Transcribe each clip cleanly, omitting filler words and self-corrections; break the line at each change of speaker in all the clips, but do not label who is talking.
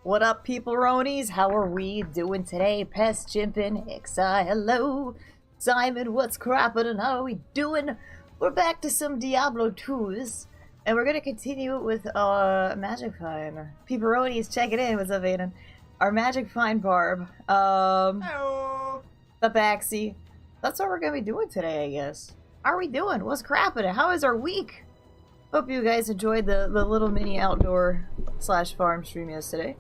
What up, people-ronies? How are we doing today? Pest Chimpin' XI, hello. Simon, what's crappin' and how are we doing? We're back to some Diablo 2s, and we're gonna continue with our Magic Find. People-ronies, check it in. What's up, Aiden? Our Magic Find Barb.
Hello.
The Baxi. That's what we're gonna be doing today, I guess. How are we doing? What's crappin'? How is our week? Hope you guys enjoyed the little mini outdoor / farm stream yesterday.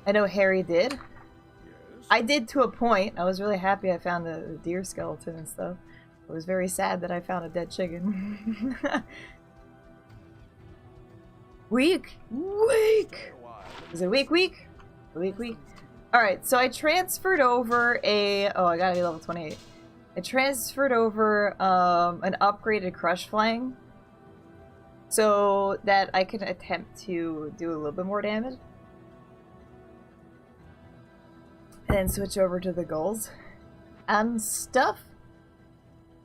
I know Harry did.
Yes.
I did to a point. I was really happy I found the deer skeleton and stuff. I was very sad that I found a dead chicken. Week! Is it week? Alright, so I transferred over a... Oh, I gotta be level 28. I transferred over an upgraded Crush Flang so that I can attempt to do a little bit more damage. And then switch over to the goals and stuff.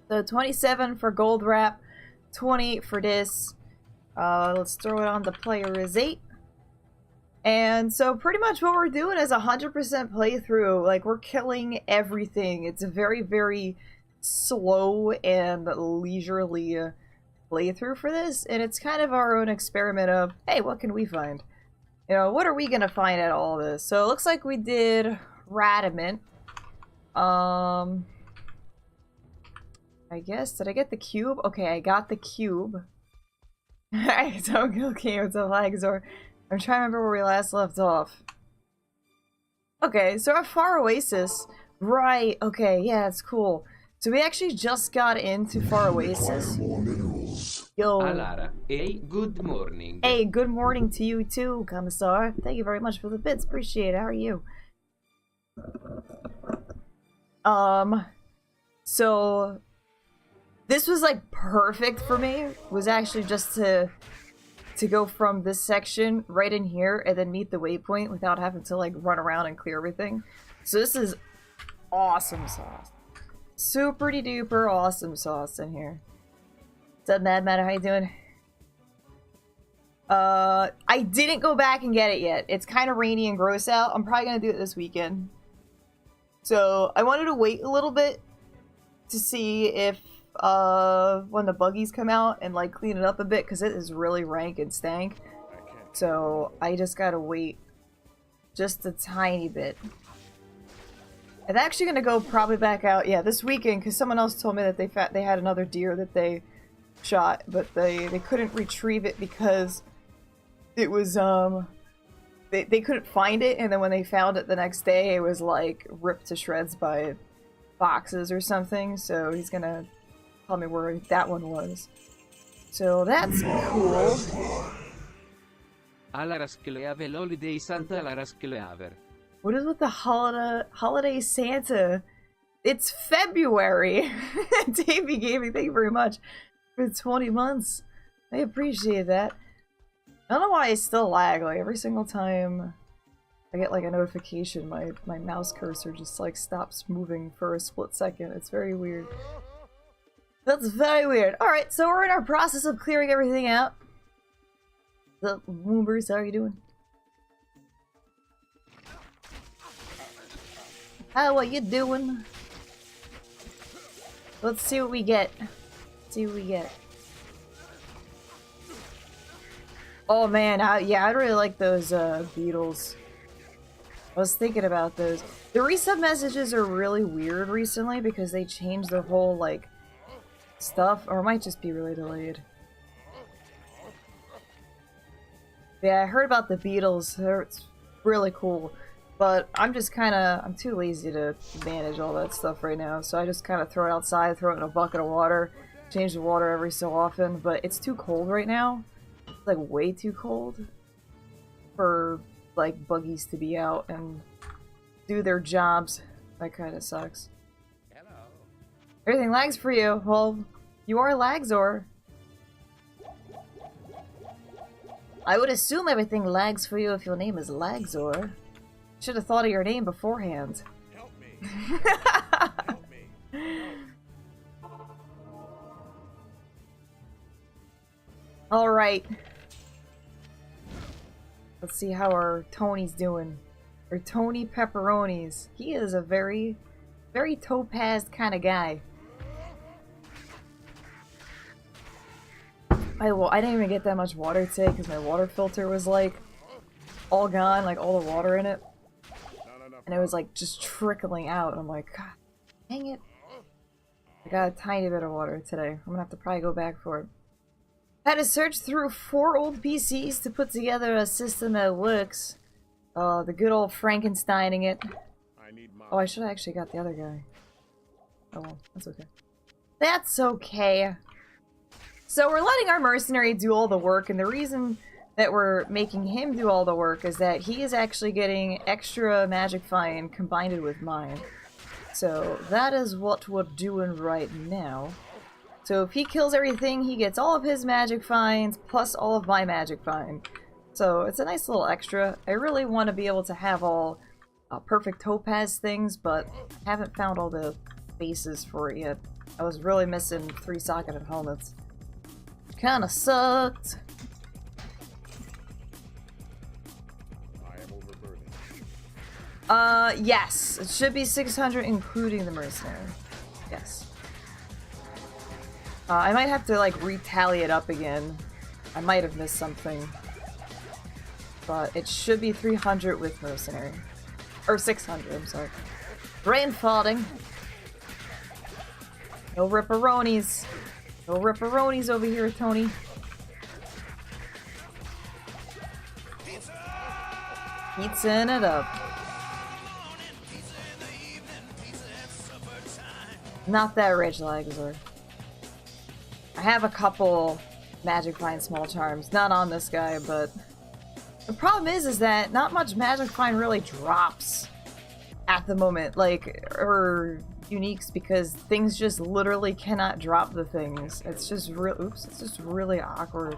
So 27 for gold wrap, 20 for this. Let's throw it on the player is 8. And so pretty much what we're doing is 100% playthrough. Like, we're killing everything. It's a very, very slow and leisurely playthrough for this. And it's kind of our own experiment of, hey, what can we find? You know, what are we going to find at all this? So it looks like we did Radamant. I guess, did I get the cube? Okay, I got the cube. I don't kill King, a Lagzor. I'm trying to remember where we last left off. Okay, so our Far Oasis. Right, okay, yeah, it's cool. So we actually just got into Far Oasis. Yo.
Alara, hey, good morning.
Hey, good morning to you too, Commissar. Thank you very much for the bits. Appreciate it. How are you? So this was like perfect for me. Was actually just to go from this section right in here and then meet the waypoint without having to like run around and clear everything. So this is awesome sauce. Super duper awesome sauce in here. What's up, Mad Matter? How you doing? I didn't go back and get it yet. It's kind of rainy and gross out. I'm probably gonna do it this weekend. So I wanted to wait a little bit to see if when the buggies come out and like clean it up a bit, because it is really rank and stank. So I just gotta wait just a tiny bit. I'm actually gonna go probably back out, yeah, this weekend, because someone else told me that they had another deer that they shot, but they couldn't retrieve it because it was they couldn't find it, and then when they found it the next day, it was like ripped to shreds by foxes or something. So he's gonna tell me where that one was. So that's cool.
Alla Rascleave Holiday Santa alla Rascleave.
What is with the holiday Santa? It's February. Davey gave me, thank you very much for 20 months. I appreciate that. I don't know why I still lag. Like every single time I get like a notification, my mouse cursor just like stops moving for a split second. It's very weird. That's very weird. Alright, so we're in our process of clearing everything out. What's up, Wombers? How are you doing? How are you doing? Let's see what we get. Let's see what we get. Oh man, yeah, I'd really like those beetles. I was thinking about those. The resub messages are really weird recently because they changed the whole like stuff, or it might just be really delayed. Yeah, I heard about the beetles. It's really cool, but I'm too lazy to manage all that stuff right now. So I just kind of throw it outside, throw it in a bucket of water, change the water every so often. But it's too cold right now. It's like way too cold for like buggies to be out and do their jobs. That kind of sucks.
Hello.
Everything lags for you. Well, you are Lagzor. I would assume everything lags for you if your name is Lagzor. Should have thought of your name beforehand.
Help me. Help me.
Alright. Let's see how our Tony's doing. Or Tony Pepperonis. He is a very, very topaz kind of guy. I didn't even get that much water today because my water filter was like all gone, like all the water in it. And it was like just trickling out. I'm like, God, dang it. I got a tiny bit of water today. I'm gonna have to probably go back for it. Had to search through 4 old PCs to put together a system that works. The good old Frankensteining it. Oh, I should have actually got the other guy. Oh well, that's okay. That's okay. So we're letting our mercenary do all the work, and the reason that we're making him do all the work is that he is actually getting extra magic find combined with mine. So that is what we're doing right now. So if he kills everything, he gets all of his magic finds plus all of my magic find. So it's a nice little extra. I really want to be able to have all perfect topaz things, but haven't found all the bases for it yet. I was really missing 3-socketed helmets. Kinda sucked. Yes. It should be 600 including the mercenary. Yes. I might have to, like, retally it up again. I might have missed something. But it should be 300 with mercenary. Or 600, I'm sorry. Brain farting. No ripperonis. No ripperonis over here, Tony. Pizzaing it up. Not that rich, Lagazor. I have a couple magic find small charms. Not on this guy, but... The problem is that not much magic find really drops at the moment. Like, or uniques, because things just literally cannot drop the things. It's just it's just really awkward.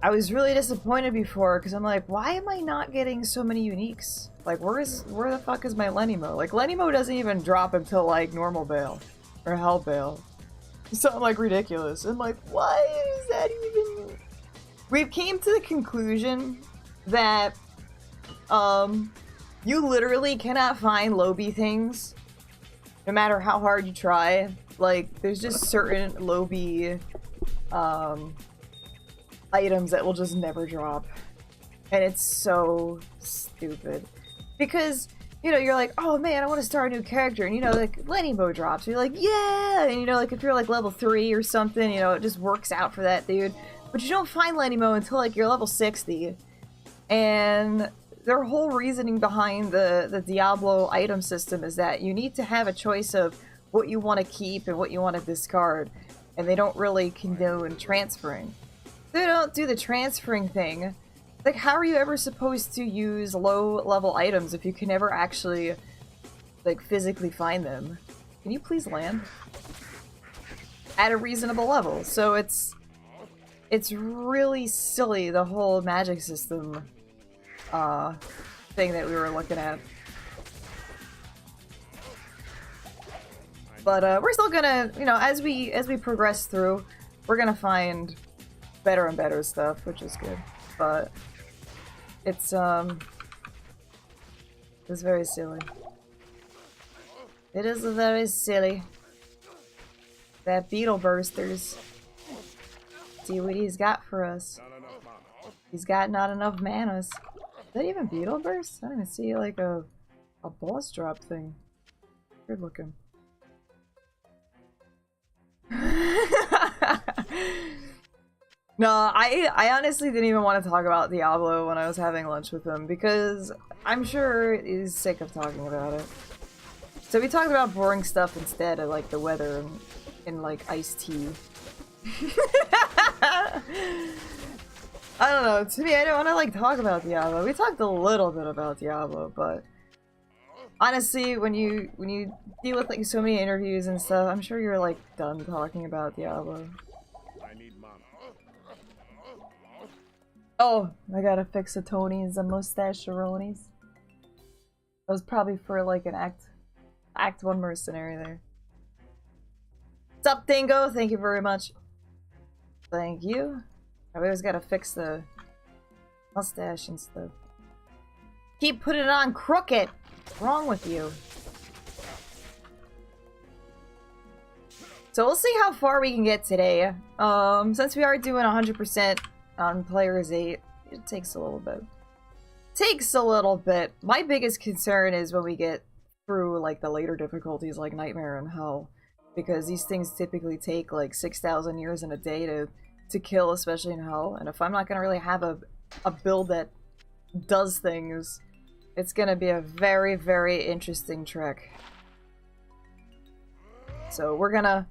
I was really disappointed before because I'm like, why am I not getting so many uniques? Like, where the fuck is my Lenimo? Like, Lenimo doesn't even drop until like normal bail or hell bail. Something like ridiculous. And like, why is that even? We've came to the conclusion that you literally cannot find low-B things no matter how hard you try. Like, there's just certain low-B items that will just never drop. And it's so stupid. Because, you know, you're like, oh man, I want to start a new character. And, you know, like, Lenimo drops. You're like, yeah! And, you know, like, if you're, like, level 3 or something, you know, it just works out for that dude. But you don't find Lenimo until, like, you're level 60. And their whole reasoning behind the Diablo item system is that you need to have a choice of what you want to keep and what you want to discard. And they don't really condone transferring. They don't do the transferring thing. Like, how are you ever supposed to use low-level items if you can never actually, like, physically find them? Can you please land? At a reasonable level. So it's really silly, the whole magic system thing that we were looking at. But we're still gonna, you know, as we progress through, we're gonna find better and better stuff, which is good. But it's very silly. It is very silly. That beetle bursters. See what he's got for us. He's got not enough manas. Is that even beetle burst? I didn't even see like a boss drop thing. Good looking. No, I honestly didn't even want to talk about Diablo when I was having lunch with him because I'm sure he's sick of talking about it. So we talked about boring stuff instead of like the weather and like iced tea. I don't know, to me I don't want to like talk about Diablo. We talked a little bit about Diablo, but honestly when you deal with like so many interviews and stuff, I'm sure you're like done talking about Diablo. Oh, I gotta fix the Tonys and mustache-aronis. That was probably for like an Act 1 mercenary there. What's up, Dingo? Thank you very much. Thank you. I always gotta fix the mustache and stuff. Keep putting it on crooked. What's wrong with you? So we'll see how far we can get today. Since we are doing 100% on Players 8, it takes a little bit. Takes a little bit. My biggest concern is when we get through like the later difficulties like Nightmare and Hell, because these things typically take like 6,000 years in a day to kill, especially in Hell. And if I'm not gonna really have a build that does things, it's gonna be a very, very interesting trek. So we're gonna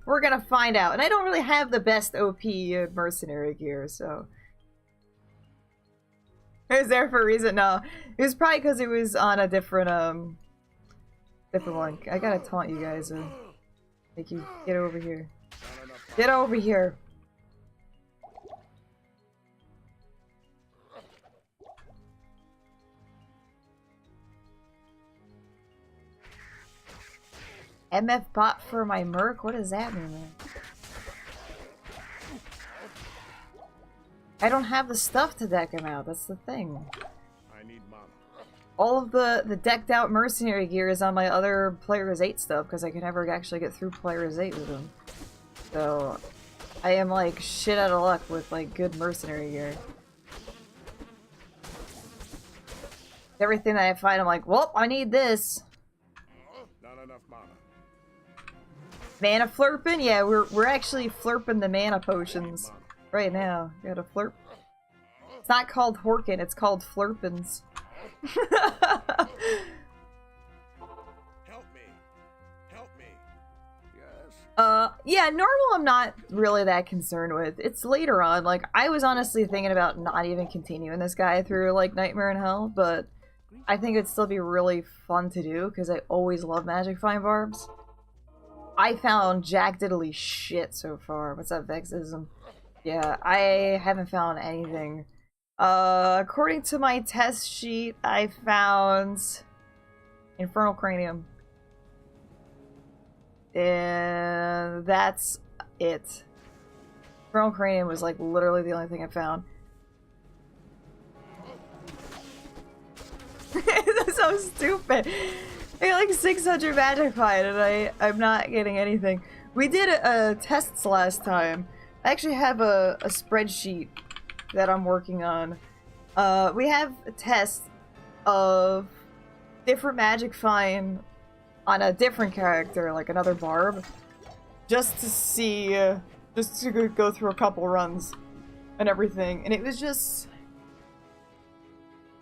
find out. And I don't really have the best OP mercenary gear, so it was there for a reason. No, it was probably because it was on a different one. I gotta taunt you guys. Make you get over here. Get over here. MF bot for my merc? What does that mean, man? I don't have the stuff to deck him out, that's the thing.
I need mana.
All of the decked out mercenary gear is on my other Players 8 stuff, because I can never actually get through Players 8 with them. So, I am like shit out of luck with like good mercenary gear. Everything that I find, I'm like, well, I need this.
Not enough mana.
Mana flurping? Yeah, we're actually flurping the mana potions right now. You gotta flurp. It's not called Horkin, it's called flurpins.
Help me. Help me. Yes.
Yeah, normal I'm not really that concerned with. It's later on. Like, I was honestly thinking about not even continuing this guy through, like, Nightmare in Hell, but I think it'd still be really fun to do, because I always love Magic Find Barbs. I found jack diddly shit so far. What's up, Vexism? Yeah, I haven't found anything. According to my test sheet, I found Infernal Cranium. And that's it. Infernal Cranium was like literally the only thing I found. That's so stupid. I got like 600 magic find and I'm not getting anything. We did tests last time. I actually have a spreadsheet that I'm working on. We have a test of different magic find on a different character, like another Barb, just to see, just to go through a couple runs and everything. And it was just,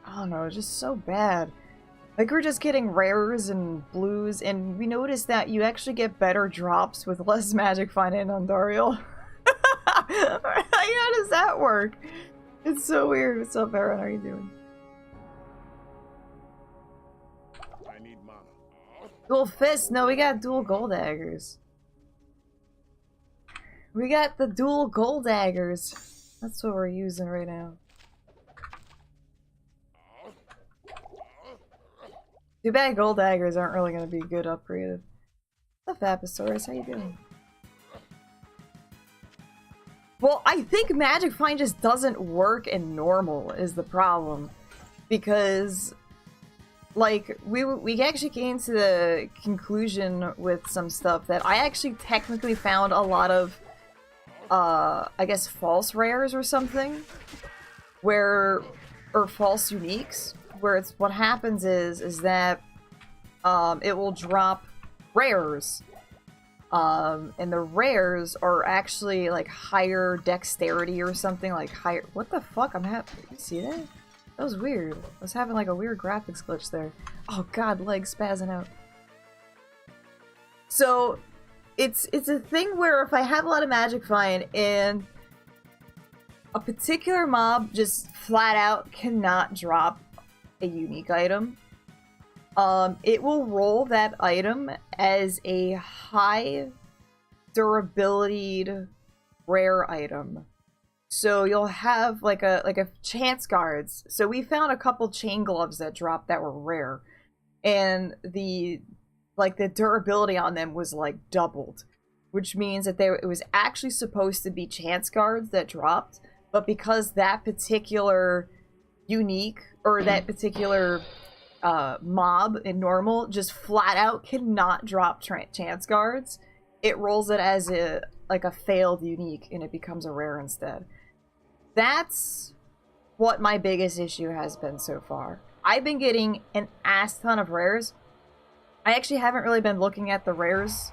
I don't know, just so bad. Like, we're just getting rares and blues, and we noticed that you actually get better drops with less magic find in Andariel. How does that work? It's so weird. What's up, Aaron? How are you doing?
I need mana.
Dual fists? No, we got dual gold daggers. We got the dual gold daggers. That's what we're using right now. Too bad gold daggers aren't really going to be good upgraded. What's up, Aposaurus? How you doing? Well, I think Magic Find just doesn't work in normal is the problem. Because, like, we actually came to the conclusion with some stuff that I actually technically found a lot of, I guess, false rares or something. Or false uniques. Where it's, what happens is that, it will drop rares. And the rares are actually like higher dexterity or something, like higher. What the fuck? You see that? That was weird. I was having like a weird graphics glitch there. Oh god, legs spazzing out. So it's a thing where if I have a lot of magic find and a particular mob just flat out cannot drop a unique item, it will roll that item as a high durability rare item. So you'll have like a chance guards. So we found a couple chain gloves that dropped that were rare, and the durability on them was like doubled, which means that it was actually supposed to be chance guards that dropped, but because that particular unique or that particular mob in normal just flat out cannot drop chance guards. It rolls it as a failed unique and it becomes a rare instead. That's what my biggest issue has been so far. I've been getting an ass ton of rares. I actually haven't really been looking at the rares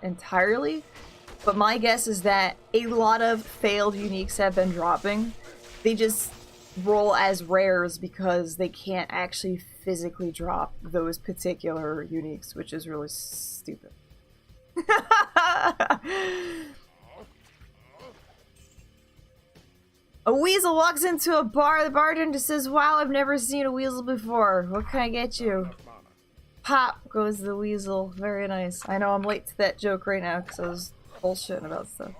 entirely, but my guess is that a lot of failed uniques have been dropping. They just roll as rares because they can't actually physically drop those particular uniques, which is really stupid. A weasel walks into a bar. The bartender says, "Wow, I've never seen a weasel before. What can I get you?" Pop goes the weasel. Very nice. I know I'm late to that joke right now because I was bullshitting about stuff.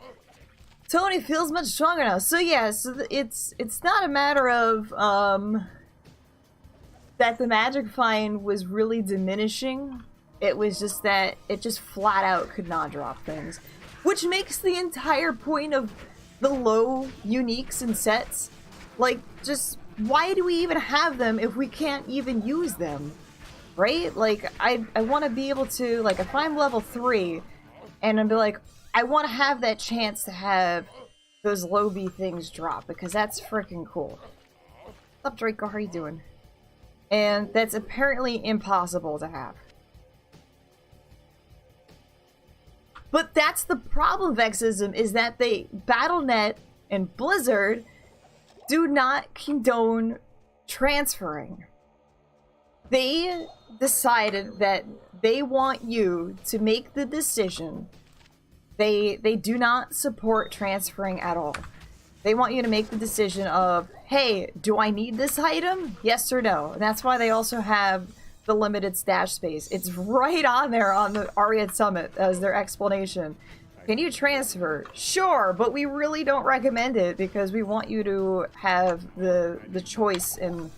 Tony feels much stronger now. So yeah, so it's not a matter of that the magic find was really diminishing. It was just that it just flat out could not drop things, which makes the entire point of the low uniques and sets. Like, just why do we even have them if we can't even use them? Right? Like, I want to be able to, like, if I'm level 3 and I'd be like, I want to have that chance to have those low B things drop because that's freaking cool. What's up, Draco? How are you doing? And that's apparently impossible to have. But that's the problem, Vexism, is that Battle.net and Blizzard do not condone transferring. They decided that they want you to make the decision. They do not support transferring at all. They want you to make the decision of, hey, do I need this item? Yes or no. And that's why they also have the limited stash space. It's right on there on the Ariad Summit as their explanation. Can you transfer? Sure, but we really don't recommend it because we want you to have the choice and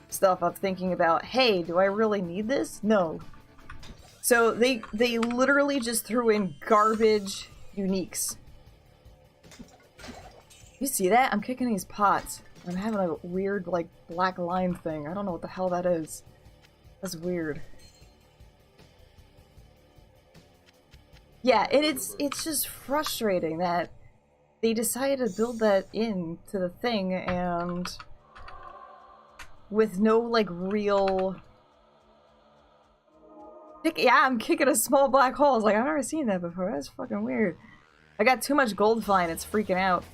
stuff of thinking about, hey, do I really need this? No. So they literally just threw in garbage uniques. You see that? I'm kicking these pots. I'm having a weird, like, black line thing. I don't know what the hell that is. That's weird. Yeah, and it's just frustrating that they decided to build that into the thing and with no, like, real... Yeah, I'm kicking a small black hole. It's like, I've never seen that before. That's fucking weird. I got too much gold flying. It's freaking out.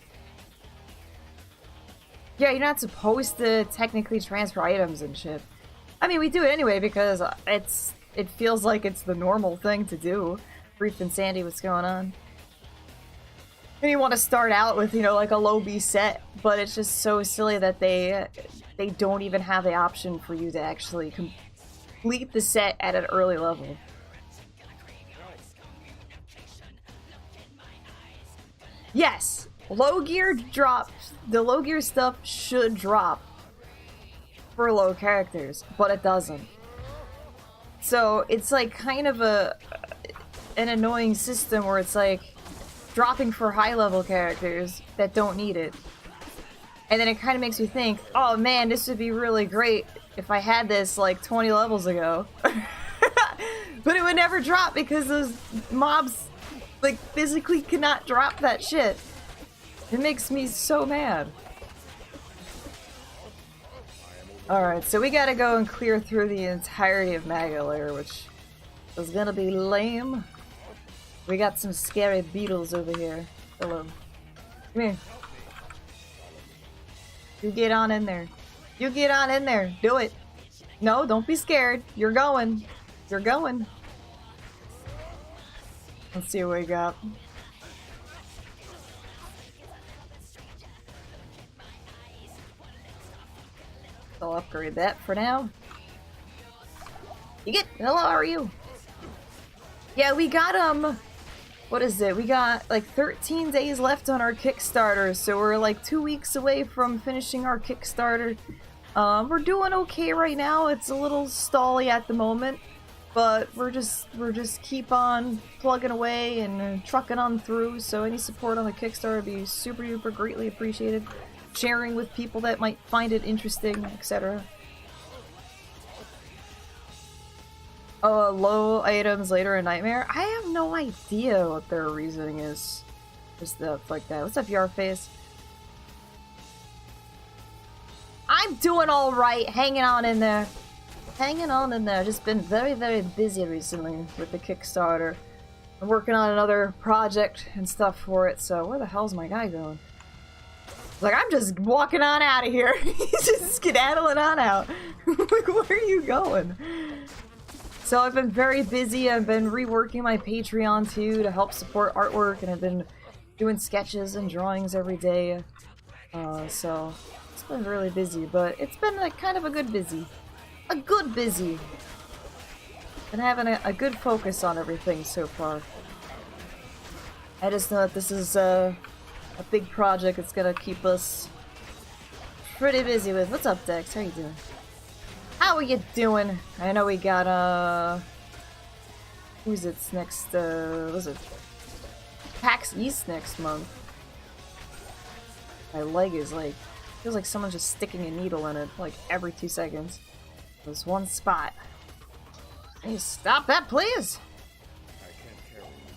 Yeah, you're not supposed to technically transfer items and shit. I mean, we do it anyway because it feels like it's the normal thing to do. Brief and Sandy, what's going on? And you want to start out with, you know, like a low B set, but it's just so silly that they don't even have the option for you to actually complete the set at an early level. Yes, low gear drops. The low gear stuff should drop for low characters, but it doesn't. So it's like kind of an annoying system where it's like dropping for high level characters that don't need it. And then it kind of makes me think, oh man, this would be really great if I had this like 20 levels ago. But it would never drop because those mobs like physically cannot drop that shit. It makes me so mad. Alright, so we gotta go and clear through the entirety of Maga Lair, which is gonna be lame. We got some scary beetles over here. Hello. Come here. You get on in there. You get on in there. Do it. No, don't be scared. You're going. You're going. Let's see what we got. I'll upgrade that for now. You get. Hello, how are you? Yeah, we got, what is it? We got, like, 13 days left on our Kickstarter, so we're, like, 2 weeks away from finishing our Kickstarter. We're doing okay right now. It's a little stally at the moment, but we're just keep on plugging away and trucking on through, so any support on the Kickstarter would be super duper greatly appreciated. sharing with people that might find it interesting, etc. Oh, low items later in Nightmare? I have no idea what their reasoning is. Just stuff like that. What's up, Yarface? I'm doing alright, hanging on in there. Hanging on in there. Just been very, very busy recently with the Kickstarter. I'm working on another project and stuff for it, so where the hell's my guy going? Like, I'm just walking on out of here. He's just skedaddling on out. Like, where are you going? So I've been very busy. I've been reworking my Patreon too to help support artwork, and I've been doing sketches and drawings every day. So it's been really busy, but it's been like kind of a good busy. A good busy. Been having a good focus on everything so far. I just know that this is a big project that's gonna keep us pretty busy with. What's up, Dex? How you doing? How are you doing? I know we got, who's it's next, was it? PAX East next month. My leg is like, feels like someone's just sticking a needle in it, like, every 2 seconds. There's one spot. Can you stop that, please?
I can't carry anymore.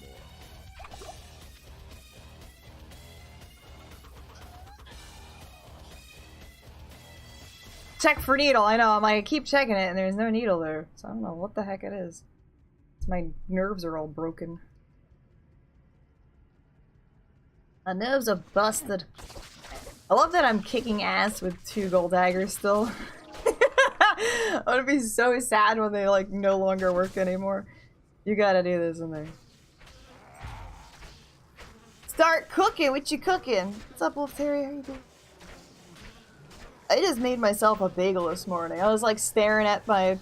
Check for needle. I know. I keep checking it, and there's no needle there. So I don't know what the heck it is. My nerves are all broken. My nerves are busted. I love that I'm kicking ass with 2 gold daggers still. I'm gonna be so sad when they like no longer work anymore. You gotta do this in there. Start cooking. What you cooking? What's up, Wolf Terry? How you doing? I just made myself a bagel this morning. I was like staring at my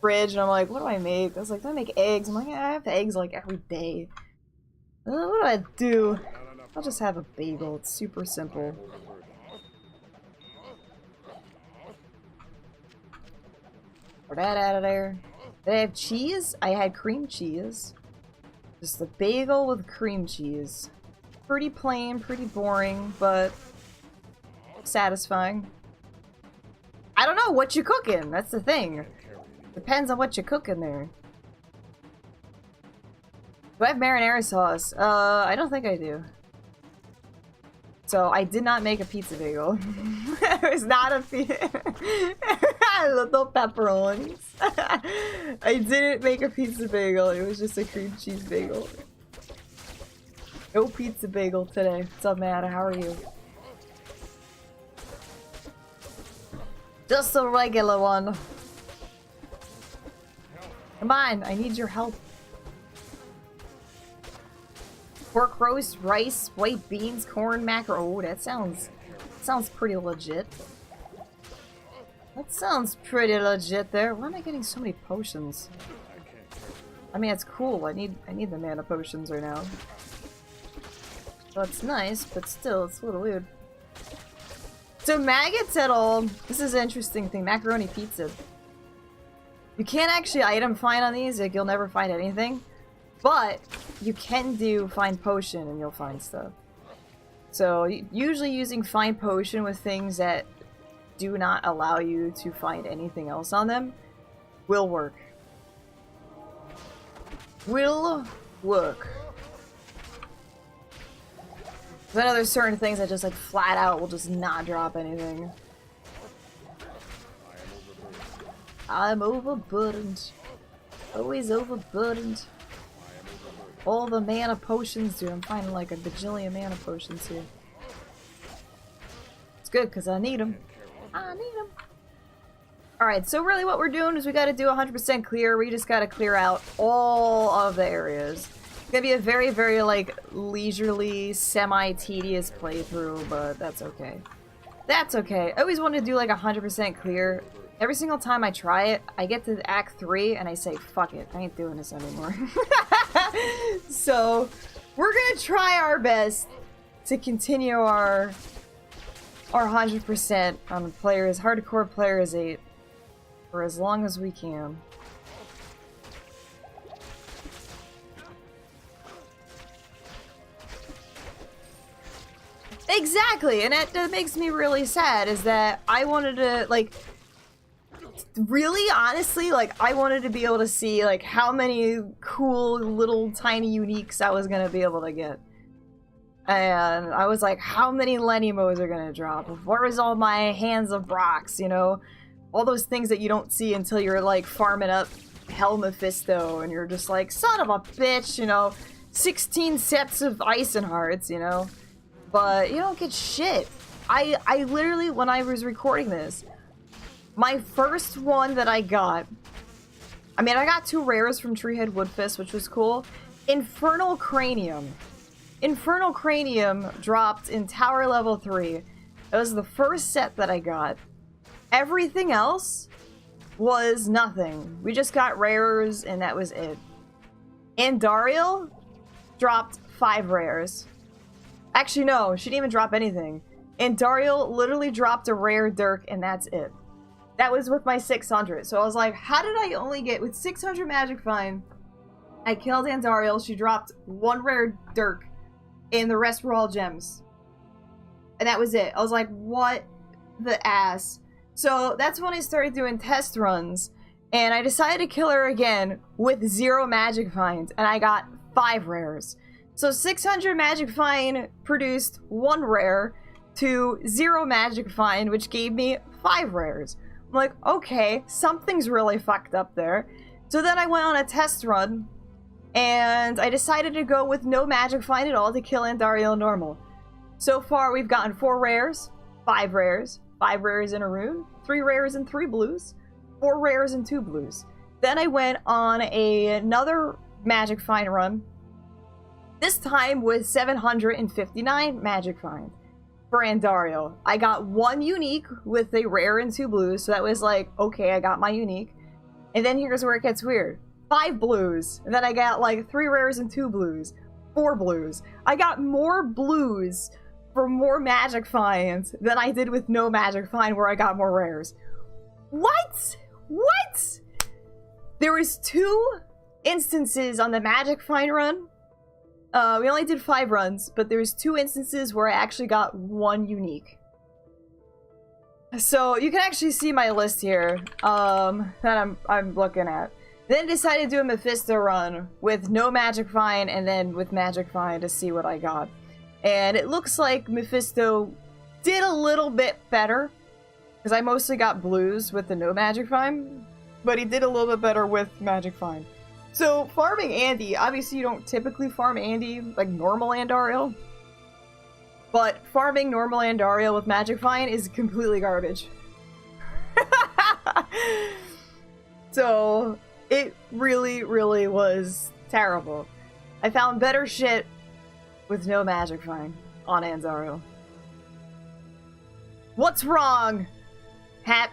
fridge and I'm like, what do I make? I was like, do I make eggs? I'm like, yeah, I have eggs like every day. What do I do? I'll just have a bagel. It's super simple. Put that out of there. Did I have cheese? I had cream cheese. Just a bagel with cream cheese. Pretty plain, pretty boring, but satisfying. I don't know what you're cooking. That's the thing. Depends on what you're cooking there. Do I have marinara sauce? I don't think I do. So I did not make a pizza bagel. It was not a little pepperonis. I didn't make a pizza bagel. It was just a cream cheese bagel. No pizza bagel today. What's up, Matt? How are you? Just a regular one. Come on, I need your help. Pork roast, rice, white beans, corn, mackerel. Oh, that sounds pretty legit. That sounds pretty legit there. Why am I getting so many potions? I mean, it's cool. I need the mana potions right now. Well, it's nice, but still, it's a little weird. So maggots at all, this is an interesting thing, macaroni pizza. You can't actually item find on these, like you'll never find anything. But you can do find potion and you'll find stuff. So usually using find potion with things that do not allow you to find anything else on them will work. Will work. I know there's certain things that just like flat out will just not drop anything. I'm overburdened. Always overburdened. All the mana potions, dude. I'm finding like a bajillion mana potions here. It's good because I need them. I need them. Alright, so really what we're doing is we gotta do 100% clear. We just gotta clear out all of the areas. It's gonna be a very, very, like, leisurely, semi-tedious playthrough, but that's okay. That's okay. I always want to do, like, 100% clear. Every single time I try it, I get to Act 3, and I say, fuck it, I ain't doing this anymore. So, we're gonna try our best to continue our 100% on players, hardcore players 8, for as long as we can. Exactly, and that makes me really sad, is that I wanted to, like, really, honestly, like, I wanted to be able to see, like, how many cool little tiny uniques I was gonna be able to get. And I was like, how many Lenimos are gonna drop? Where is all my Hands of Brox, you know? All those things that you don't see until you're, like, farming up Hell Mephisto, and you're just like, son of a bitch, you know? 16 sets of Ison Hearts, you know? But you don't get shit. I literally, when I was recording this, my first one that I got, I mean, I got 2 rares from Treehead Woodfist, which was cool. Infernal Cranium. Infernal Cranium dropped in Tower Level 3. It was the first set that I got. Everything else was nothing. We just got rares, and that was it. Andariel dropped 5 rares. Actually, no, she didn't even drop anything. Andariel literally dropped a rare Dirk, and that's it. That was with my 600. So I was like, how did I only get, with 600 Magic Find, I killed Andariel, she dropped 1 rare Dirk, and the rest were all gems. And that was it. I was like, what the ass? So that's when I started doing test runs, and I decided to kill her again with 0 Magic Finds, and I got 5 rares. So 600 Magic Find produced 1 rare to 0 Magic Find, which gave me 5 rares. I'm like, okay, something's really fucked up there. So then I went on a test run, and I decided to go with no Magic Find at all to kill Andariel normal. So far, we've gotten 4 rares, 5 rares, 5 rares in a rune, 3 rares and 3 blues, 4 rares and 2 blues. Then I went on another Magic Find run, this time with 759 Magic Find for Andariel. I got 1 unique with a rare and 2 blues, so that was like, okay, I got my unique. And then here's where it gets weird. 5 blues, and then I got like 3 rares and 2 blues, 4 blues. I got more blues for more Magic Finds than I did with no Magic Find, where I got more rares. What? What? There was 2 instances on the Magic Find run. We only did 5 runs, but there was 2 instances where I actually got 1 unique. So you can actually see my list here that I'm looking at. Then decided to do a Mephisto run with no Magic Find and then with Magic Find to see what I got. And it looks like Mephisto did a little bit better, because I mostly got blues with the no Magic Find, but he did a little bit better with Magic Find. So, farming Andy, obviously you don't typically farm Andy like normal Andariel, but farming normal Andariel with Magic Find is completely garbage. So, it really, really was terrible. I found better shit with no Magic Find on Andariel. What's wrong, Hat?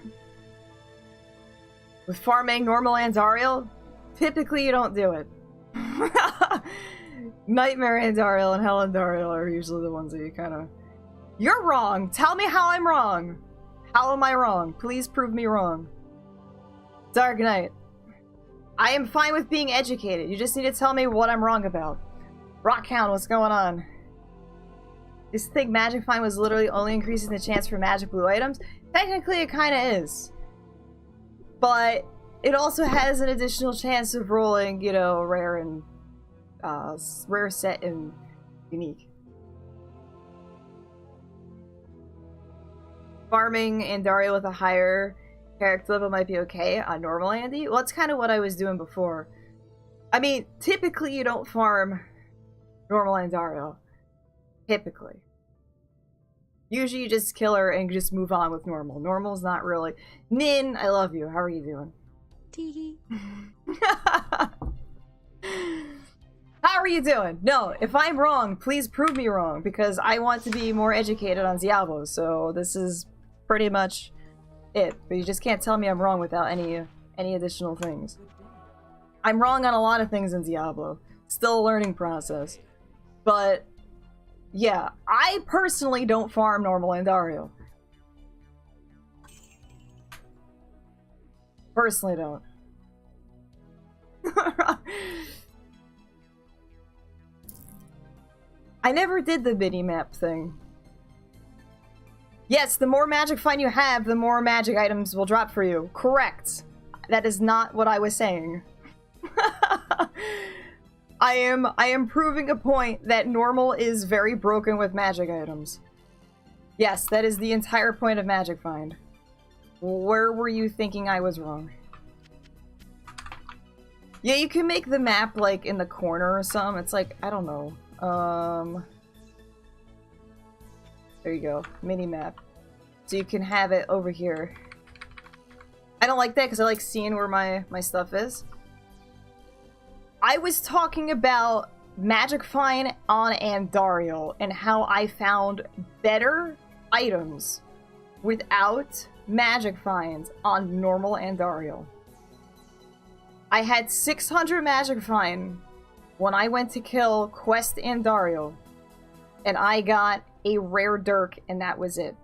With farming normal Andariel? Typically, you don't do it. Nightmare Andariel and Hell Andariel are usually the ones that you kind of... You're wrong! Tell me how I'm wrong! How am I wrong? Please prove me wrong. Dark Knight. I am fine with being educated. You just need to tell me what I'm wrong about. Rockhound, what's going on? This thing Magic Find was literally only increasing the chance for magic blue items? Technically, it kind of is. But it also has an additional chance of rolling, you know, rare and rare set and unique. Farming Andariel with a higher character level might be okay on normal Andy. Well, that's kind of what I was doing before. I mean, typically you don't farm normal Andariel. Typically. Usually you just kill her and just move on with normal. Normal's not really... Nin, I love you. How are you doing?
Tee.
How are you doing? No, if I'm wrong, please prove me wrong, because I want to be more educated on Diablo, so this is pretty much it. But you just can't tell me I'm wrong without any additional things. I'm wrong on a lot of things in Diablo. Still a learning process. But, yeah, I personally don't farm normal Andariel. Personally don't. I never did the mini-map thing. Yes, the more magic find you have, the more magic items will drop for you. Correct. That is not what I was saying. I am proving a point that normal is very broken with magic items. Yes, that is the entire point of magic find. Where were you thinking I was wrong? Yeah, you can make the map like in the corner or something. It's like, I don't know. There you go. Mini map. So you can have it over here. I don't like that because I like seeing where my stuff is. I was talking about Magic Find on Andariel and how I found better items without Magic Finds on normal Andariel. I had 600 Magic Find when I went to kill Quest Andariel, and I got a rare Dirk, and that was it.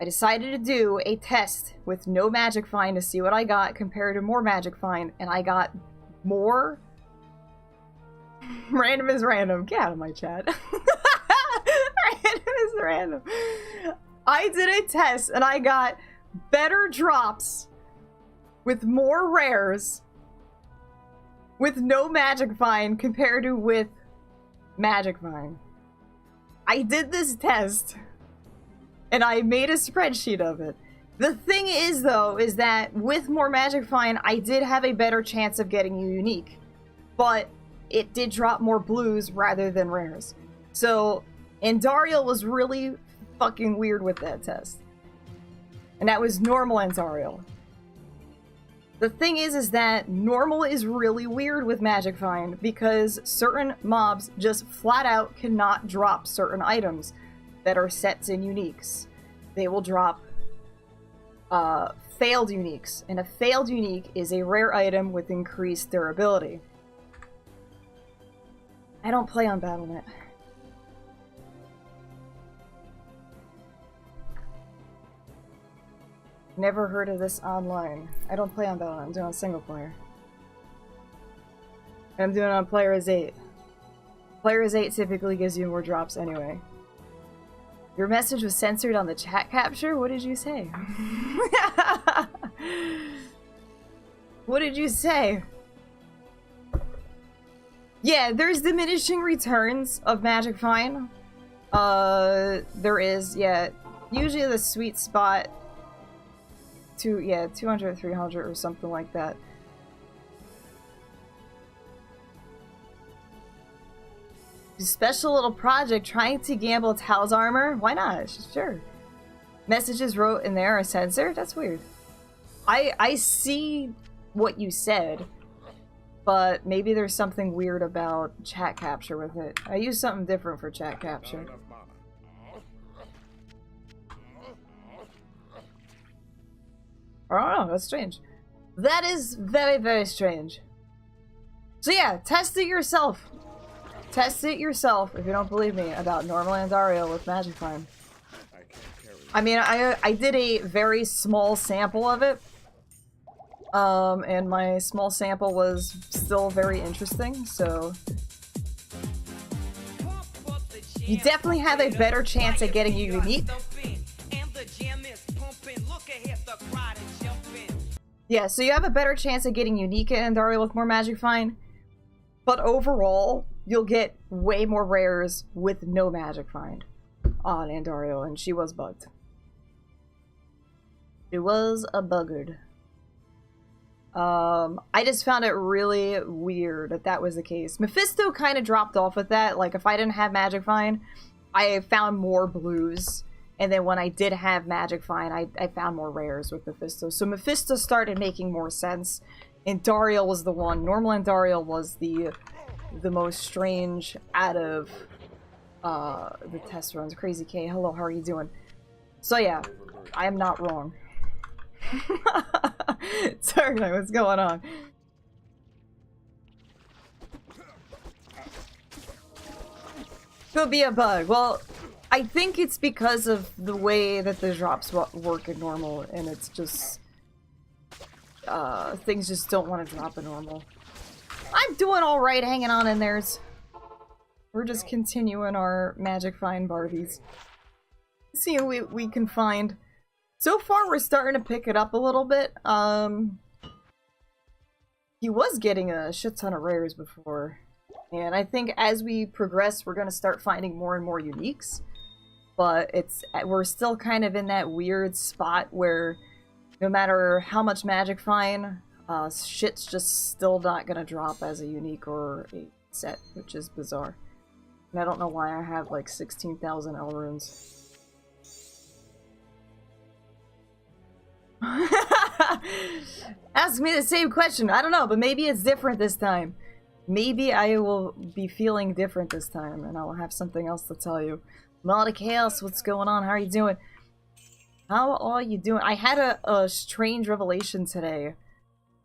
I decided to do a test with no Magic Find to see what I got compared to more Magic Find, and I got more. Random is random. Get out of my chat. Random is random. I did a test and I got better drops with more rares with no Magic Find compared to with Magic Find. I did this test and I made a spreadsheet of it. The thing is though, is that with more Magic Find, I did have a better chance of getting you unique. But it did drop more blues rather than rares. So, Andariel was really fucking weird with that test. And that was normal Andariel. The thing is that normal is really weird with Magic Find because certain mobs just flat out cannot drop certain items that are sets and uniques. They will drop failed uniques, and a failed unique is a rare item with increased durability. I don't play on Battle.net. Never heard of this online. I don't play on Battle.net. I'm doing it on single player. And I'm doing it on Player as 8. Player as 8 typically gives you more drops anyway. Your message was censored on the chat capture? What did you say? What did you say? Yeah, there's diminishing returns of Magic Find. There is, yeah. Usually the sweet spot 200, 300 or something like that. Special little project trying to gamble Tal's armor? Why not? Sure. Messages wrote in there are censored? That's weird. I see what you said, but maybe there's something weird about chat capture with it. I use something different for chat capture. I don't know, that's strange. That is very, very strange. So yeah, test it yourself. Test it yourself if you don't believe me about normal Andariel with Magic Find. I mean, I did a very small sample of it. And my small sample was still very interesting, so... You definitely have a better chance at getting you unique. Yeah, so you have a better chance at getting unique in Andariel with more Magic Find. But overall, you'll get way more rares with no Magic Find on Andariel, and she was bugged. It was a buggard. I just found it really weird that that was the case. Mephisto kind of dropped off with that. Like, if I didn't have Magic Find, I found more blues. And then when I did have Magic Find, I found more rares with Mephisto. So Mephisto started making more sense. And Dariel was the one. Normal Andariel was the most strange out of the test runs. Crazy K, hello, how are you doing? So yeah, I am not wrong. Sorry, what's going on? Could be a bug. Well, I think it's because of the way that the drops work in normal, and it's just... things just don't want to drop in normal. I'm doing alright hanging on in theirs. We're just continuing our Magic Find Barbies. See what we can find. So far, we're starting to pick it up a little bit. He was getting a shit ton of rares before. And I think as we progress, we're going to start finding more and more uniques. But we're still kind of in that weird spot where no matter how much magic find, shit's just still not going to drop as a unique or a set, which is bizarre. And I don't know why I have like 16,000 L runes. Ask me the same question. I don't know, but maybe it's different this time. Maybe I will be feeling different this time, and I will have something else to tell you. Melodic Chaos, what's going on? How are you doing? How are you doing? I had a strange revelation today,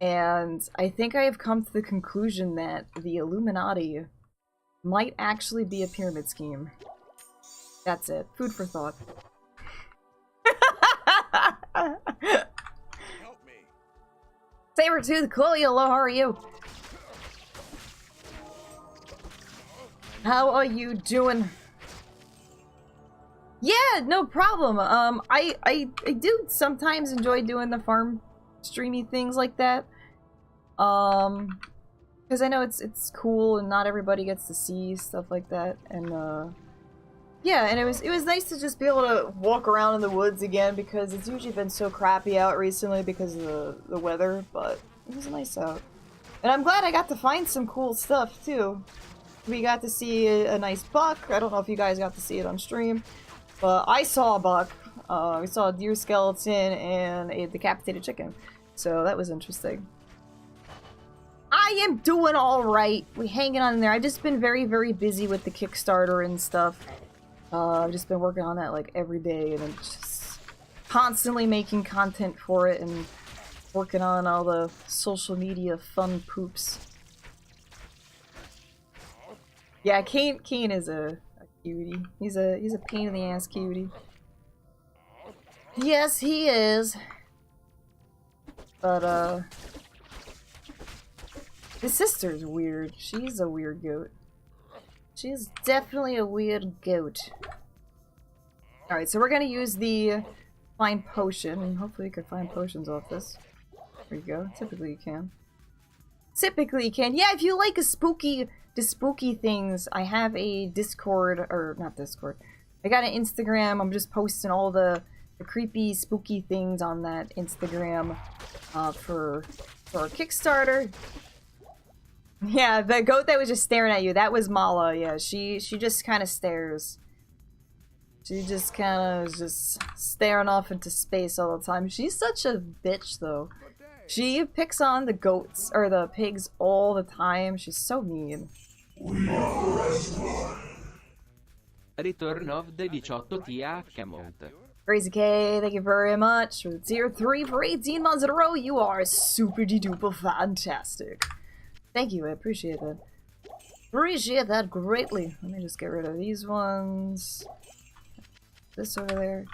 and I think I have come to the conclusion that the Illuminati might actually be a pyramid scheme. That's it. Food for thought.
Help me.
Sabertooth, Chloe, hello, how are you? How are you doing? Yeah, no problem. I do sometimes enjoy doing the farm streamy things like that. Because I know it's cool and not everybody gets to see stuff like that. And yeah, and it was nice to just be able to walk around in the woods again because it's usually been so crappy out recently because of the weather, but it was nice out. And I'm glad I got to find some cool stuff too. We got to see a nice buck. I don't know if you guys got to see it on stream, but I saw a buck. We saw a deer skeleton and a decapitated chicken. So that was interesting. I am doing alright. We hanging on in there. I've just been very, very busy with the Kickstarter and stuff. I've just been working on that like every day and just constantly making content for it and working on all the social media fun poops. Yeah, Kane is a cutie. He's a pain in the ass cutie. Yes, he is. But his sister's weird. She's a weird goat. She's definitely a weird goat. Alright, so we're gonna use the find potion. Hopefully you can find potions off this. There you go. Typically you can. Typically you can. Yeah, if you like the spooky things, I have a Discord, or not Discord. I got an Instagram. I'm just posting all the creepy, spooky things on that Instagram for our Kickstarter. Yeah, the goat that was just staring at you, that was Mala. Yeah, she just kind of stares. She just kind of just staring off into space all the time. She's such a bitch, though. She picks on the goats, or the pigs, all the time. She's so mean.
Return of the 18 TH Mount.
Crazy K, thank you very much for the tier 3 for 18 months in a row. You are super-de-duper fantastic. Thank you, I appreciate that. Appreciate that greatly. Let me just get rid of these ones. This over there.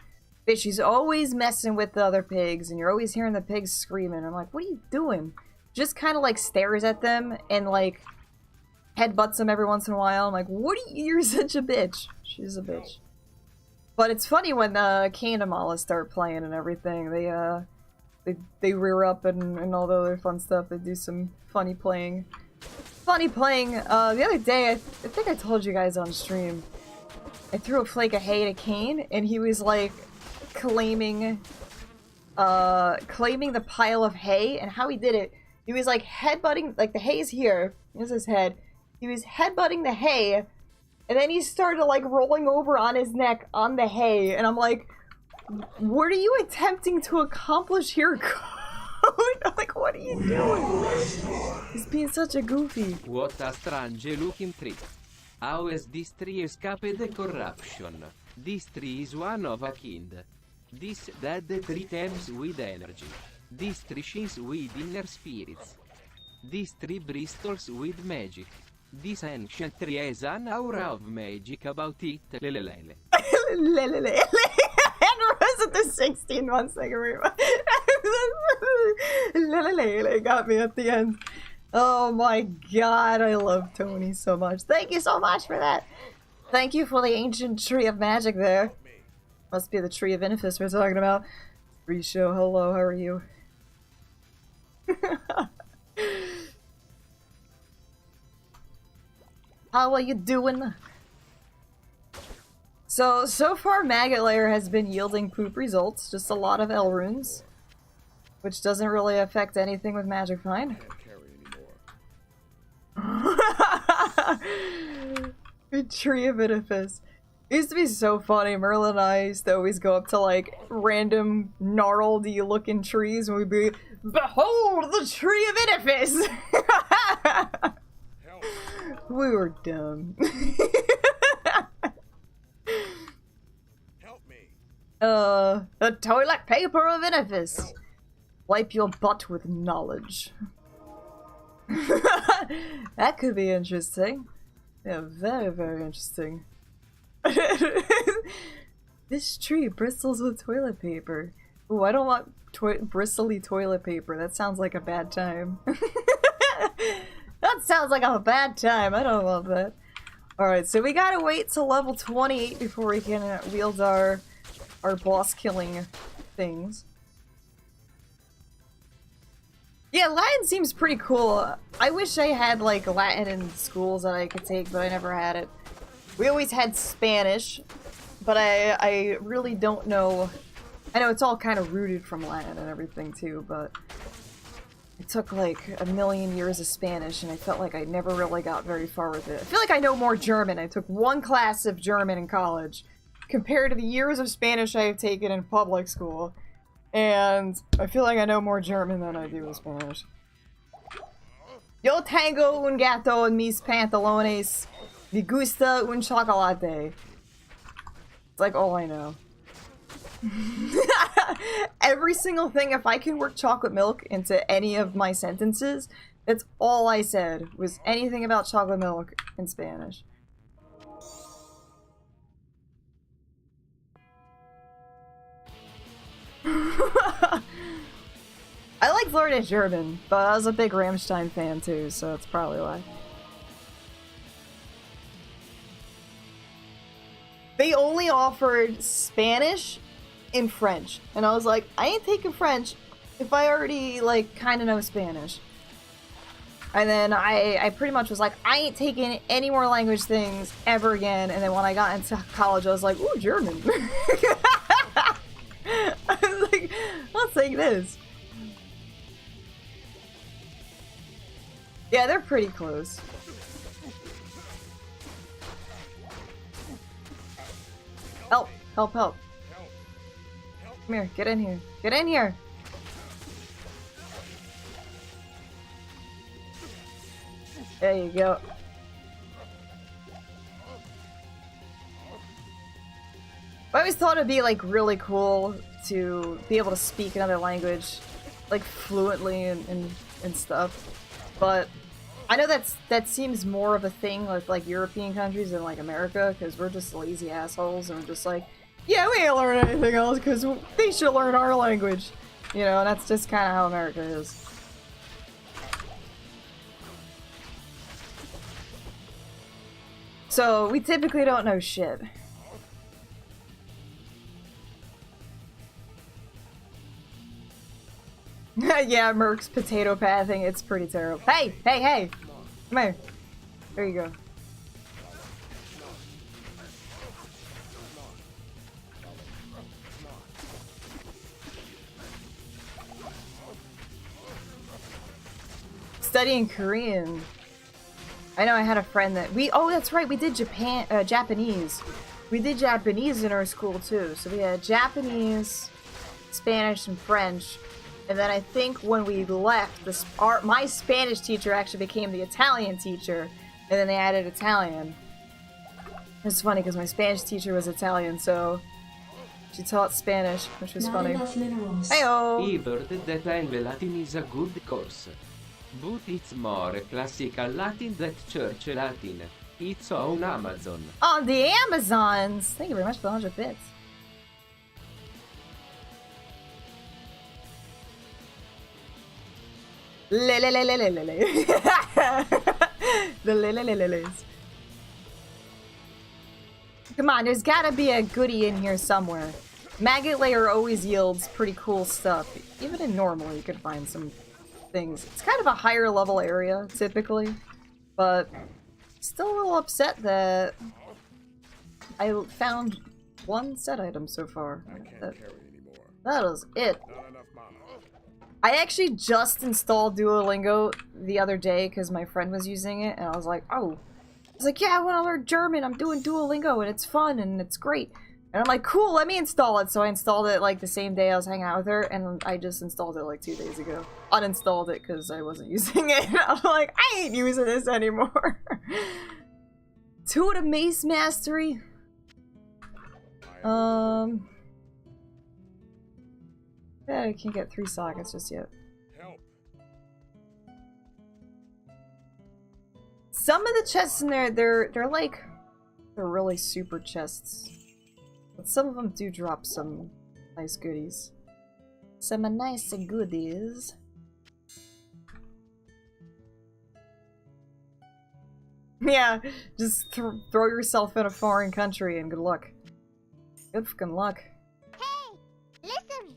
Bitch, she's always messing with the other pigs, and you're always hearing the pigs screaming. I'm like, what are you doing? Just kind of like stares at them and like headbutts them every once in a while. I'm like, what are you? You're such a bitch. She's a bitch. But it's funny when Kane and Mala start playing and everything. They rear up and all the other fun stuff. They do some funny playing. The other day, I think I told you guys on stream, I threw a flake of hay to Kane, and he was like claiming the pile of hay, and how he did it, he was like headbutting, like the hay's here, here's his head, he was headbutting the hay, and then he started like rolling over on his neck on the hay, and I'm like, what are you attempting to accomplish here, I'm like, what are you doing? He's being such a goofy.
What a strange looking tree. How is this tree escaped the corruption? This tree is one of a kind. This dead tree teems with energy. This tree shines with inner spirits. This tree bristles with magic. This ancient tree has an aura of magic about it. Lelelele.
Lelelele. And was it the 16 months? Thank you very much. Lelelele got me at the end. Oh my god, I love Tony so much. Thank you so much for that. Thank you for the ancient tree of magic there. Must be the Tree of Inifis we're talking about. Risho, hello, how are you? How are you doing? So far Maggot Layer has been yielding poop results, just a lot of L runes. Which doesn't really affect anything with Magic Find.
Can't carry anymore.
Good Tree of Edifice. It used to be so funny. Merlin and I used to always go up to like random gnarly looking trees and we'd be, behold the Tree of Edifice!
Help.
We were dumb.
Help me.
The toilet paper of Edifice.
Help.
Wipe your butt with knowledge. That could be interesting. Yeah, very, very interesting. This tree bristles with toilet paper. Ooh, I don't want bristly toilet paper. That sounds like a bad time. That sounds like a bad time. I don't want that. Alright, so we gotta wait till level 28 before we can wield our boss killing things. Yeah, Latin seems pretty cool. I wish I had like Latin in schools that I could take, but I never had it. We always had Spanish, but I really don't know. I know it's all kind of rooted from Latin and everything too, but it took like a million years of Spanish and I felt like I never really got very far with it. I feel like I know more German. I took one class of German in college compared to the years of Spanish I have taken in public school. And I feel like I know more German than I do in Spanish. Yo tengo un gato en mis pantalones. Me gusta un chocolate. It's like all I know. Every single thing, if I can work chocolate milk into any of my sentences, that's all I said, was anything about chocolate milk in Spanish. I like learning German, but I was a big Rammstein fan too, so that's probably why. They only offered Spanish and French, and I was like, I ain't taking French if I already, like, kind of know Spanish. And then I pretty much was like, I ain't taking any more language things ever again, and then when I got into college, I was like, ooh, German. I was like, I'll take this. Yeah, they're pretty close. Help! Help, help. Come here, get in here. Get in here! There you go. I always thought it'd be like really cool to be able to speak another language like fluently and stuff. But I know that seems more of a thing with like European countries than like America, because we're just lazy assholes and we're just like, yeah, we ain't learning anything else because they should learn our language. You know, and that's just kind of how America is. So we typically don't know shit. Yeah, Merc's potato pathing, it's pretty terrible. Hey! Hey, hey! Come here. There you go. Studying Korean. I know I had a friend that oh, that's right, we did Japanese. We did Japanese in our school too. So we had Japanese, Spanish, and French. And then I think when we left, my Spanish teacher actually became the Italian teacher, and then they added Italian. It's funny because my Spanish teacher was Italian, so she taught Spanish, which was funny. Heyo!
I've heard that Angle Latin is a good course. But it's more classical Latin than Church Latin. It's on Amazon.
On the Amazons! Thank you very much for the 100 bits. Le. The le. Come on, there's gotta be a goodie in here somewhere. Maggot Layer always yields pretty cool stuff. Even in normal, you can find some things. It's kind of a higher level area, typically. But still a little upset that I found one set item so far.
I can't carry anymore.
That was it.
Not enough mana.
I actually just installed Duolingo the other day because my friend was using it, and I was like, oh. I was like, yeah, I want to learn German. I'm doing Duolingo, and it's fun, and it's great. And I'm like, cool, let me install it. So I installed it like the same day I was hanging out with her, and I just installed it like 2 days ago. Uninstalled it because I wasn't using it. I'm like, I ain't using this anymore. 2 to Mace Mastery. Yeah, I can't get 3 sockets just yet.
Help.
Some of the chests in there, they're really super chests. But some of them do drop some nice goodies. Some nice goodies. Yeah, just throw yourself in a foreign country and good luck. Good fucking luck.
Hey, listen.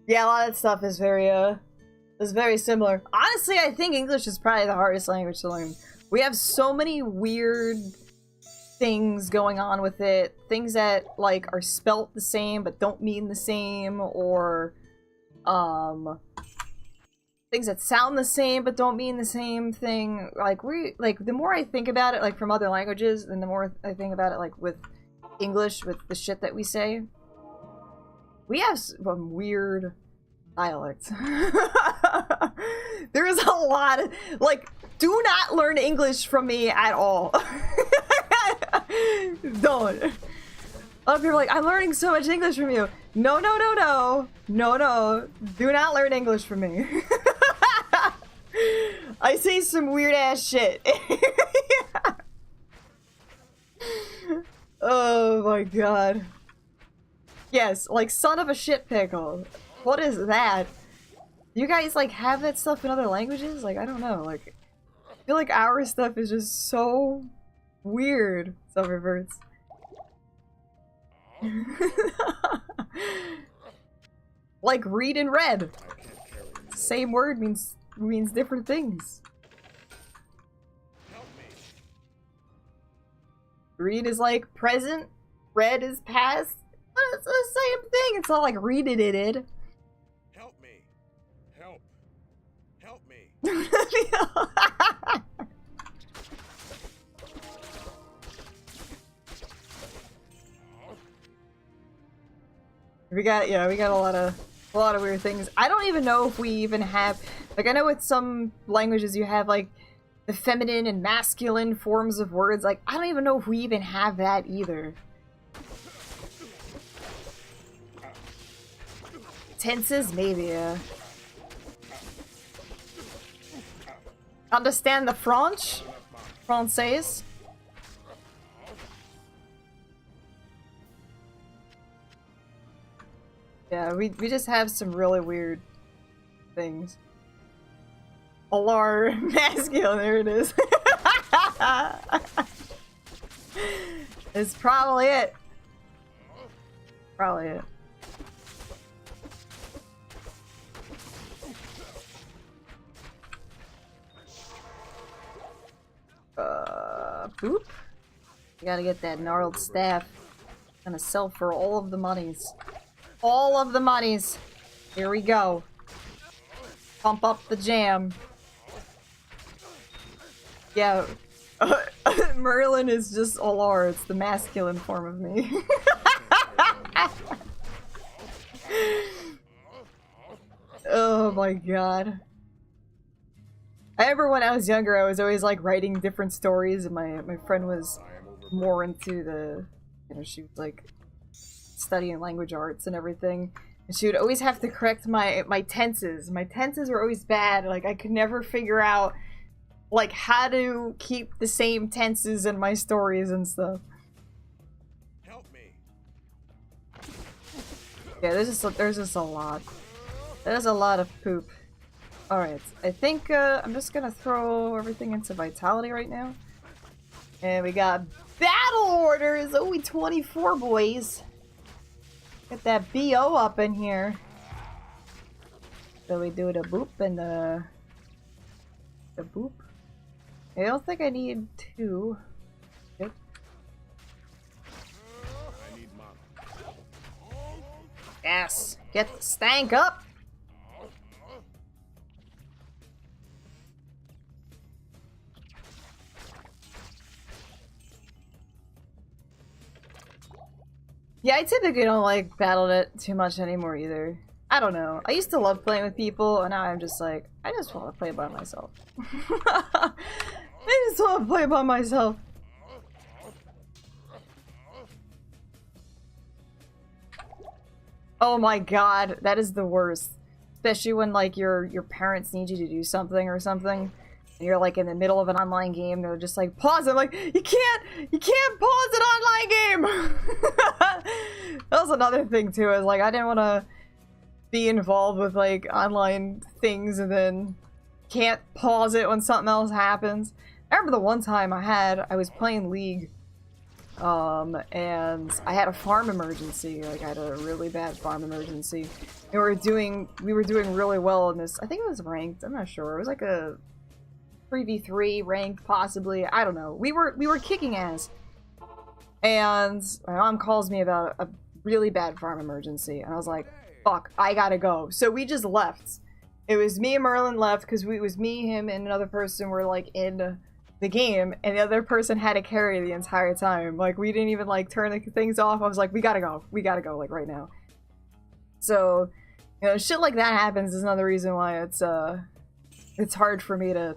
Yeah, a lot of stuff is very similar. Honestly, I think English is probably the hardest language to learn. We have so many weird things going on with it. Things that, like, are spelt the same but don't mean the same, or, things that sound the same but don't mean the same thing. Like, the more I think about it, like, from other languages, and the more I think about it, like, with English, with the shit that we say, we have some weird dialects. There is a lot of, like, do not learn English from me at all. Don't. Other people are like, I'm learning so much English from you. No, no, no, no. No, no. Do not learn English from me. I say some weird ass shit. Yeah. Oh my god. Yes, like son of a shit pickle. What is that? You guys like have that stuff in other languages? Like, I don't know. Like, I feel like our stuff is just so weird. Some reverts. Like read and read. Same word means different things.
Help me.
Read is like present, read is past. It's the same thing. It's not like read-it-ed.
Help me. Help. Help me.
We got a lot of weird things. I don't even know if we even have, like, I know with some languages you have like the feminine and masculine forms of words. Like, I don't even know if we even have that either. Tenses, maybe, yeah. Understand the French? Français? Yeah, we just have some really weird things. Alar masculine, there it is. It's probably it. Probably it. Boop. You gotta get that gnarled staff. Gonna sell for all of the monies. All of the monies. Here we go. Pump up the jam. Yeah. Merlin is just Alar. It's the masculine form of me. Oh my god. I remember when I was younger, I was always like writing different stories, and my friend was more into the, you know, she was like studying language arts and everything, and she would always have to correct my tenses. My tenses were always bad. Like, I could never figure out like how to keep the same tenses in my stories and stuff.
Help me.
Yeah, there's just a lot. There's a lot of poop. Alright, I think I'm just gonna throw everything into Vitality right now. And we got Battle Orders! Oh, we 24 boys! Get that BO up in here. So we do the boop and the boop. I don't think I need 2. Yep.
I need mana.
Yes! Get the stank up! Yeah, I typically don't like Battle.net too much anymore either. I don't know. I used to love playing with people, and now I'm just like, I just want to play by myself. I just want to play by myself. Oh my god, that is the worst. Especially when like your parents need you to do something or something. And you're like in the middle of an online game, they're just like, pause it, like, you can't pause an online game! That was another thing too, is like, I didn't want to be involved with like online things and then can't pause it when something else happens. I remember the one time I was playing League, and I had a farm emergency. Like, I had a really bad farm emergency. And we were doing really well in this, I think it was ranked, I'm not sure, it was like a 3v3 ranked, possibly. I don't know. We were kicking ass. And my mom calls me about a really bad farm emergency. And I was like, fuck, I gotta go. So we just left. It was me and Merlin left because it was me, him, and another person were like in the game. And the other person had to carry the entire time. Like, we didn't even like turn the things off. I was like, we gotta go. We gotta go, like, right now. So, you know, shit like that happens is another reason why it's hard for me to,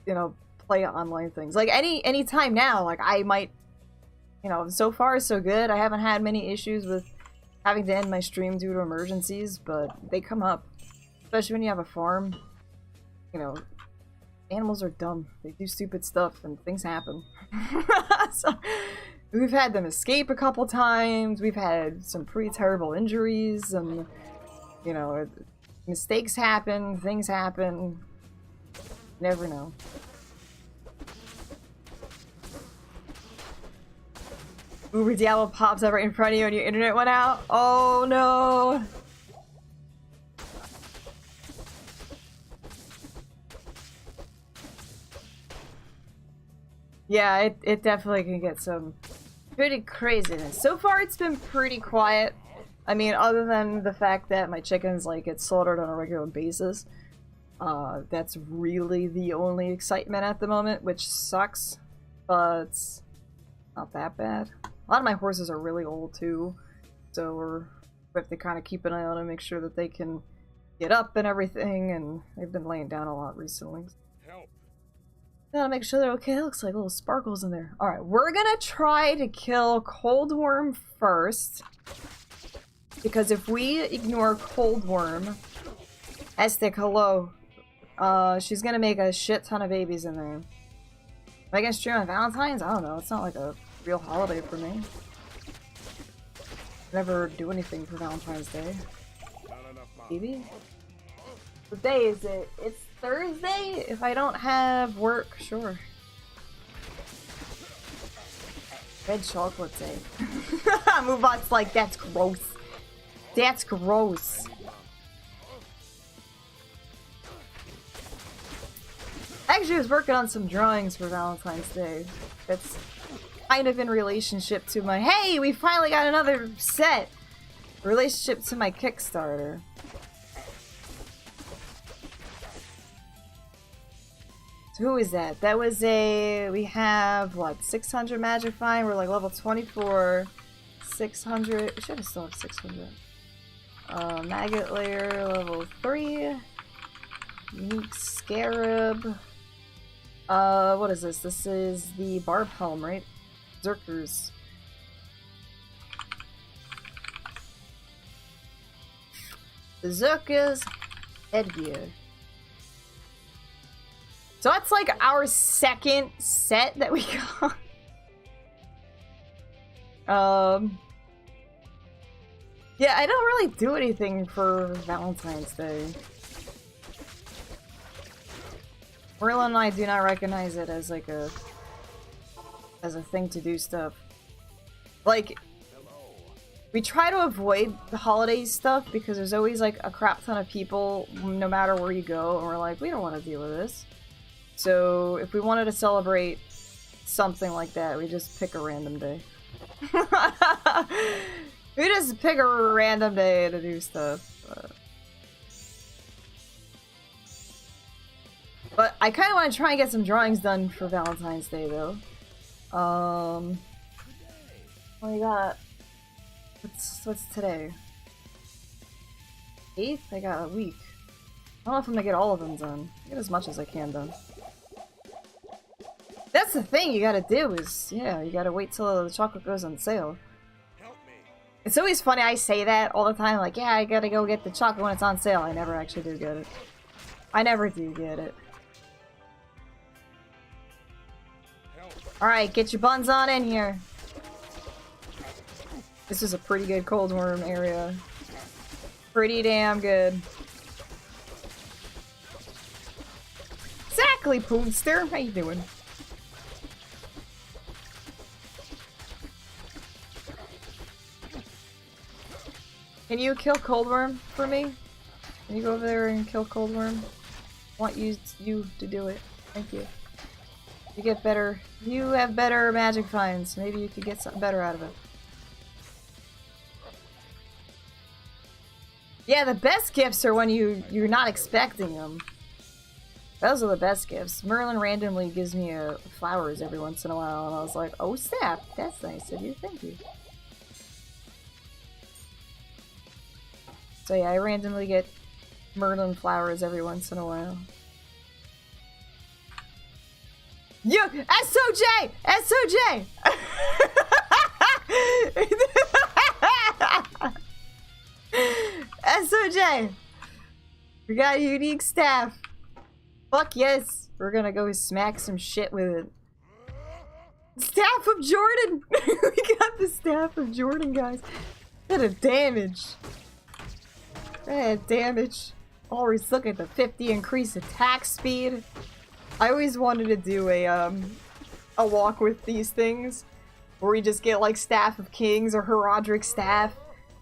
you know, play online things. Like, any time now, like, I might, you know, so far so good. I haven't had many issues with having to end my stream due to emergencies, but they come up. Especially when you have a farm. You know, animals are dumb. They do stupid stuff and things happen. So, we've had them escape a couple times. We've had some pretty terrible injuries, and, you know, mistakes happen, things happen. Never know. Uber Diablo pops up right in front of you and your internet went out. Oh no! Yeah, it definitely can get some pretty craziness. So far it's been pretty quiet. I mean, other than the fact that my chickens like get slaughtered on a regular basis. That's really the only excitement at the moment, which sucks, but not that bad. A lot of my horses are really old too, so we have to kind of keep an eye on them, make sure that they can get up and everything, and they've been laying down a lot recently.
Help.
Gotta make sure they're okay. It looks like little sparkles in there. Alright, we're gonna try to kill Cold Worm first, because if we ignore Cold Worm, Estic, hello. She's gonna make a shit ton of babies in there. Am I gonna stream on Valentine's? I don't know. It's not like a real holiday for me. Never do anything for Valentine's Day. Maybe? What day is it? It's Thursday? If I don't have work, sure. Red chocolate day. Moobot's like, that's gross. That's gross. Actually, I was working on some drawings for Valentine's Day. That's kind of in relationship to my, hey, we finally got another set! Relationship to my Kickstarter. So who is that? That was we have, what, 600 Magic Find? We're like level 24. 600, we should have still have 600. Maggot Layer, level 3. Unique Scarab. What is this? This is the Barb Helm, right? Zerkers. The Zerkers headgear. So that's like our second set that we got. Yeah, I don't really do anything for Valentine's Day. Merlin and I do not recognize it as like a thing to do stuff. Like, we try to avoid the holiday stuff because there's always like a crap ton of people no matter where you go, and we're like, we don't want to deal with this. So if we wanted to celebrate something like that, we just pick a random day. We just pick a random day to do stuff. But I kind of want to try and get some drawings done for Valentine's Day, though. What we got? What's today? 8th? I got a week. I don't know if I'm gonna get all of them done. Get as much as I can done. That's the thing you gotta do is, yeah, you gotta wait till the chocolate goes on sale. It's always funny, I say that all the time, like, yeah, I gotta go get the chocolate when it's on sale. I never actually do get it. I never do get it. Alright, get your buns on in here. This is a pretty good cold worm area. Pretty damn good. Exactly, Poonster! How you doing? Can you kill Coldworm for me? Can you go over there and kill Coldworm? I want you to do it. Thank you. You get better. You have better magic finds. Maybe you could get something better out of it. Yeah, the best gifts are when you're not expecting them. Those are the best gifts. Merlin randomly gives me flowers every once in a while, and I was like, oh snap, that's nice of you, thank you. So yeah, I randomly get Merlin flowers every once in a while. You SOJ! SOJ! SOJ! We got a unique staff. Fuck yes! We're gonna go smack some shit with it. Staff of Jordan! We got the Staff of Jordan, guys. That a damage. That damage. Always look at the 50 increased attack speed. I always wanted to do a walk with these things where we just get like Staff of Kings or Herodric Staff,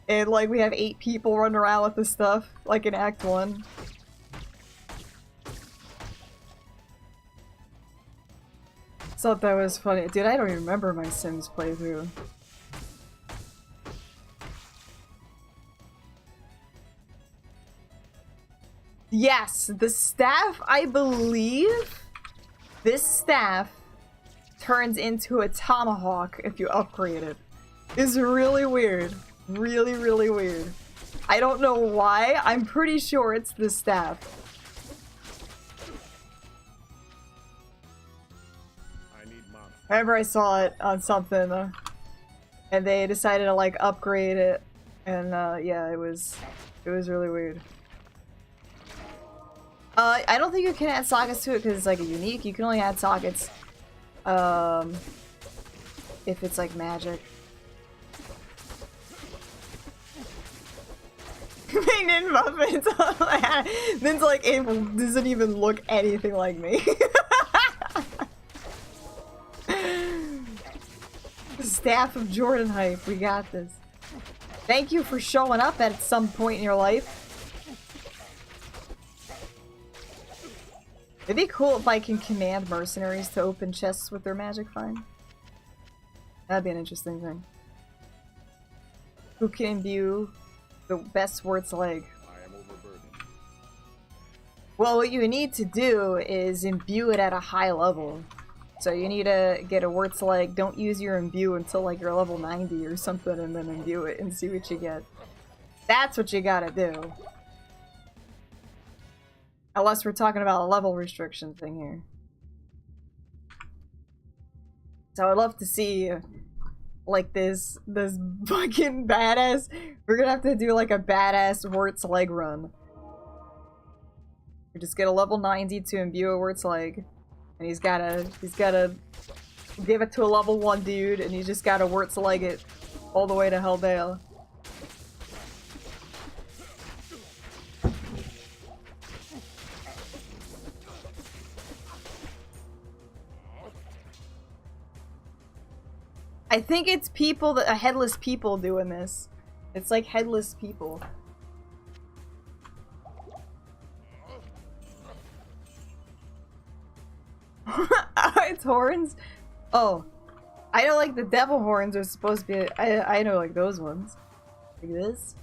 and like we have 8 people running around with this stuff, like in Act 1. Thought that was funny. Dude, I don't even remember my Sims playthrough. Yes, the staff, I believe this staff turns into a tomahawk if you upgrade it. It's really weird. Really, really weird. I don't know why. I'm pretty sure it's the staff. I remember I saw it on something, and they decided to like upgrade it, and yeah, it was really weird. I don't think you can add sockets to it because it's like a unique. You can only add sockets if it's like magic. Nin muffins. Nin's like, it doesn't even look anything like me. Staff of Jordan hype, we got this. Thank you for showing up at some point in your life. It'd be cool if I can command mercenaries to open chests with their magic find. That'd be an interesting thing. Who can imbue the best Wurt's leg?
I am overburdened.
Well, what you need to do is imbue it at a high level. So you need to get a Wurt's leg. Don't use your imbue until like you're level 90 or something, and then imbue it and see what you get. That's what you gotta do. Unless we're talking about a level restriction thing here. So I'd love to see like this fucking badass. We're gonna have to do like a badass Wurt's leg run. We just get a level 90 to imbue a Wurt's leg. And he's gotta give it to a level 1 dude, and he's just gotta Wurt's leg it all the way to Helldale. I think it's people that headless people doing this. It's like headless people. It's horns? Oh. I know like the devil horns are supposed to be I know like those ones. Like this.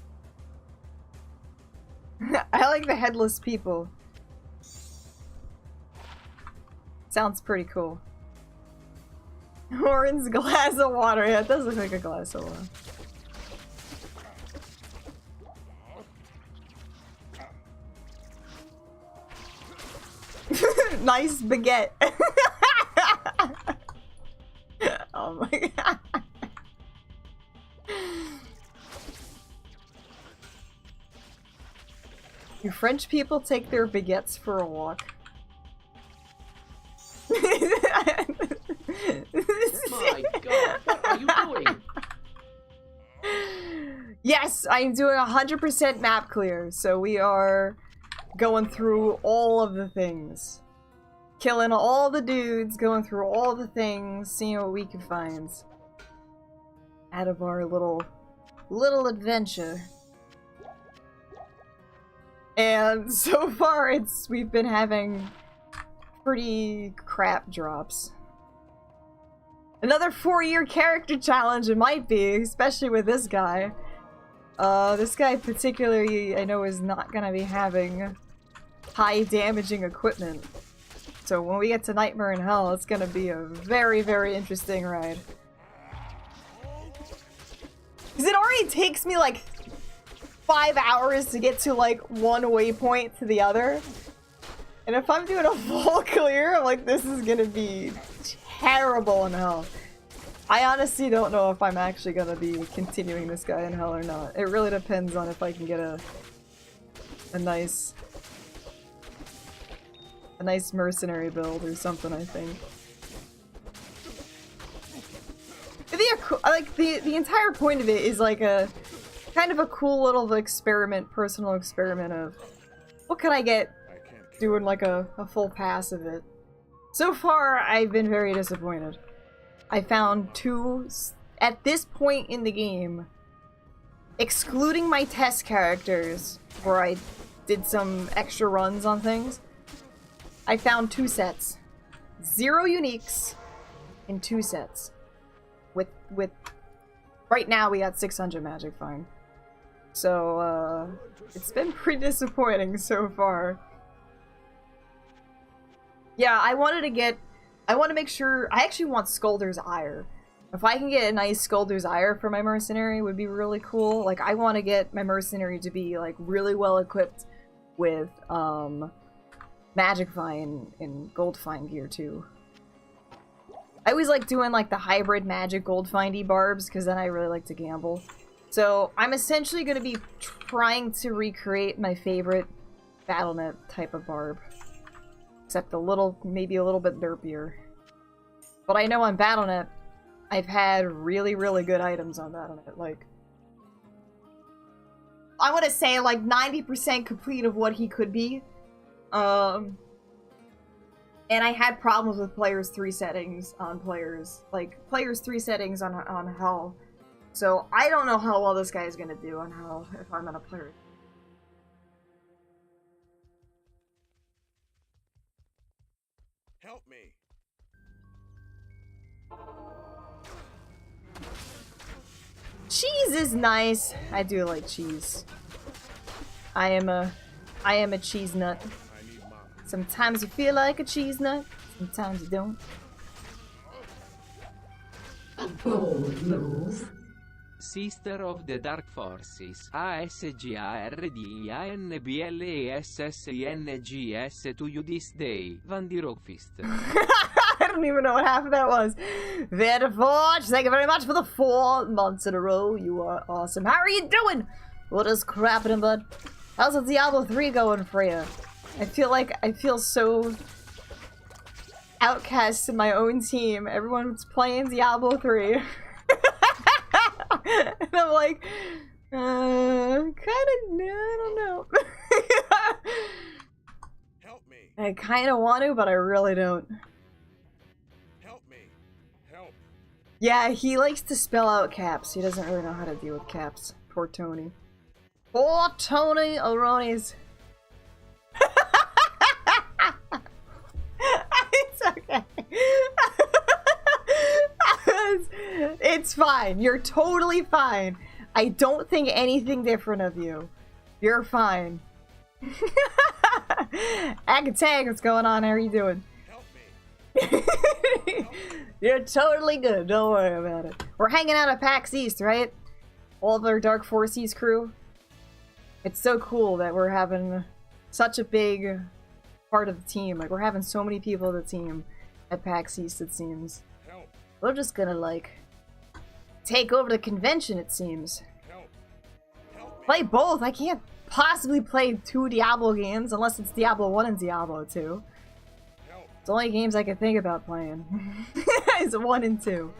I like the headless people. Sounds pretty cool. Horns, glass of water. Yeah, it does look like a glass of water. Nice baguette. Oh my god. Do French people take their baguettes for a walk?
My god, what are you doing?
Yes, I'm doing 100% map clear, so we are going through all of the things. Killing all the dudes, going through all the things, seeing what we can find out of our little adventure. And so far we've been having pretty crap drops. Another 4-year character challenge it might be, especially with this guy. This guy particularly I know is not gonna be having high damaging equipment. So when we get to Nightmare in Hell, it's gonna be a very, very interesting ride. Because it already takes me like 5 hours to get to like one waypoint to the other. And if I'm doing a full clear, I'm like, this is gonna be terrible in Hell. I honestly don't know if I'm actually gonna be continuing this guy in Hell or not. It really depends on if I can get a nice mercenary build or something, I think. The entire point of it is like a kind of a cool little experiment, personal experiment of what can I get doing like a full pass of it. So far, I've been very disappointed. I found 2 at this point in the game, excluding my test characters where I did some extra runs on things. I found 2 sets. 0 uniques in 2 sets. With right now we got 600 magic find. So it's been pretty disappointing so far. Yeah, I want to make sure I actually want Skulder's Ire. If I can get a nice Skulder's Ire for my mercenary, it would be really cool. Like I want to get my mercenary to be like really well equipped with Magic Find and Gold Find gear too. I always like doing like the hybrid Magic Gold Findy barbs because then I really like to gamble. So I'm essentially going to be trying to recreate my favorite Battle.net type of barb. Except maybe a little bit derpier. But I know on Battle.net, I've had really, really good items on Battle.net. Like, I want to say like 90% complete of what he could be. And I had problems with players 3 settings on players. Like, players 3 settings on Hell. So I don't know how well this guy is gonna do on Hell if I'm gonna play.
Help me.
Cheese is nice. I do like cheese. I am a cheese nut.
I need mana.
Sometimes you feel like a cheese nut, sometimes you don't.
A bold move.
Sister of the Dark Forces. ASGARDINBLESSINGS to you this day. Van der Rockfist.
I don't even know what half of that was. Vanderforge, thank you very much for the 4 months in a row. You are awesome. How are you doing? What is crapping, bud? How's the Diablo 3 going for you? I feel so outcast in my own team. Everyone's playing Diablo 3. And I'm like, I don't know.
Help me.
I kind of want to, but I really don't.
Help me. Help.
Yeah, he likes to spell out caps. He doesn't really know how to deal with caps. Poor Tony. Poor Tony O'Roney's. It's okay. It's fine. You're totally fine. I don't think anything different of you. You're fine. Agatag, what's going on? How are you doing? You're totally good. Don't worry about it. We're hanging out at PAX East, right? All of our Dark Forces crew. It's so cool that we're having such a big part of the team. Like, we're having so many people of the team at PAX East, it seems. We're just gonna, like, take over the convention, it seems. Play both. I can't possibly play 2 Diablo games unless it's Diablo 1 and Diablo 2. It's the only games I can think about playing. It's 1 and 2.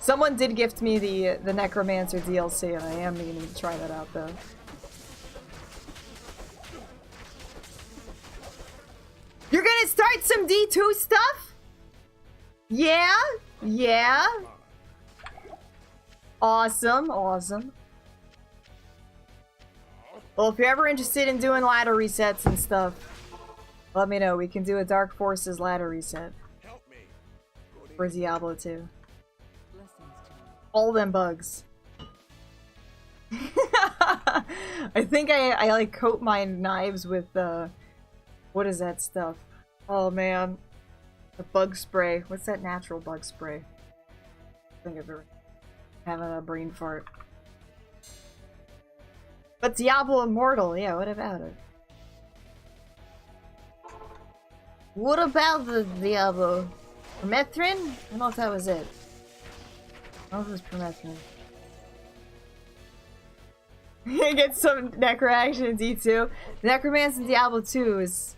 Someone did gift me the Necromancer DLC, and I am meaning to try that out, though. You're gonna start some D2 stuff? Yeah? Yeah? Awesome, awesome. Well, if you're ever interested in doing ladder resets and stuff, let me know. We can do a Dark Forces ladder reset for Diablo 2. All them bugs. I think I like coat my knives with what is that stuff? Oh man, the bug spray. What's that natural bug spray? I think I've ever having a brain fart. But Diablo Immortal, yeah, what about it? What about the Diablo? Permethrin? I don't know if that was it. I don't know if it was Permethrin. Get some Necro action in D2. Necromancer in Diablo 2 is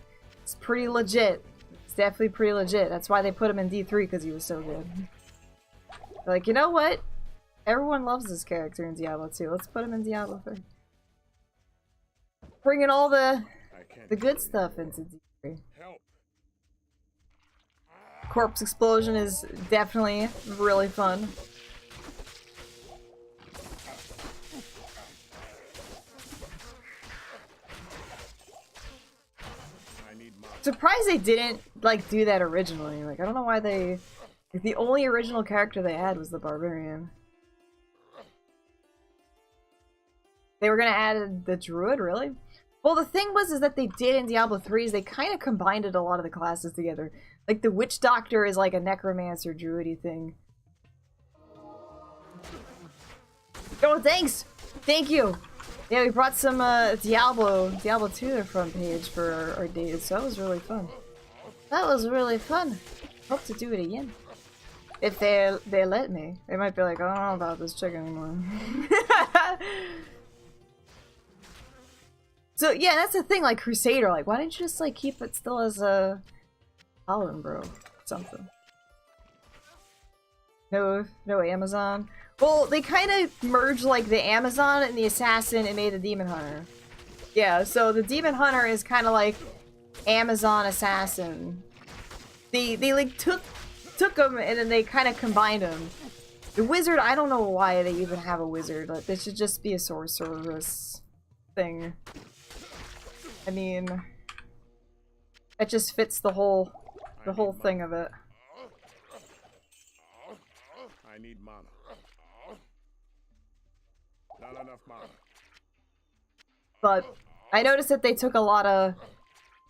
pretty legit. It's definitely pretty legit. That's why they put him in D3, because he was so good. They're like, you know what? Everyone loves this character in Diablo 2. Let's put him in Diablo 3. Bringing all the good stuff into D3. Corpse Explosion is definitely really fun. Surprised they didn't like do that originally. Like, I don't know why they. Like, the only original character they had was the Barbarian. They were gonna add the Druid, really? Well, the thing was is that they did in Diablo 3 is they kind of combined a lot of the classes together. Like, the Witch Doctor is like a Necromancer Druid-y thing. Oh, thanks! Thank you! Yeah, we brought some Diablo 2 to the front page for our days, so that was really fun. That was really fun. Hope to do it again. If they let me. They might be like, I don't know about this chick anymore. So yeah, that's the thing, like Crusader, like why didn't you just like keep it still as a Paladin, bro? Something. No Amazon. Well, they kind of merged like the Amazon and the Assassin and made the Demon Hunter. Yeah, so the Demon Hunter is kind of like Amazon Assassin. They like took them and then they kind of combined them. The Wizard, I don't know why they even have a Wizard. Like, they should just be a sorceress thing. I mean, it just fits the whole thing of it.
I need mana. Not enough mana.
But I noticed that they took a lot of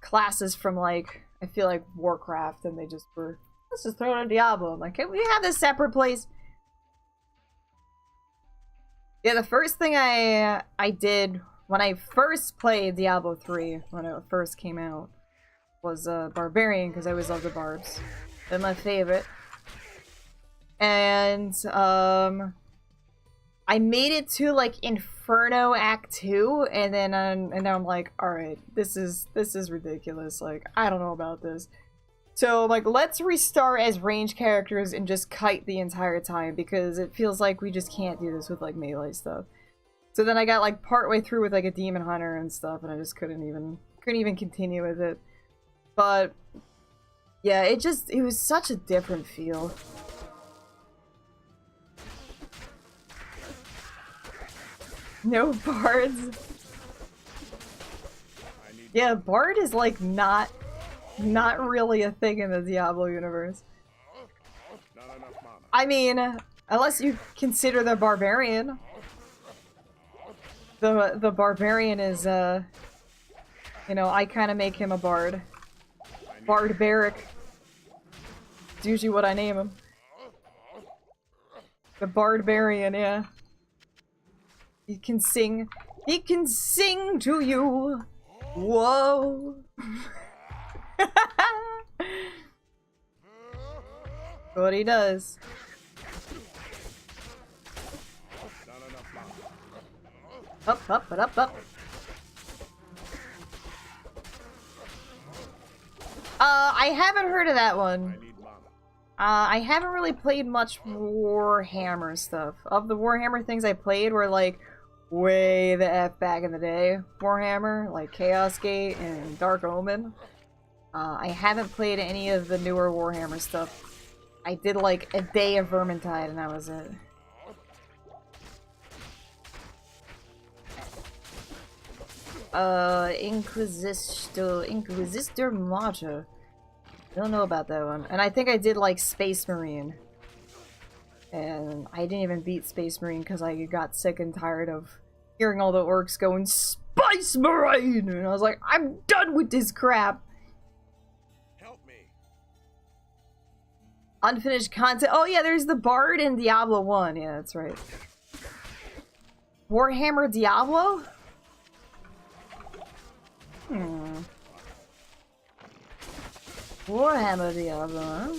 classes from, like, I feel like Warcraft, and they just were, let's just throw it in Diablo. I'm like, can we have this separate place? Yeah, the first thing I did when I first played Diablo 3, when it first came out, was Barbarian, because I always loved the Barbs. They're my favorite. And, I made it to, like, Inferno Act 2, and then I'm like, alright, this is ridiculous. Like, I don't know about this. So, like, let's restart as range characters and just kite the entire time, because it feels like we just can't do this with, like, melee stuff. So then I got, like, partway through with, like, a Demon Hunter and stuff, and I just couldn't even continue with it. But, yeah, it was such a different feel. No bards. Yeah, bard is like not really a thing in the Diablo universe.
Not enough mana.
I mean, unless you consider the barbarian. The barbarian is you know, I kind of make him a bard. Barbaric. It's usually what I name him. The barbarian, yeah. He can sing. He can sing to you. Whoa. What he does.
Not enough mana.
Up. I haven't heard of that one.
I need mana.
I haven't really played much Warhammer stuff. Of the Warhammer things I played were like way the F back in the day. Warhammer, like Chaos Gate and Dark Omen. I haven't played any of the newer Warhammer stuff. I did like a day of Vermintide and that was it. Inquisitor Mata. I don't know about that one. And I think I did like Space Marine. And I didn't even beat Space Marine because I got sick and tired of hearing all the orcs going Space Marine! And I was like, I'm done with this crap!
Help me.
Unfinished content. Oh yeah, there's the Bard in Diablo 1. Yeah, that's right. Warhammer Diablo? Warhammer Diablo, huh?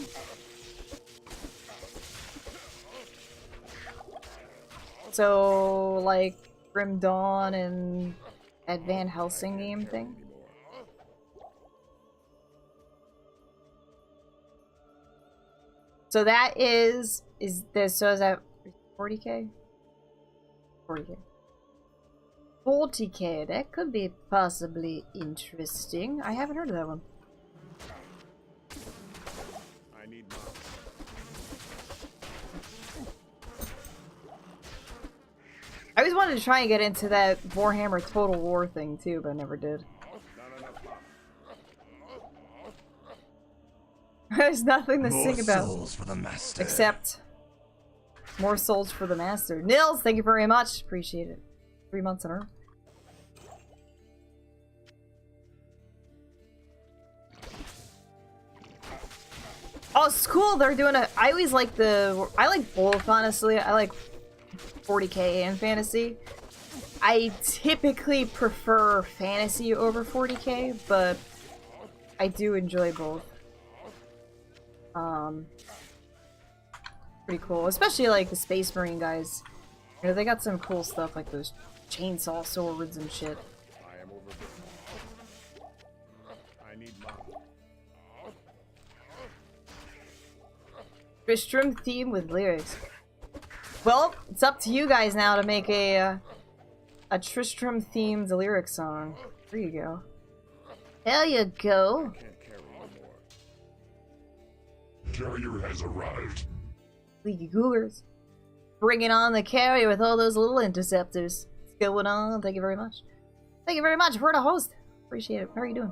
So, like, Grim Dawn and that Van Helsing game thing? So that is that 40k? 40k. 40k, that could be possibly interesting. I haven't heard of that one.
I need mana.
I always wanted to try and get into that Warhammer Total War thing too, but I never did.
Not enough mana.
There's nothing to sing about.
Souls for the master.
Except more souls for the master. Nils, thank you very much. Appreciate it. 3 months in a row. Oh, it's cool. They're doing a. I always like the. I like both, honestly. I like 40k and fantasy. I typically prefer fantasy over 40k, but I do enjoy both. Pretty cool, especially like the Space Marine guys. You know, they got some cool stuff like those chainsaw swords and shit.
I am overburdened. I need mana.
Tristram theme with lyrics. Well, it's up to you guys now to make a Tristram themed lyric song. There you go. There you go.
Can't carry anymore.
Carrier has arrived.
Leaky Cougars. Bringing on the carrier with all those little interceptors. What's going on? Thank you very much. Thank you very much for the host. Appreciate it. How are you doing?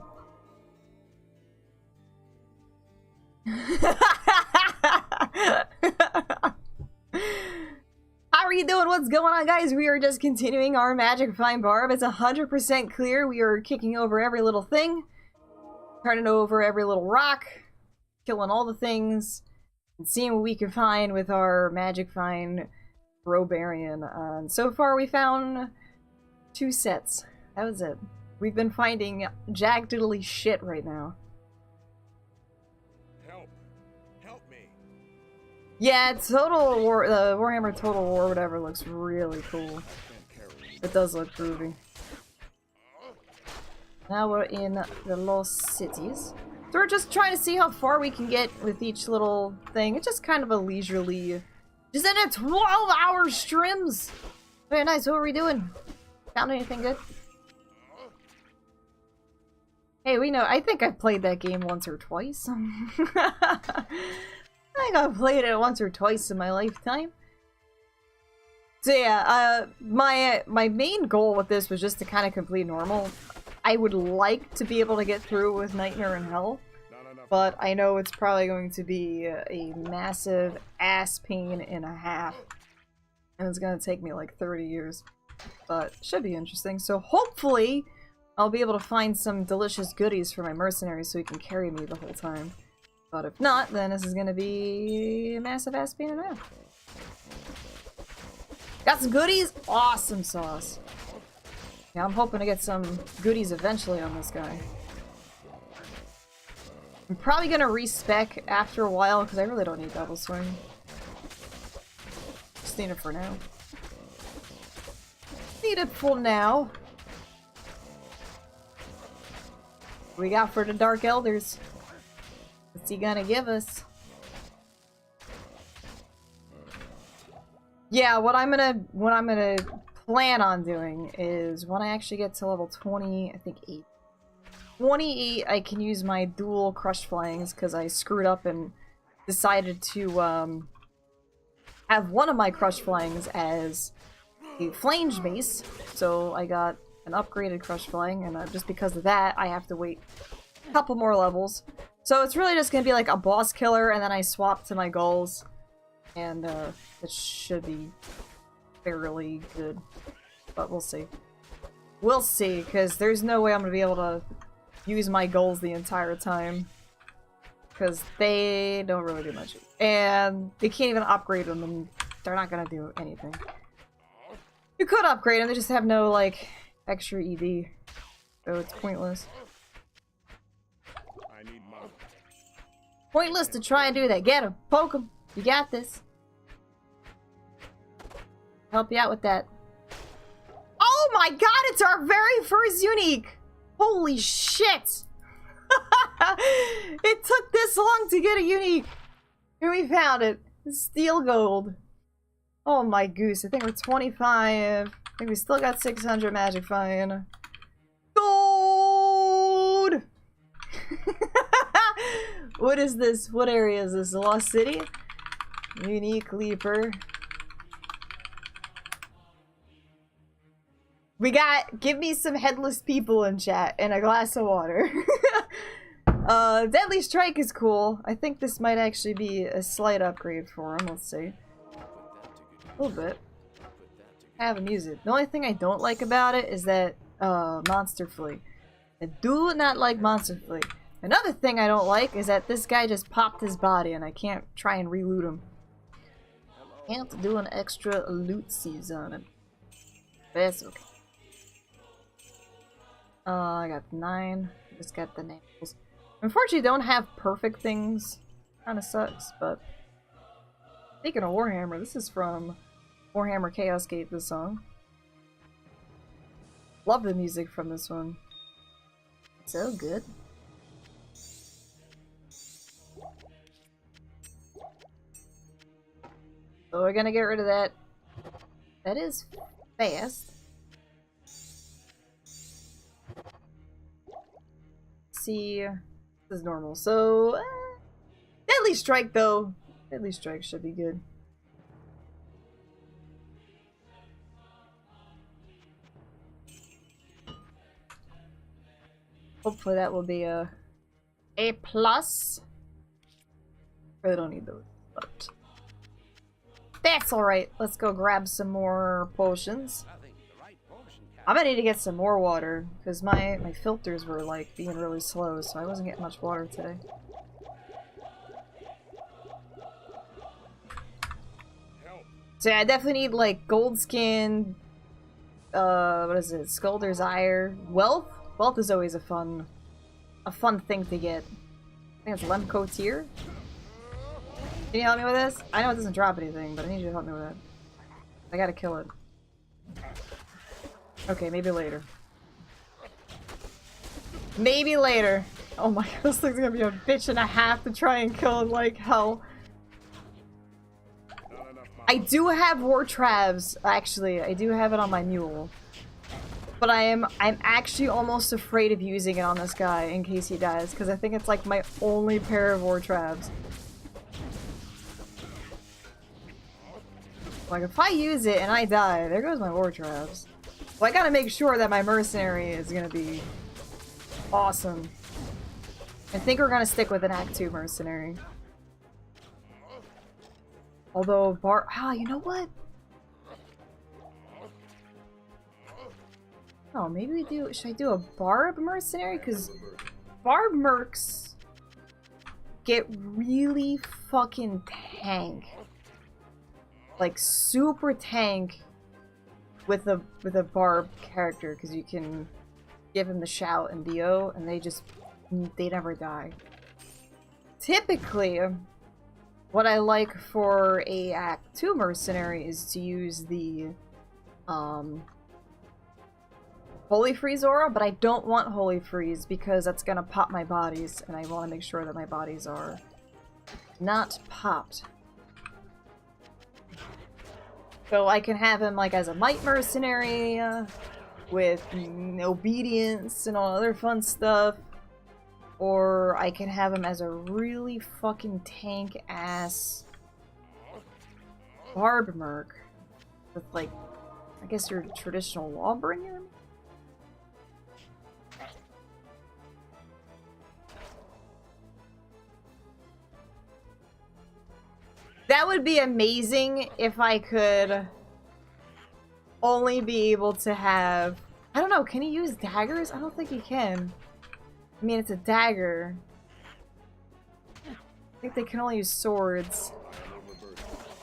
How are you doing? What's going on, guys? We are just continuing our Magic Find Barb. It's 100% clear. We are kicking over every little thing. Turning over every little rock. Killing all the things. And seeing what we can find with our Magic Find Robarian. And so far we found 2 sets. That was it. We've been finding jack-diddly shit right now.
Help me.
Yeah, Total War, the Warhammer Total War, whatever, looks really cool.
Can't carry.
It does look groovy. Now we're in the Lost Cities. So we're just trying to see how far we can get with each little thing. It's just kind of a leisurely... Just in a 12-hour streams! Very nice, what are we doing? Found anything good? Hey, we know, I think I've played that game once or twice. I think I've played it once or twice in my lifetime. So yeah, my main goal with this was just to kind of complete normal. I would like to be able to get through with Nightmare in Hell, but I know it's probably going to be a massive ass pain and a half. And it's gonna take me like 30 years. But should be interesting. So hopefully I'll be able to find some delicious goodies for my mercenaries so he can carry me the whole time. But if not, then this is gonna be a massive ass pain and a half. Got some goodies? Awesome sauce. Yeah, I'm hoping to get some goodies eventually on this guy. I'm probably gonna respec after a while because I really don't need double swing. Just need it for now. Need it for now. What we got for the Dark Elders? What's he gonna give us? Yeah, what I'm gonna plan on doing is when I actually get to level 20, I think 8. 28, I can use my dual crush flangs because I screwed up and decided to have one of my crush flangs as a flange mace. So I got an upgraded crush flang, and just because of that, I have to wait a couple more levels. So it's really just gonna be like a boss killer, and then I swap to my goals. And it should be fairly good. But we'll see. We'll see, because there's no way I'm going to be able to use my goals the entire time. Because they don't really do much. And they can't even upgrade them, and they're not going to do anything. You could upgrade them, they just have no, like, extra ED. So it's pointless.
I need money.
Pointless to try and do that. Get him. Poke him. You got this. Help you out with that. Oh my god, it's our very first unique! Holy shit! It took this long to get a unique! And we found it. Steel gold. Oh my goose, I think we're 25. I think we still got 600 magic fine. Gold! What is this? What area is this? Lost City? Unique Leaper. We got, give me some headless people in chat and a glass of water. Deadly Strike is cool. I think this might actually be a slight upgrade for him. Let's see. A little bit. I haven't used it. The only thing I don't like about it is that, Monster Flea. I do not like Monster Flea. Another thing I don't like is that this guy just popped his body and I can't try and re-loot him. Can't do an extra loot seize on him. That's okay. I got 9. Just got the nails. Unfortunately, don't have perfect things. Kinda sucks, but... Speaking of Warhammer, this is from Warhammer Chaos Gate, this song. Love the music from this one. So good. So we're gonna get rid of that. That is fast. See, this is normal. So, Deadly Strike though. Deadly Strike should be good. Hopefully that will be a plus. Really don't need those, but that's alright. Let's go grab some more potions. I'm gonna need to get some more water, because my filters were like being really slow, so I wasn't getting much water today. So yeah, I definitely need like gold skin, what is it, Skull Desire, wealth? Wealth is always a fun thing to get. I think it's Lemco tier. Can you help me with this? I know it doesn't drop anything, but I need you to help me with that. I gotta kill it. Okay, maybe later. Maybe later. Oh my god, this thing's gonna be a bitch and a half to try and kill it like hell. I do have War Travs, actually. I do have it on my mule. But I'm actually almost afraid of using it on this guy in case he dies, because I think it's like my only pair of War Travs. Like, if I use it and I die, there goes my war traps. Well, I gotta make sure that my mercenary is gonna be awesome. I think we're gonna stick with an Act 2 mercenary. Although, you know what? Oh, maybe we do. Should I do a Barb mercenary? Because Barb mercs get really fucking tank. Like, super tank with a Barb character, because you can give him the shout and the O, and they never die. Typically, what I like for a Act 2 mercenary is to use the Holy Freeze aura, but I don't want Holy Freeze because that's gonna pop my bodies, and I want to make sure that my bodies are not popped. So I can have him like as a Might mercenary with obedience and all other fun stuff, or I can have him as a really fucking tank ass Barb merc with like, I guess your traditional Lawbringer. That would be amazing if I could only be able to have... I don't know, can he use daggers? I don't think he can. I mean, it's a dagger. I think they can only use swords.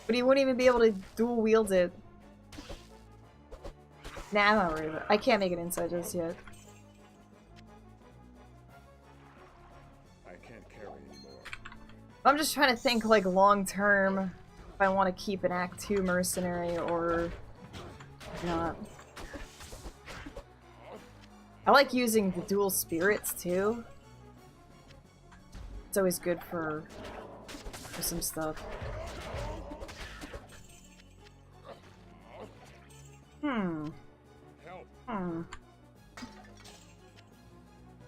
But he wouldn't even be able to dual wield it. Nah, I'm not worried about it. I can't make it inside just yet. I'm just trying to think, like, long-term, if I want to keep an Act 2 mercenary or not. I like using the dual spirits, too. It's always good for some stuff.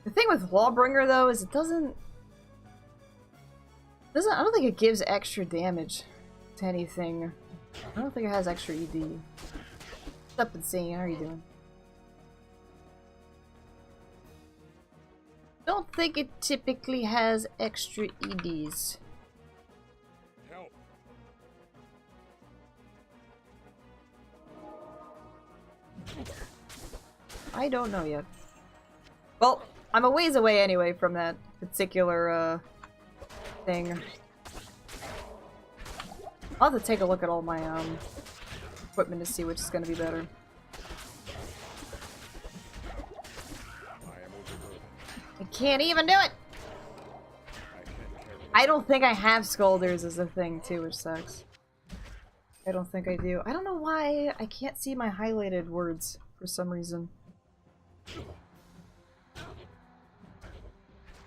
The thing with Lawbringer, though, is it doesn't... I don't think it gives extra damage to anything. I don't think it has extra ED. What's up, Insane? How are you doing? Don't think it typically has extra EDs.
Help.
I don't know yet. Well, I'm a ways away anyway from that particular, thing. I'll have to take a look at all my equipment to see which is gonna be better. I can't even do it! I don't think I have Scolders as a thing too, which sucks. I don't think I do. I don't know why I can't see my highlighted words for some reason.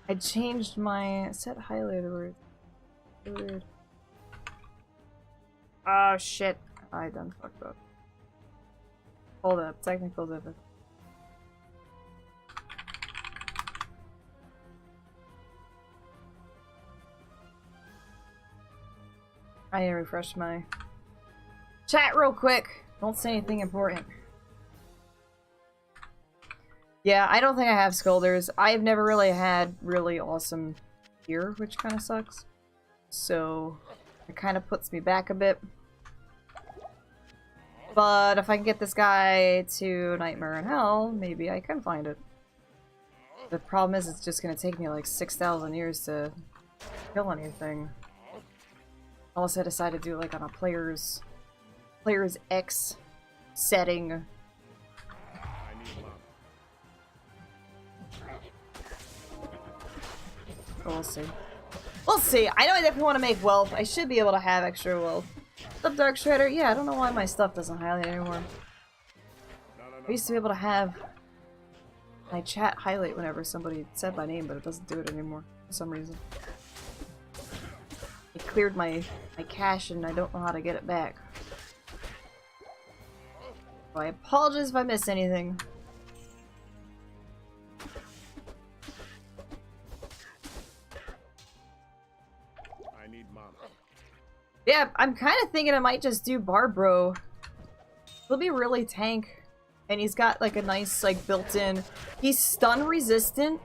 I changed my set highlighted words. Weird. Oh shit. I done fucked up. Hold up. Technical difficulty. I need to refresh my chat real quick. Don't say anything important. Yeah, I don't think I have Scolders. I've never really had really awesome gear, which kind of sucks. So, it kind of puts me back a bit. But if I can get this guy to Nightmare in Hell, maybe I can find it. The problem is it's just going to take me like 6,000 years to kill anything. Unless I decide to do it like on a player's X setting. We'll see. We'll see. I know I definitely want to make wealth. I should be able to have extra wealth. The Dark Shredder? Yeah, I don't know why my stuff doesn't highlight anymore. I used to be able to have my chat highlight whenever somebody said my name, but it doesn't do it anymore for some reason. It cleared my cache and I don't know how to get it back. So I apologize if I miss anything. Yeah, I'm kind of thinking I might just do Barb, bro. He'll be really tank. And he's got like a nice like built-in... He's stun resistant.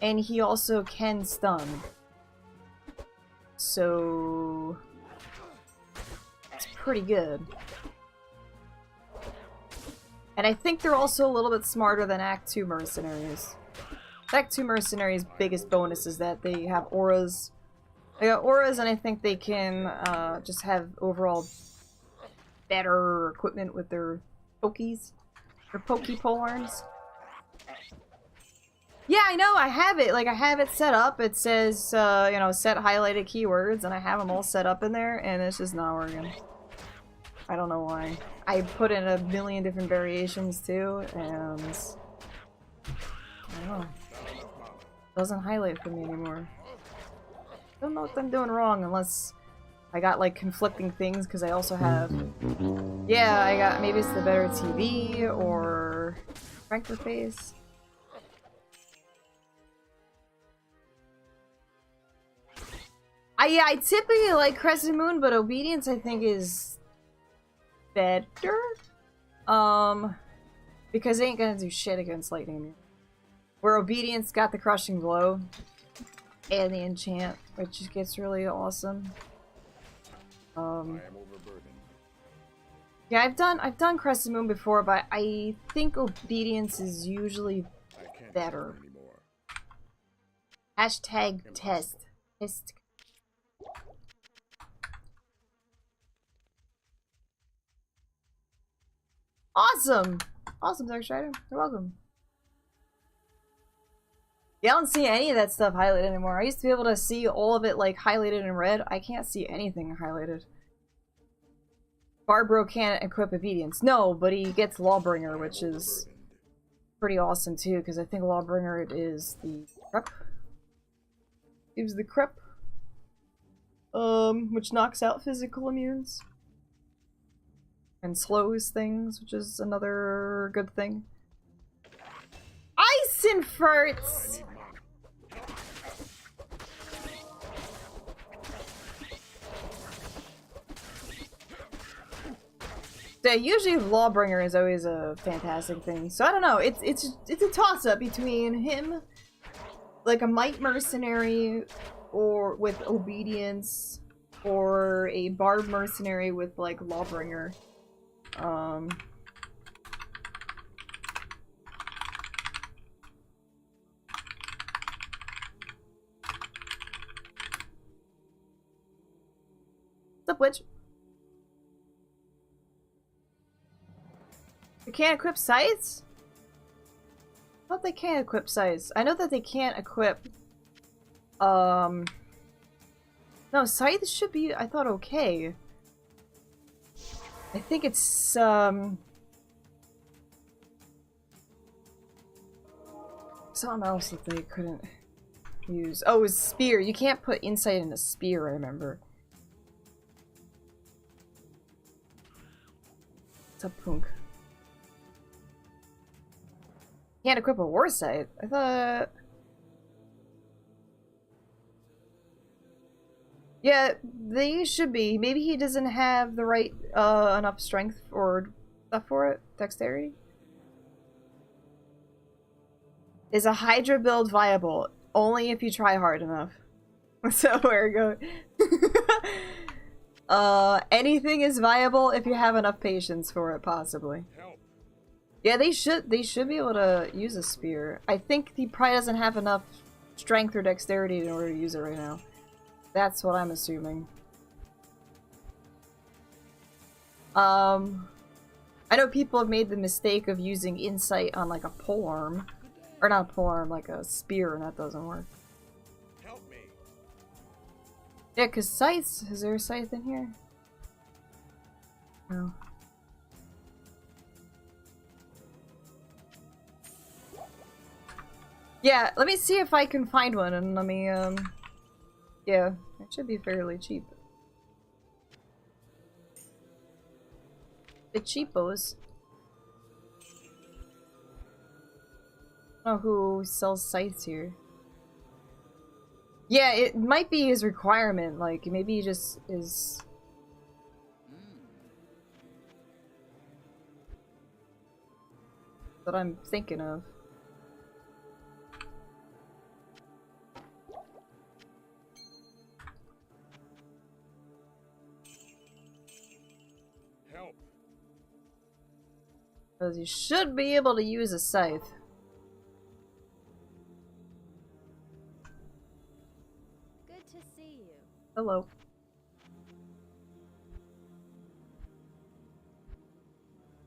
And he also can stun. So... it's pretty good. And I think they're also a little bit smarter than Act 2 mercenaries. Act 2 mercenaries' biggest bonus is that they have auras. They got auras, and I think they can just have overall better equipment with their pokies. Their pokey polearms. Yeah, I know, I have it. Like, I have it set up. It says, you know, set highlighted keywords, and I have them all set up in there, and it's just not working. I don't know why. I put in a million different variations, too, and... I don't know. It doesn't highlight for me anymore. Don't know what I'm doing wrong, unless I got, like, conflicting things, because I also have... Yeah, I got... maybe it's the better TV, or... Frankfurt face. Yeah, I typically like Crescent Moon, but Obedience I think is better. Because they ain't gonna do shit against Lightning. Where Obedience got the Crushing Blow and the Enchant, which just gets really awesome. Yeah, I've done Crescent Moon before, but I think Obedience is usually better. Hashtag test. Test. Awesome! Awesome, Dark Strider. You're welcome. Yeah, I don't see any of that stuff highlighted anymore. I used to be able to see all of it, like, highlighted in red. I can't see anything highlighted. Barbro can't equip Obedience. No, but he gets Lawbringer, which is pretty awesome, too, because I think Lawbringer is the Crep. Gives the Crep. Which knocks out physical immunes. And slows things, which is another good thing. Ice and farts! Yeah, usually Lawbringer is always a fantastic thing. So I don't know, it's a toss-up between him, like a Might Mercenary, or with Obedience, or a Barb Mercenary with like Lawbringer. What's up, Witch? They can't equip scythes? I thought they can't equip scythes. I know that they can't equip... No, scythes should be, I thought, okay. I think it's, something else that they couldn't use. Oh, it was spear. You can't put insight in a spear, I remember. What's up, Punk? Can't equip a war scythe. I thought... Yeah, they should be. Maybe he doesn't have the right, enough strength or stuff for it. Dexterity? Is a Hydra build viable? Only if you try hard enough. So where it goes. Anything is viable if you have enough patience for it, possibly. Yeah, they should be able to use a spear. I think he probably doesn't have enough strength or dexterity in order to use it right now. That's what I'm assuming. I know people have made the mistake of using insight on like a polearm. Or not a polearm, like a spear, and that doesn't work.
Help me.
Yeah, because scythes... Is there a scythe in here? No. Yeah, let me see if I can find one, and let me, yeah, it should be fairly cheap. The cheapos. I don't know who sells scythes here. Yeah, it might be his requirement, like, maybe he just is that I'm thinking of.
Help.
Because you should be able to use a scythe.
Good to see you.
Hello.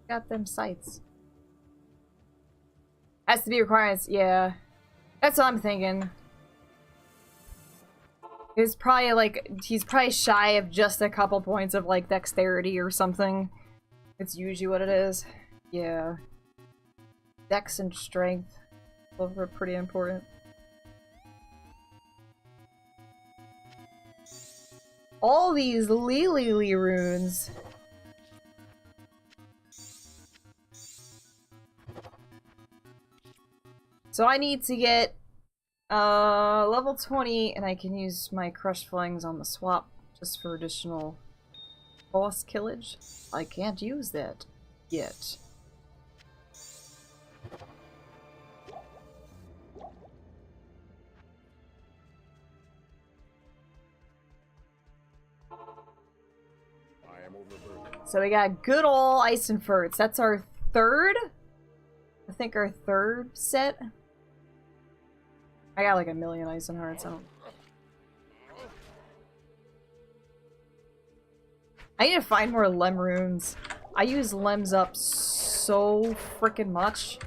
Got them scythes. Has to be requirements, yeah. That's what I'm thinking. He's probably shy of just a couple points of like dexterity or something. It's usually what it is. Yeah. Dex and strength. Both are pretty important. All these Lily runes. So I need to get level 20 and I can use my crushed flangs on the swap just for additional boss killage. I can't use that yet.
I am overburdened.
So we got good ol' Ice and Ferts. That's our third? I think our third set? I got like a million Ice and Hearts. I need to find more Lem runes. I use Lems up so freaking much.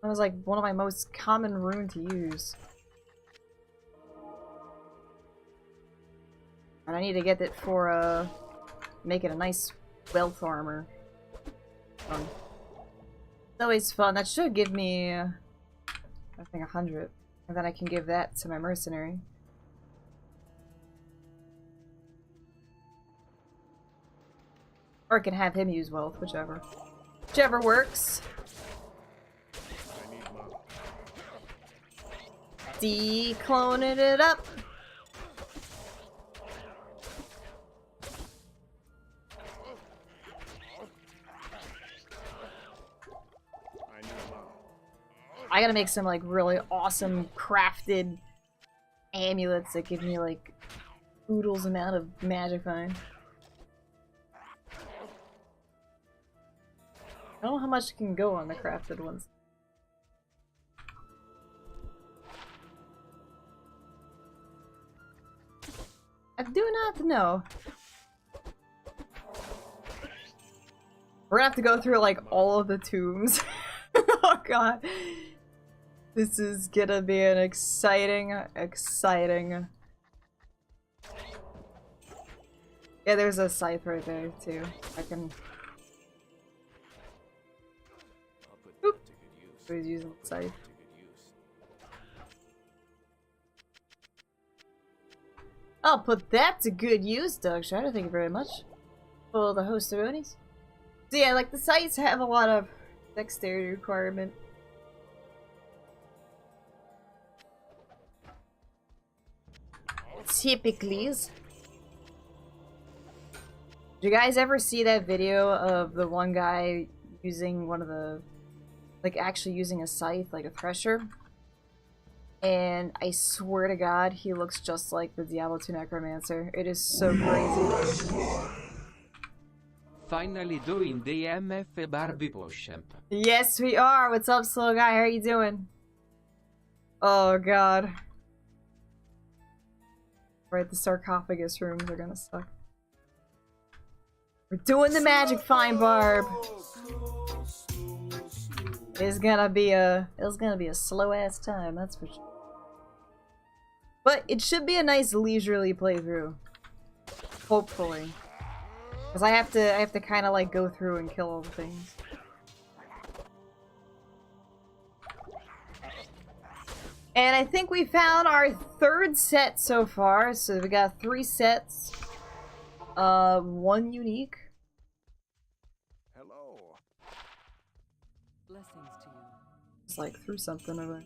That was like one of my most common rune to use. And I need to get it for making a nice wealth armor. It's always fun. That should give me, I think, 100. And then I can give that to my mercenary. Or I can have him use wealth, whichever. Whichever works.
I need my...
Decloning it up. I gotta make some like really awesome crafted amulets that give me like oodles amount of magifying. I don't know how much can go on the crafted ones. I do not know. We're gonna have to go through like all of the tombs. Oh god. This is gonna be an exciting. Yeah, there's a scythe right there too. I can. Oop. He's using the scythe. I'll put that to good use, Doug Shadow. Thank you very much for the host of Onis. So yeah, like the scythes have a lot of dexterity requirement. Typically. Did you guys ever see that video of the one guy using one of the, like actually using a scythe, like a thresher? And I swear to God, he looks just like the Diablo 2 Necromancer. It is so crazy.
Finally doing the MF Barbie potion.
Yes, we are. What's up, slow guy? How are you doing? Oh God. Right, the sarcophagus rooms are gonna suck. We're doing the magic fine, Barb. It's gonna be a slow ass time, that's for sure. But it should be a nice leisurely playthrough. Hopefully. Because I have to kind of like go through and kill all the things. And I think we found our third set so far. So we got 3 sets. 1 unique.
Hello.
Blessings to you.
Just like threw something away.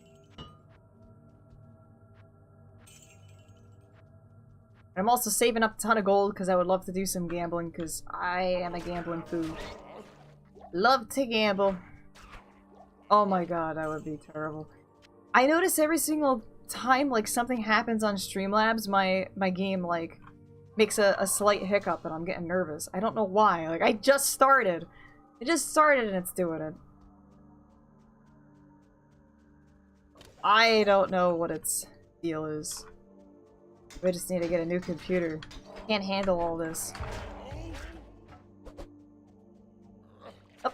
I'm also saving up a ton of gold because I would love to do some gambling because I am a gambling fool. Love to gamble. Oh my god, that would be terrible. I notice every single time like something happens on Streamlabs, my game like makes a slight hiccup and I'm getting nervous. I don't know why. Like I just started. It just started and it's doing it. I don't know what its deal is. We just need to get a new computer. Can't handle all this. Oh.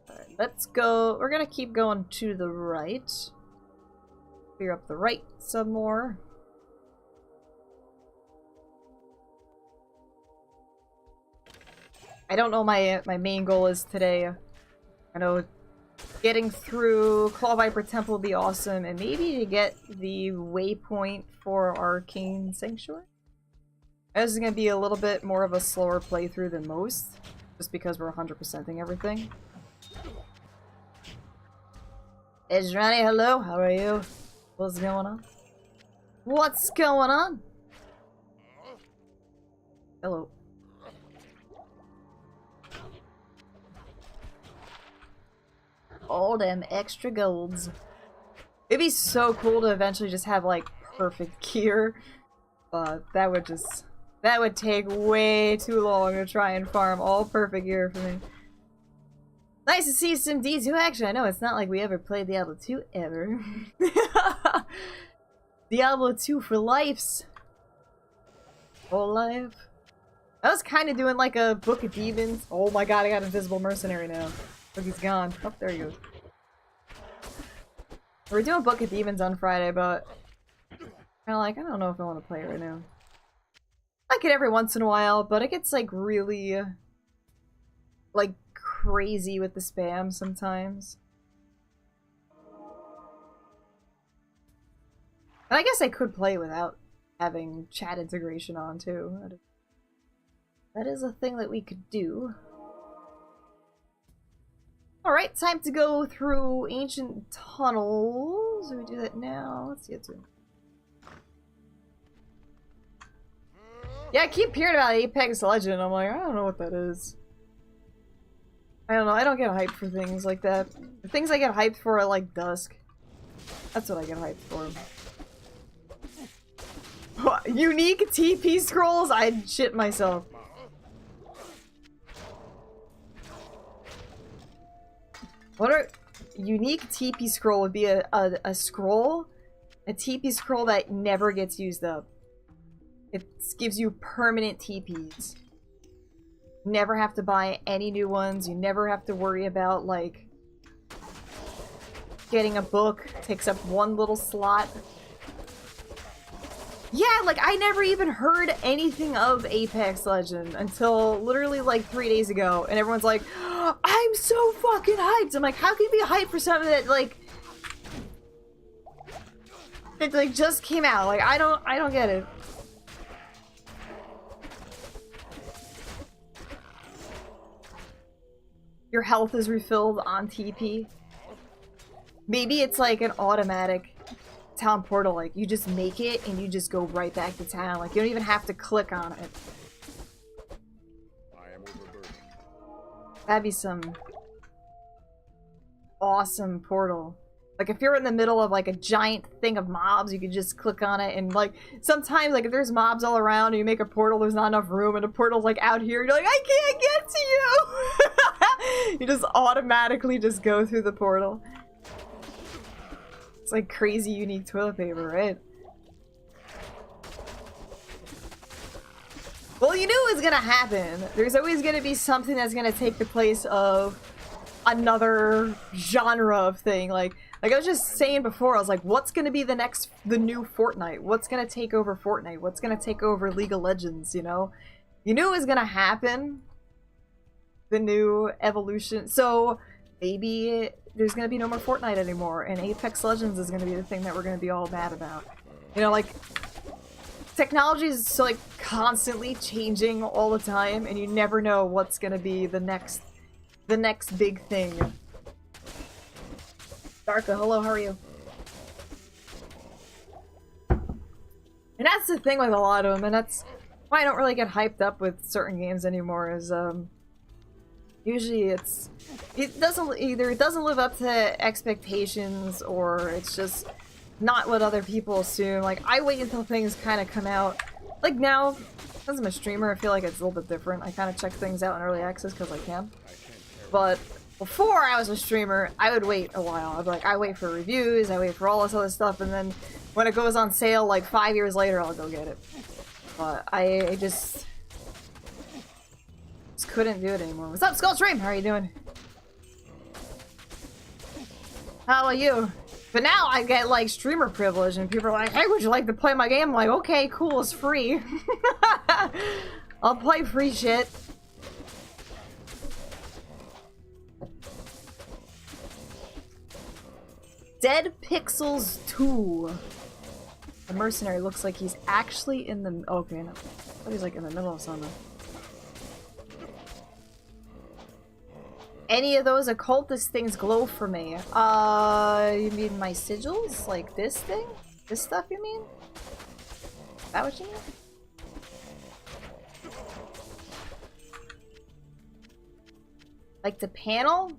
Alright, let's go. We're gonna keep going to the right. Clear up the right some more. I don't know my main goal is today. I know getting through Claw Viper Temple would be awesome, and maybe to get the waypoint for Arcane Sanctuary. This is going to be a little bit more of a slower playthrough than most, just because we're 100%ing everything. Ejrani, hello, how are you? What's going on? What's going on? Hello. All them extra golds. It'd be so cool to eventually just have like perfect gear, but that would take way too long to try and farm all perfect gear for me. Nice to see some D2 action. I know it's not like we ever played Diablo 2 ever. Diablo 2 for lives. Whole life. I was kind of doing like a Book of Demons. Oh my god, I got Invisible Mercenary now. Look, he's gone. Oh, there he goes. We're doing Book of Demons on Friday, but kind of like, I don't know if I want to play it right now. I like it every once in a while, but it gets like really like crazy with the spam sometimes. And I guess I could play without having chat integration on too. That is a thing that we could do. Alright, time to go through ancient tunnels. Do we do that now? Let's get to it. Yeah, I keep hearing about Apex Legend. I'm like, I don't know what that is. I don't know, I don't get hyped for things like that. The things I get hyped for are like Dusk. That's what I get hyped for. Unique TP scrolls? I'd shit myself. What are unique TP scroll would be a scroll, a TP scroll that never gets used up. It gives you permanent TPs. Never have to buy any new ones. You never have to worry about like getting a book. Takes up one little slot. Yeah, like I never even heard anything of Apex Legend until literally like 3 days ago, and everyone's like, I'm so fucking hyped! I'm like, how can you be hyped for something that like it like just came out? Like I don't get it. Your health is refilled on TP. Maybe it's like an automatic town portal, like you just make it and you just go right back to town. Like you don't even have to click on it.
I am overburdened.
That'd be some awesome portal. Like if you're in the middle of like a giant thing of mobs, you could just click on it, and like sometimes like if there's mobs all around and you make a portal, there's not enough room and the portal's like out here, you're like, I can't get to you. You just automatically just go through the portal. It's like crazy unique toilet paper, right? Well, you knew it was gonna happen. There's always gonna be something that's gonna take the place of another genre of thing. Like I was just saying before, I was like, what's gonna be the new Fortnite? What's gonna take over Fortnite? What's gonna take over League of Legends, you know? You knew it was gonna happen. The new evolution. So maybe there's gonna be no more Fortnite anymore, and Apex Legends is gonna be the thing that we're gonna be all mad about. You know, like technology is so like constantly changing all the time, and you never know what's gonna be the next big thing. Darka, hello, how are you? And that's the thing with a lot of them, and that's why I don't really get hyped up with certain games anymore, is, usually it doesn't live up to expectations, or it's just not what other people assume. Like, I wait until things kind of come out. Like now, as I'm a streamer, I feel like it's a little bit different. I kind of check things out in early access because I can. But before I was a streamer, I would wait a while. I'd be like, I wait for reviews, I wait for all this other stuff, and then when it goes on sale, like 5 years later, I'll go get it. But I just couldn't do it anymore. What's up, Skull Stream? How are you doing? How are you? But now I get like streamer privilege, and people are like, "Hey, would you like to play my game?" I'm like, okay, cool, it's free. I'll play free shit. Dead Pixels 2. The mercenary looks like he's actually in the. Okay, no. I thought he's like in the middle of something. Any of those occultist things glow for me. You mean my sigils? Like this thing? This stuff you mean? Is that what you mean? Like the panel?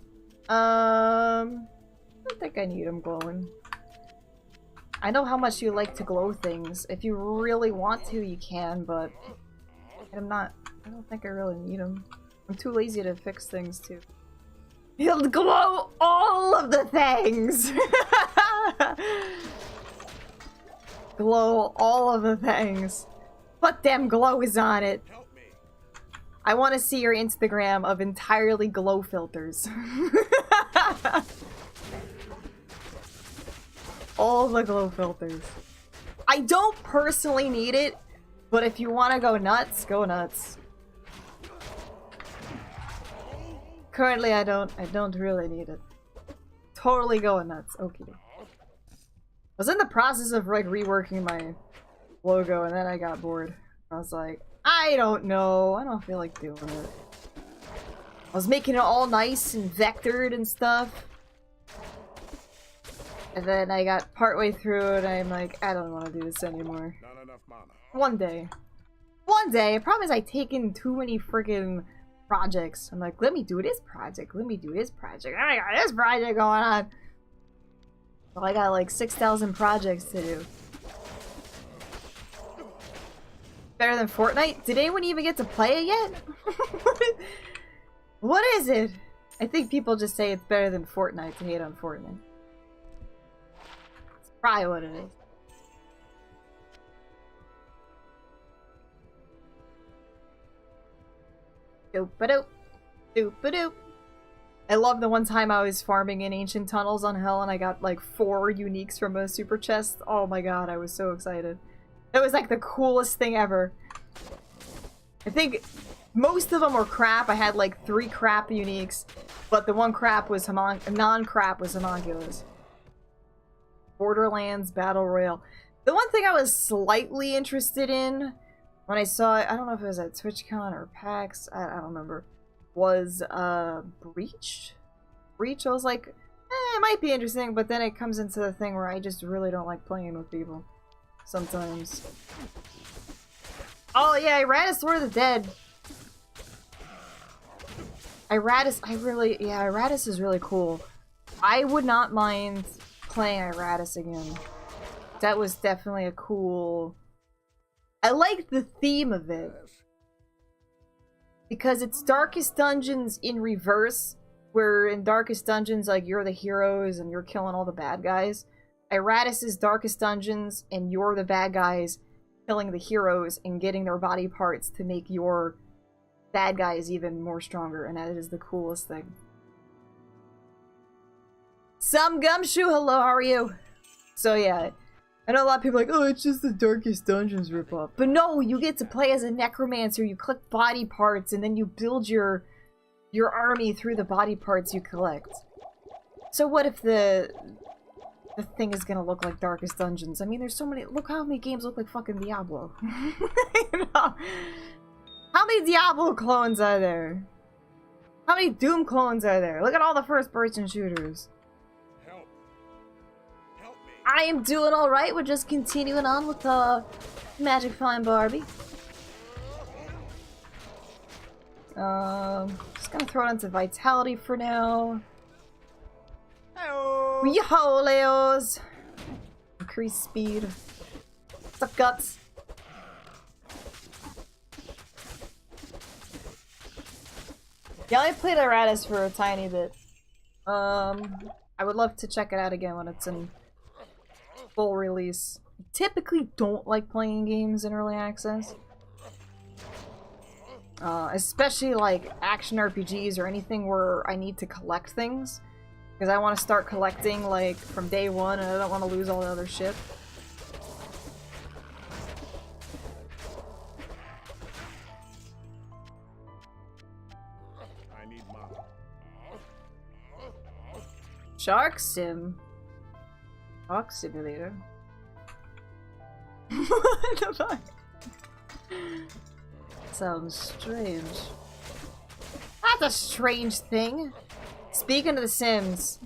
I don't think I need them glowing. I know how much you like to glow things. If you really want to, you can, but I don't think I really need them. I'm too lazy to fix things too. He'll glow all of the things! Glow all of the things. Put them glows on it. I want to see your Instagram of entirely glow filters. All the glow filters. I don't personally need it, but if you want to go nuts, go nuts. Currently, I don't really need it. Totally going nuts. Okay. I was in the process of like reworking my logo, and then I got bored. I was like, I don't know. I don't feel like doing it. I was making it all nice and vectored and stuff. And then I got partway through it, and I'm like, I don't want to do this anymore.
Not enough mana.
One day. One day. The problem is I take in too many freaking projects. I'm like, let me do this project. Let me do this project. I got this project going on. Well, I got like 6,000 projects to do. Better than Fortnite? Did anyone even get to play it yet? What is it? I think people just say it's better than Fortnite to hate on Fortnite. It's probably what it is. Doop-a-doop. Doop-a-doop. I love the one time I was farming in ancient tunnels on Hell and I got like 4 uniques from a super chest. Oh my god, I was so excited. That was like the coolest thing ever. I think most of them were crap. I had like 3 crap uniques, but the one crap was non-crap was homunculus. Borderlands Battle Royale. The one thing I was slightly interested in when I saw it, I don't know if it was at TwitchCon or PAX, I don't remember, was Breach? Breach, I was like, it might be interesting, but then it comes into the thing where I just really don't like playing with people. Sometimes. Oh yeah, Iratus Lord of the Dead. Iratus is really cool. I would not mind playing Iratus again. That was definitely a cool... I liked the theme of it. Because it's Darkest Dungeons in reverse, where in Darkest Dungeons, like, you're the heroes and you're killing all the bad guys. Iratus is Darkest Dungeons, and you're the bad guys killing the heroes and getting their body parts to make your bad guys even more stronger, and that is the coolest thing. Some Gumshoe, hello, how are you? So yeah, I know a lot of people are like, oh, it's just the Darkest Dungeons ripoff. But no, you get to play as a necromancer, you collect body parts, and then you build your army through the body parts you collect. So what if the thing is gonna look like Darkest Dungeons? I mean, there's so many. Look how many games look like fucking Diablo. You know? How many Diablo clones are there? How many Doom clones are there? Look at all the first-person shooters.
Help. Help me.
I am doing alright. We're just continuing on with Magic Fine Barbie. Just gonna throw it into Vitality for now. Yo, Leos! Increase speed. Suck guts. Yeah, I played Aratus for a tiny bit. I would love to check it out again when it's in full release. I typically don't like playing games in early access. Especially like action RPGs or anything where I need to collect things. Because I want to start collecting like from day one and I don't want to lose all the other shit.
I need mana.
Shark Sim. Shark Simulator. What the fuck? Sounds strange. That's a strange thing. Speaking of The Sims,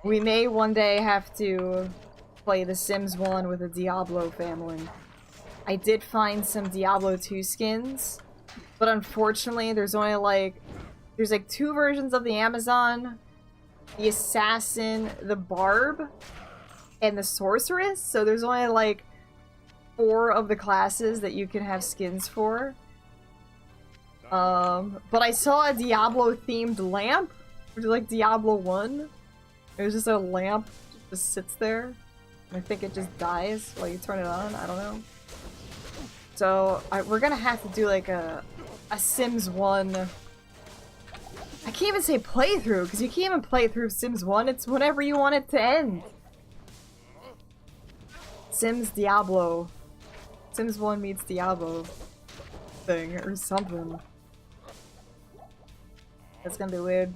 we may one day have to play The Sims 1 with the Diablo family. I did find some Diablo 2 skins, but unfortunately there's only like there's like 2 versions of the Amazon, the Assassin, the Barb, and the Sorceress, so there's only like 4 of the classes that you can have skins for. But I saw a Diablo themed lamp, which is like Diablo 1. It was just a lamp that just sits there. And I think it just dies while you turn it on. I don't know. So we're gonna have to do like a Sims 1. I can't even say playthrough, because you can't even play through Sims 1. It's whenever you want it to end. Sims Diablo. Sims 1 meets Diablo thing or something. That's gonna be weird.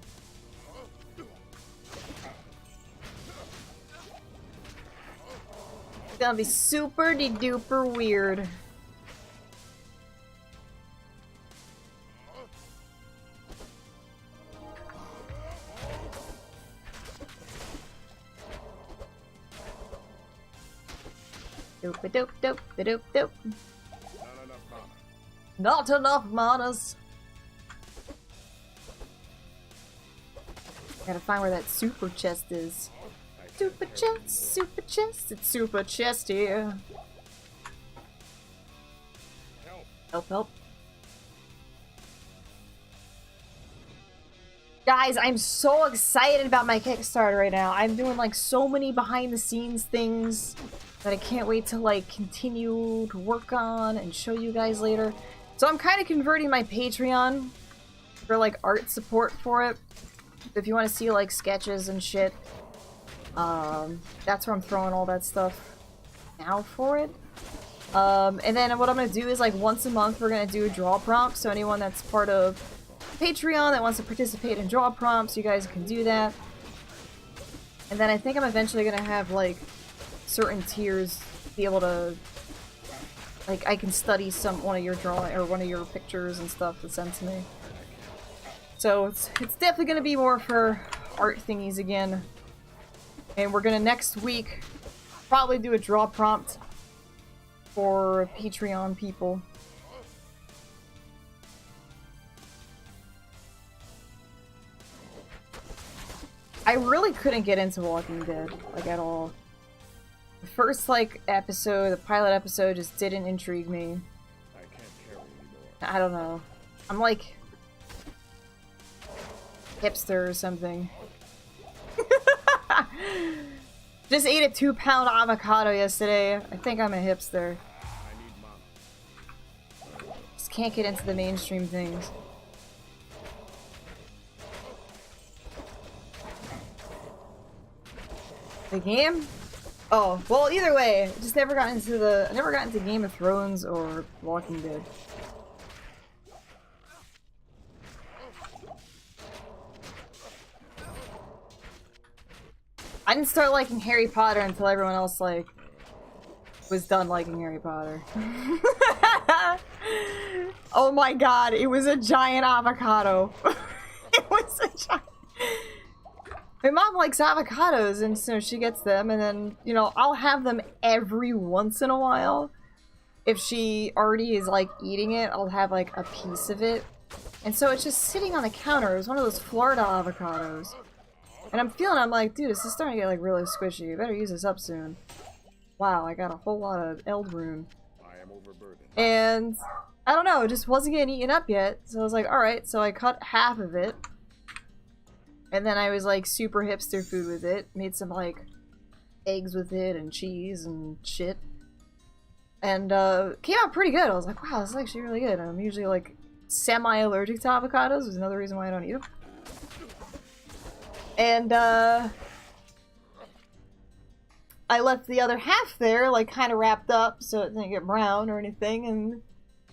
It's gonna be super de duper weird. Dope dope dope dope dope.
Not enough mana.
Not enough manas. Gotta find where that super chest is. Super chest, it's super chest here. Help, help. Guys, I'm so excited about my Kickstarter right now. I'm doing like so many behind the scenes things that I can't wait to like continue to work on and show you guys later. So I'm kind of converting my Patreon for like art support for it. If you want to see like sketches and shit, that's where I'm throwing all that stuff now for it. And then what I'm gonna do is like once a month we're gonna do a draw prompt. So anyone that's part of Patreon that wants to participate in draw prompts, you guys can do that. And then I think I'm eventually gonna have like certain tiers be able to like I can study one of your drawing or one of your pictures and stuff that's sent to me. So it's definitely gonna be more for art thingies again. And we're gonna next week probably do a draw prompt for Patreon people. I really couldn't get into Walking Dead, like at all. The first like episode, the pilot episode, just didn't intrigue me.
I can't carry anymore.
I don't know. I'm like hipster or something. Just ate a 2-pound avocado yesterday. I think I'm a hipster.
I need mana.
Just can't get into the mainstream things. The game? Oh, well, either way, I just never got into I never got into Game of Thrones or Walking Dead. I didn't start liking Harry Potter until everyone else, like, was done liking Harry Potter. Oh my god, it was a giant avocado. It was a giant... My mom likes avocados, and so she gets them, and then, you know, I'll have them every once in a while. If she already is, like, eating it, I'll have, like, a piece of it. And so it's just sitting on the counter. It was one of those Florida avocados. And I'm like, dude, this is starting to get, like, really squishy. You better use this up soon. Wow, I got a whole lot of Eld Rune.
I am overburdened.
And, I don't know, it just wasn't getting eaten up yet. So I was like, alright, so I cut half of it. And then I was like super hipster food with it. Made some like eggs with it and cheese and shit. And came out pretty good. I was like, wow, this is actually really good. And I'm usually like semi-allergic to avocados, which is another reason why I don't eat them. And I left the other half there, like kind of wrapped up so it didn't get brown or anything, and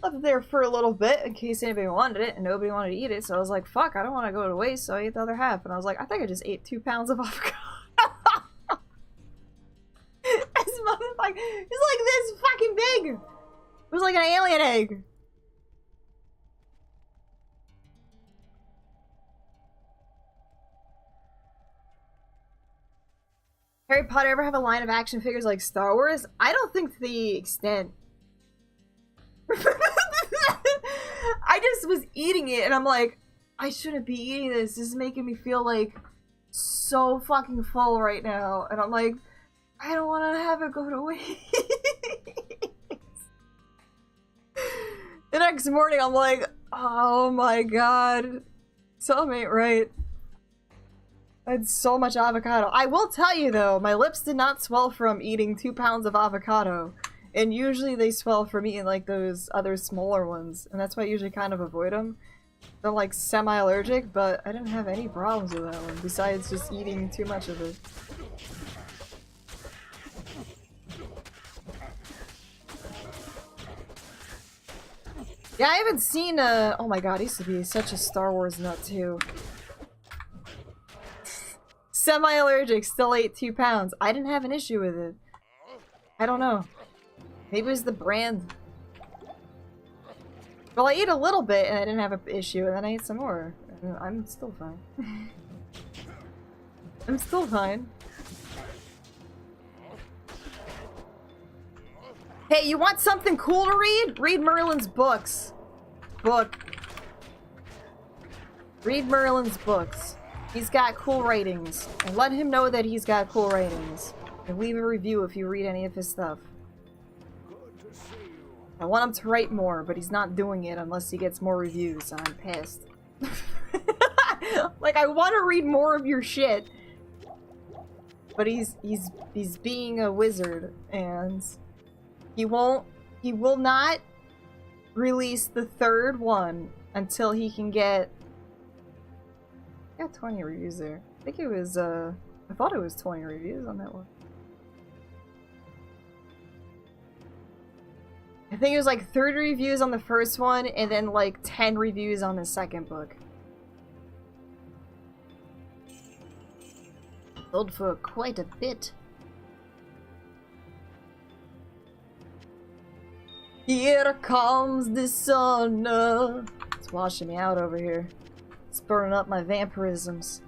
left it there for a little bit in case anybody wanted it, and nobody wanted to eat it, so I was like, fuck, I don't want to go to waste, so I ate the other half, and I was like, I think I just ate 2 pounds of avocado. This motherfucker, it's like this fucking big! It was like an alien egg. Harry Potter ever have a line of action figures like Star Wars? I don't think to the extent. I just was eating it and I'm like, I shouldn't be eating this. This is making me feel like so fucking full right now. And I'm like, I don't want to have it go to waste. The next morning I'm like, oh my god. Something ain't right. I had so much avocado. I will tell you though, my lips did not swell from eating 2 pounds of avocado. And usually they swell from eating like those other smaller ones. And that's why I usually kind of avoid them. I'm like semi-allergic, but I didn't have any problems with that one. Besides just eating too much of it. Yeah, I haven't seen oh my god, I used to be such a Star Wars nut too. Semi-allergic, still ate 2 pounds. I didn't have an issue with it. I don't know. Maybe it was the brand. Well, I ate a little bit and I didn't have an issue, and then I ate some more. And I'm still fine. I'm still fine. Hey, you want something cool to read? Read Merlin's books. Read Merlin's books. He's got cool ratings. And let him know that he's got cool ratings. And leave a review if you read any of his stuff. I want him to write more, but he's not doing it unless he gets more reviews, so I'm pissed. Like, I want to read more of your shit. But he's being a wizard, and he will not release the 3rd one until he can get... I got 20 reviews there. I think it was, I thought it was 20 reviews on that one. I think it was like 30 reviews on the first one, and then like 10 reviews on the second book. Sold for quite a bit. Here comes the sun. It's washing me out over here. It's burning up my vampirisms.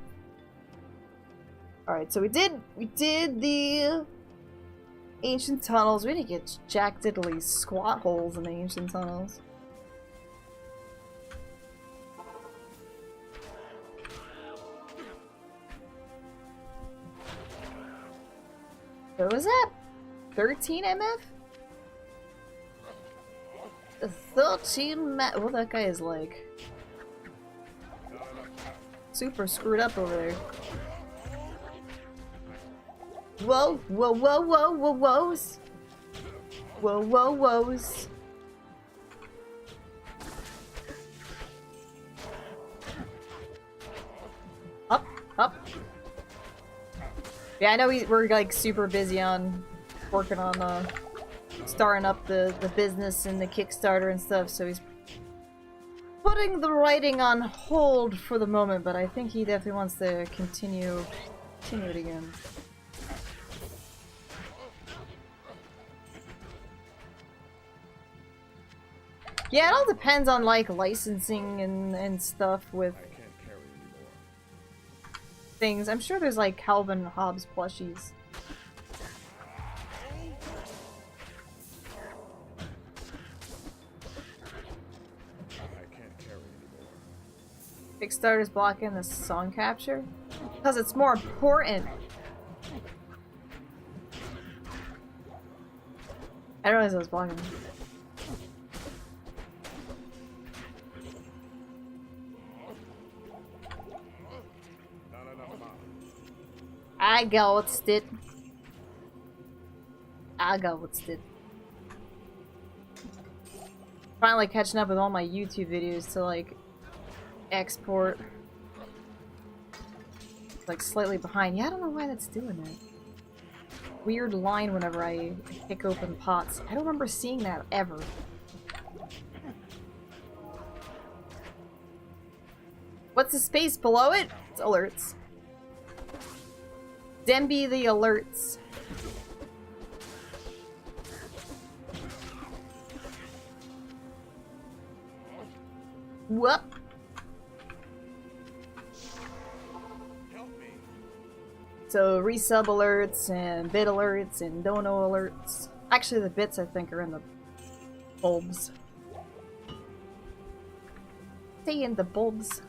Alright, so we did the ancient tunnels. We didn't get jack diddly squat holes in the ancient tunnels. What was that? 13 MF? 13 well, that guy is like super screwed up over there. Whoa, whoa, whoa, whoa, whoa, whoas. Whoa, whoa, whoas. Up, up. Yeah, I know we're like super busy on working on starting up the business and the Kickstarter and stuff, so he's putting the writing on hold for the moment, but I think he definitely wants to continue it again. Yeah, it all depends on like licensing and stuff with
I can't carry anymore.
things. I'm sure there's like Calvin Hobbes plushies.
I can't carry anymore.
Kickstarter's blocking the song capture? Because it's more important. I didn't realize I was blocking them.
Not enough mana.
I got it. I got it. Finally catching up with all my YouTube videos to like export. Like slightly behind. Yeah, I don't know why that's doing that. Weird line whenever I pick open pots. I don't remember seeing that ever. What's the space below it? It's alerts. Demby the alerts. Whoop. So resub alerts and bit alerts and dono alerts. Actually, the bits I think are in the bulbs. Stay in the bulbs.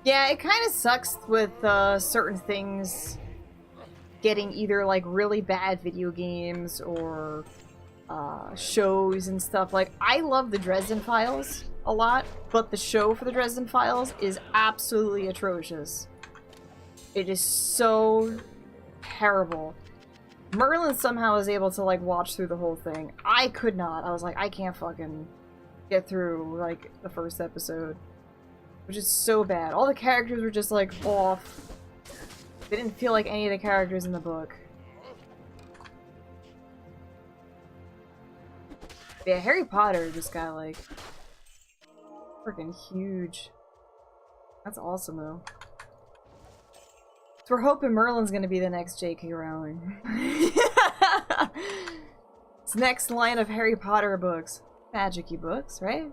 Yeah, it kind of sucks with certain things getting either like really bad video games or shows and stuff. Like, I love the Dresden Files a lot, but the show for the Dresden Files is absolutely atrocious. It is so terrible. Merlin somehow was able to like watch through the whole thing. I could not. I was like, I can't fucking get through like the first episode. Which is so bad. All the characters were just like off. They didn't feel like any of the characters in the book. Yeah, Harry Potter just got like freaking huge. That's awesome though. So we're hoping Merlin's gonna be the next J.K. Rowling. It's next line of Harry Potter books. Magic-y books, right?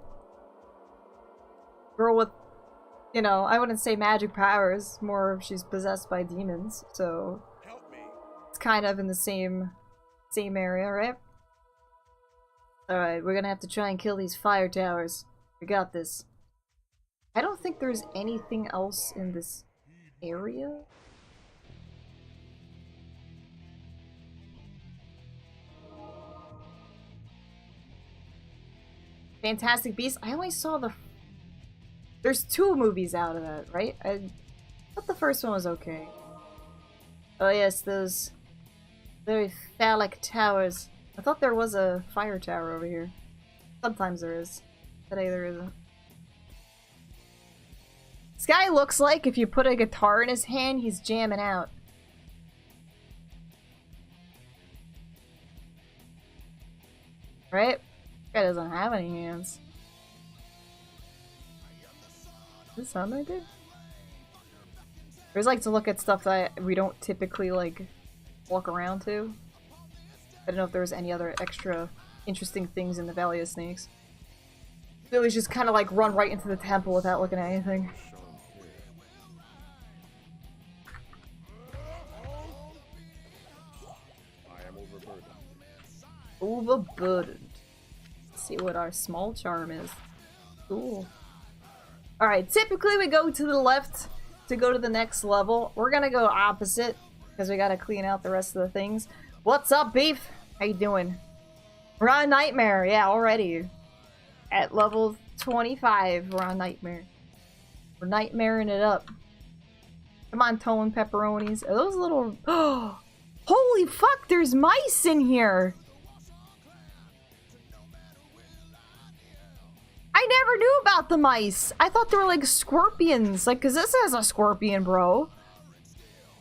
Girl with, you know, I wouldn't say magic powers, more if she's possessed by demons, so
Help me.
it's kind of in the same area, right? Alright, we're gonna have to try and kill these fire towers. We got this. I don't think there's anything else in this area. Fantastic Beasts? I only saw the... There's 2 movies out of that, right? I thought the first one was okay. Oh yes, those very phallic towers. I thought there was a fire tower over here. Sometimes there is. Today there isn't. This guy looks like if you put a guitar in his hand, he's jamming out. Right? This guy doesn't have any hands. Is this something I did? I always like to look at stuff that we don't typically, like, walk around to. I don't know if there was any other extra interesting things in the Valley of Snakes. We always just kind of, like, run right into the temple without looking at anything.
I am overburdened.
Overburdened. Let's see what our small charm is. Cool. Alright, typically we go to the left to go to the next level. We're gonna go opposite, because we gotta clean out the rest of the things. What's up, Beef? How you doing? We're on Nightmare, yeah, already. At level 25, we're on Nightmare. We're nightmaring it up. Come on, Tone Pepperonis. Are those little... Oh! Holy fuck, there's mice in here! I never knew about the mice. I thought they were like scorpions. Like, cause this has a scorpion, bro.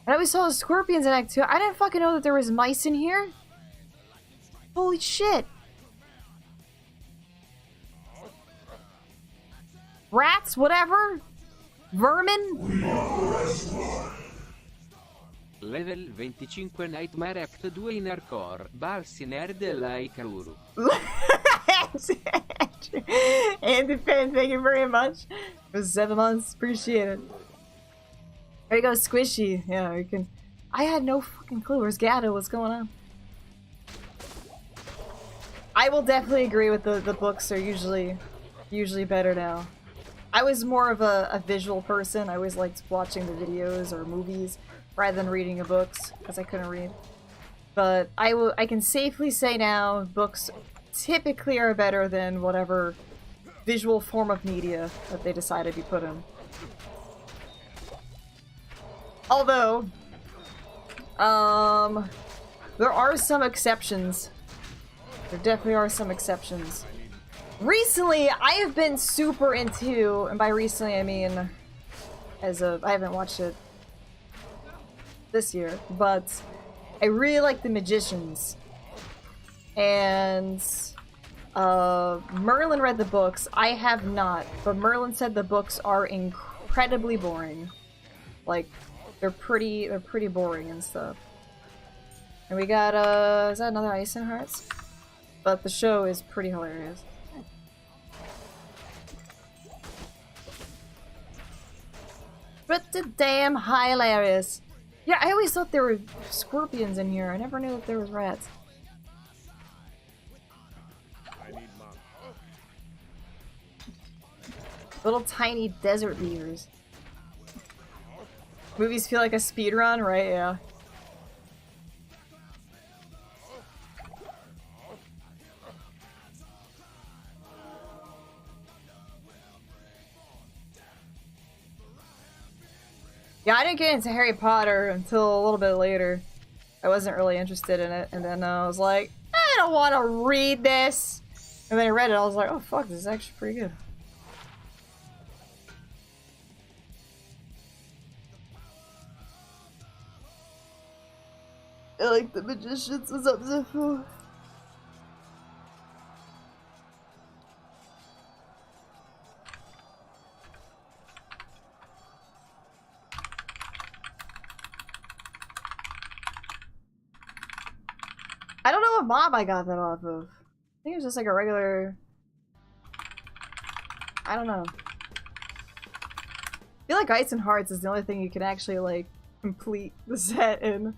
I always saw the scorpions in Act 2. I didn't fucking know that there was mice in here. Holy shit. Rats, whatever. Vermin.
Level 25 Nightmare Act 2 in Hardcore. Balsi nerd like Uru.
And defend, thank you very much for 7 months. Appreciate it. There you go, Squishy. Yeah, you can. I had no fucking clue. Where's Gato? What's going on? I will definitely agree with the books are usually better now. I was more of a visual person. I always liked watching the videos or movies rather than reading the books because I couldn't read. But I can safely say now books typically are better than whatever visual form of media that they decided to put in. Although, there are some exceptions. There definitely are some exceptions. Recently, I have been super into, and by recently I mean I haven't watched it this year, but I really like The Magicians. And Merlin read the books. I have not, but Merlin said the books are incredibly boring. Like, they're pretty boring and stuff. And we got is that another Ice and Hearts? But the show is pretty hilarious. Pretty damn hilarious. Yeah, I always thought there were scorpions in here. I never knew that there was rats.
I need mom.
Little tiny desert beavers. Movies feel like a speedrun, right? Yeah. Yeah, I didn't get into Harry Potter until a little bit later. I wasn't really interested in it, and then I was like, I don't want to read this. And then I read it, I was like, oh fuck, this is actually pretty good. I like The Magicians. What's up, Zephyr? I don't know what mob I got that off of. I think it was just like a regular... I don't know. I feel like Ice and Hearts is the only thing you can actually, like, complete the set in.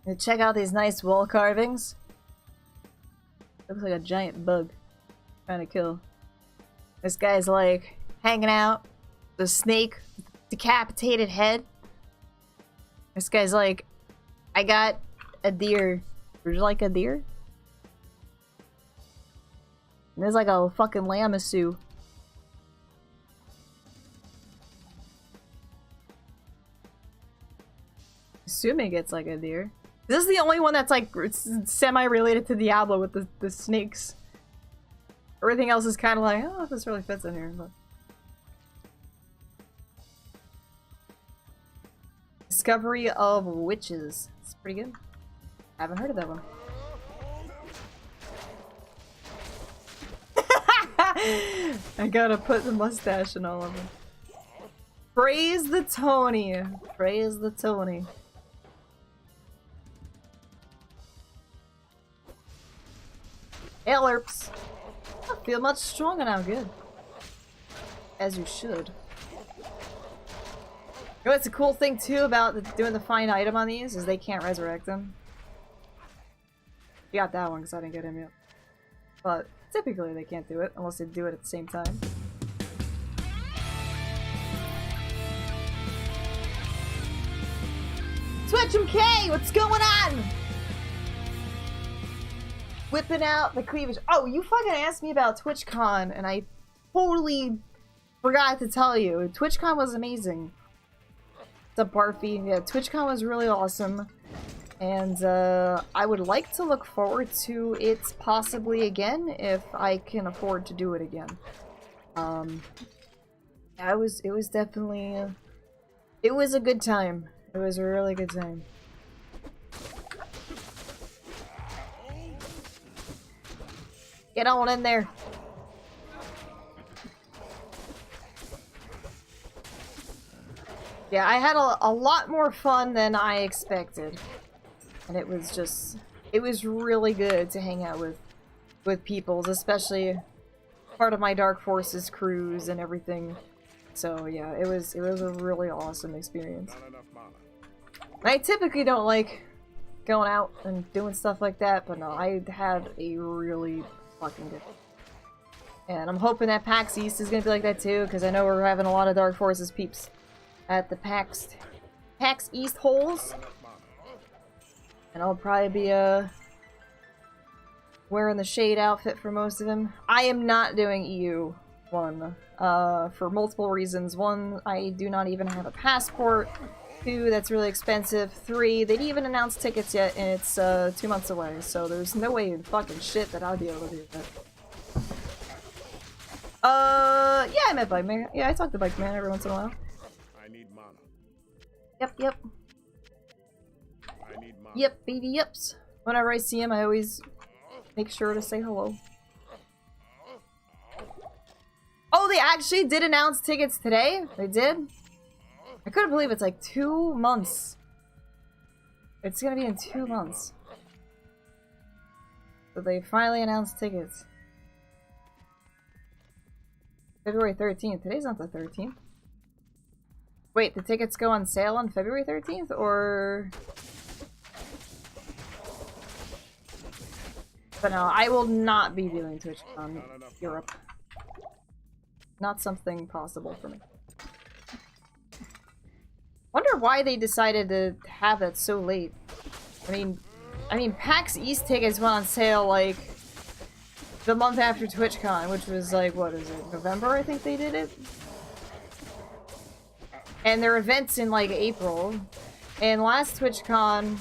And check out these nice wall carvings. Looks like a giant bug trying to kill. This guy's like hanging out. The snake, decapitated head. This guy's like, I got a deer. Would you like a deer? And there's like a fucking lamassu. Assuming it's like a deer. This is the only one that's like semi-related to Diablo with the snakes. Everything else is kind of like, oh, this really fits in here. But... Discovery of Witches. It's pretty good. Haven't heard of that one. I gotta put the mustache in all of them. Praise the Tony. Praise the Tony. Hey, Lerps. I feel much stronger now, good. As you should. You know what's a cool thing too about doing the find item on these is they can't resurrect them. You got that one because I didn't get him yet. But typically they can't do it unless they do it at the same time. Twitch MK, what's going on? Whipping out the cleavage. Oh, you fucking asked me about TwitchCon and I totally forgot to tell you. TwitchCon was amazing. What's up, Barfy? Yeah, TwitchCon was really awesome. And I would like to look forward to it possibly again if I can afford to do it again. Yeah, it was definitely it was a good time. It was a really good time. Get on in there. Yeah, I had a lot more fun than I expected. And it was really good to hang out with peoples, especially part of my Dark Forces cruise and everything. So yeah, it was a really awesome experience.
Not enough mana.
I typically don't like going out and doing stuff like that, but no, I had a really fucking good. And I'm hoping that PAX East is gonna be like that too, because I know we're having a lot of Dark Forces peeps at the PAX East holes. And I'll probably be wearing the shade outfit for most of them. I am not doing EU one for multiple reasons. One, I do not even have a passport. 2, that's really expensive. 3, they didn't even announce tickets yet, and it's 2 months away, so there's no way in fucking shit that I'll be able to do that. Yeah, I met Bike Man. Yeah, I talk to Bike Man every once in a while.
I need mana.
Yep.
I need mana.
Yep, baby, yeps. Whenever I see him, I always make sure to say hello. Oh, they actually did announce tickets today? They did? I couldn't believe it's like 2 months. It's gonna be in 2 months. So they finally announced tickets. February 13th. Today's not the 13th. Wait, the tickets go on sale on February 13th, or... But no, I will not be doing TwitchCon Europe. Not something possible for me. Wonder why they decided to have it so late. I mean, PAX East tickets went on sale like the month after TwitchCon, which was like, what is it, November? I think they did it. And their events in like April. And last TwitchCon,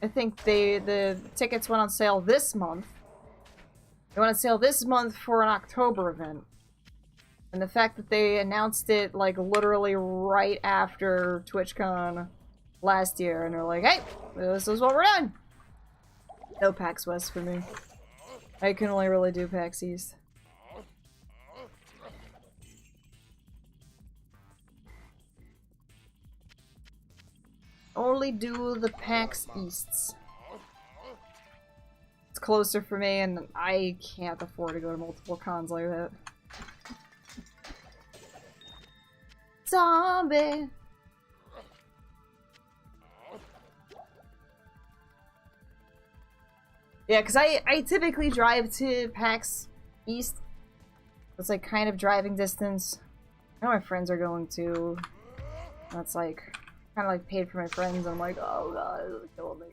I think the tickets went on sale this month. They went on sale this month for an October event. And the fact that they announced it like literally right after TwitchCon last year, and they're like, hey, this is what we're doing. No PAX West for me. I can only really do PAX East. Only do the PAX Easts. It's closer for me, and I can't afford to go to multiple cons like that. Zombie! Yeah, because I typically drive to PAX East. It's like kind of driving distance. I know my friends are going to. That's like kind of like paid for my friends. I'm like, oh god, it's killing me.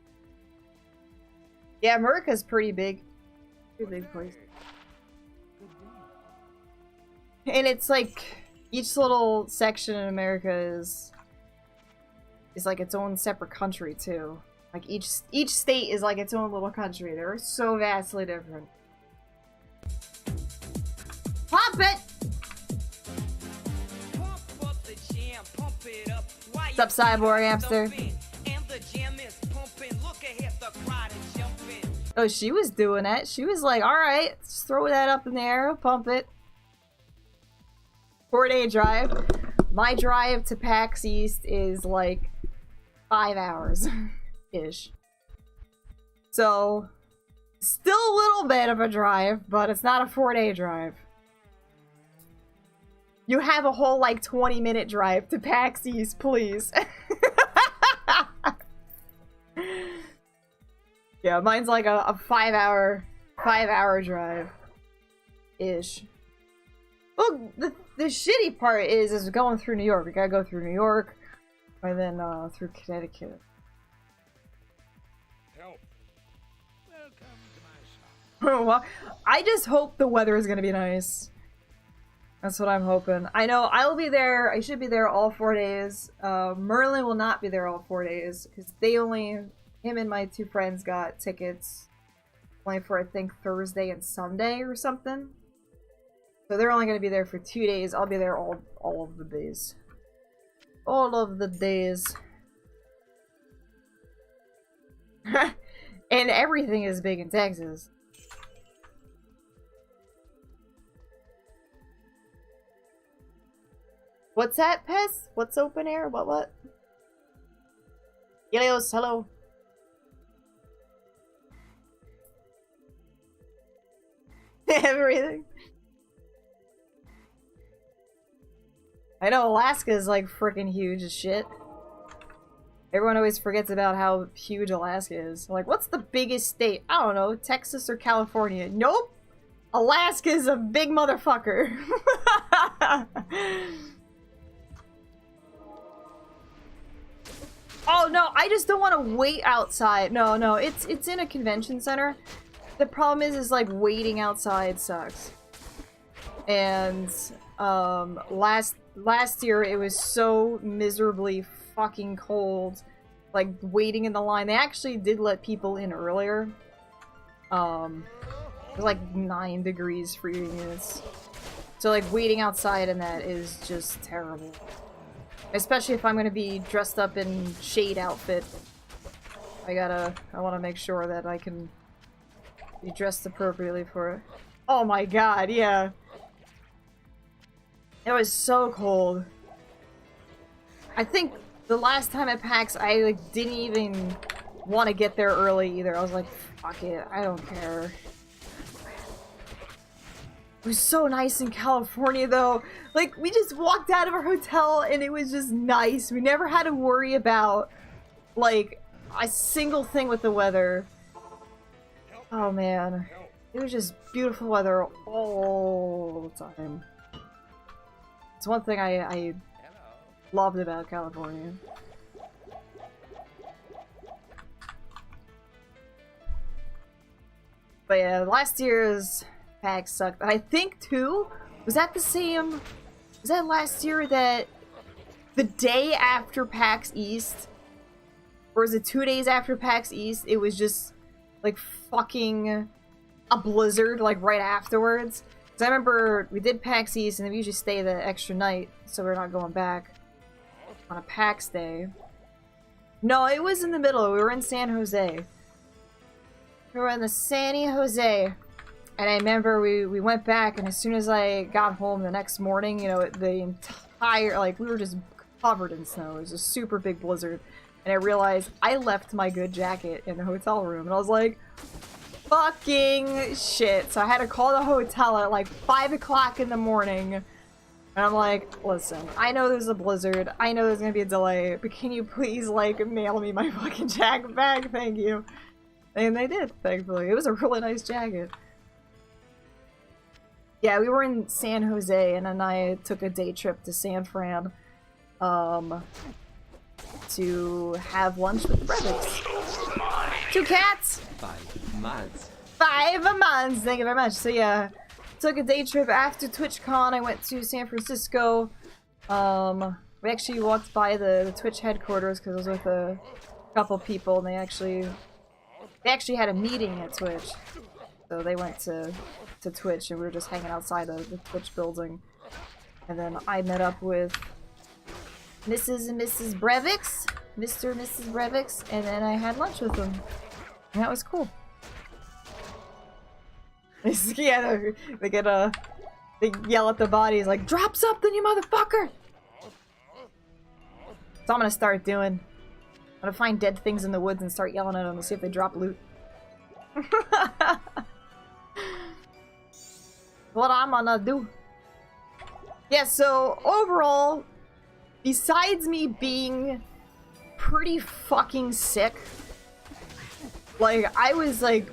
Yeah, America's pretty big. Pretty big place. And it's like each little section in America is like its own separate country too. Like each state is like its own little country. They're so vastly different. Pop it! What's up, Cyborg Hamster? Oh, she was doing that. She was like, alright, just throw that up in the air, pump it. 4-day drive. My drive to PAX East is like 5 hours. Ish. So, still a little bit of a drive, but it's not a 4-day drive. You have a whole like 20-minute drive to PAX East, please. Yeah, mine's like a 5-hour drive ish. Well, the shitty part is going through New York. We gotta go through New York, and then through Connecticut.
Help.
Well, I just hope the weather is gonna be nice. That's what I'm hoping. I know I'll be there. I should be there all 4 days. Merlin will not be there all 4 days because him and my 2 friends got tickets only for I think Thursday and Sunday or something. So they're only gonna be there for 2 days. I'll be there all of the days. All of the days. And everything is big in Texas. What's that, Pez? What's open air? What? Helios, hello. Everything. I know Alaska is like freaking huge as shit. Everyone always forgets about how huge Alaska is. Like, what's the biggest state? I don't know, Texas or California? Nope! Alaska is a big motherfucker. Oh no, I just don't want to wait outside. No, it's in a convention center. The problem is like waiting outside sucks. And last year it was so miserably fucking cold, like waiting in the line. They actually did let people in earlier. It was like 9 degrees freezing units. So like waiting outside in that is just terrible. Especially if I'm gonna be dressed up in shade outfit. I wanna make sure that I can be dressed appropriately for it. Oh my god, yeah. It was so cold. I think the last time at PAX I like didn't even want to get there early either. I was like, fuck it, I don't care. It was so nice in California though. Like, we just walked out of our hotel and it was just nice. We never had to worry about, like, a single thing with the weather. Oh man. It was just beautiful weather all the time. It's one thing I loved about California. But yeah, last year's PAX sucked. I think too, was that last year that the day after PAX East, or is it 2 days after PAX East, it was just like fucking a blizzard like right afterwards? Because I remember we did PAX East and we usually stay the extra night so we're not going back on a PAX day. No, it was in the middle. We were in San Jose. We were in the San Jose. And I remember we went back, and as soon as I got home the next morning, you know, the entire, like, we were just covered in snow. It was a super big blizzard. And I realized I left my good jacket in the hotel room. And I was like, fucking shit. So I had to call the hotel at like 5 o'clock in the morning. And I'm like, listen, I know there's a blizzard. I know there's gonna be a delay. But can you please, like, mail me my fucking jacket back? Thank you. And they did, thankfully. It was a really nice jacket. Yeah, we were in San Jose, and then I took a day trip to San Fran, to have lunch with the brothers. 2 cats!
5 months.
5 months! Thank you very much. So yeah, took a day trip after TwitchCon. I went to San Francisco. We actually walked by the Twitch headquarters because I was with a couple people, and they actually had a meeting at Twitch. So they went to Twitch, and we were just hanging outside of the Twitch building. And then I met up with Mrs. and Mrs. Brevix, Mr. and Mrs. Brevix, and then I had lunch with them. And that was cool. Yeah, they yell at the bodies like, drop something, you motherfucker! So I'm gonna start doing. I'm gonna find dead things in the woods and start yelling at them to see if they drop loot. What I'm gonna do. Yeah, so overall, besides me being pretty fucking sick, like, I was like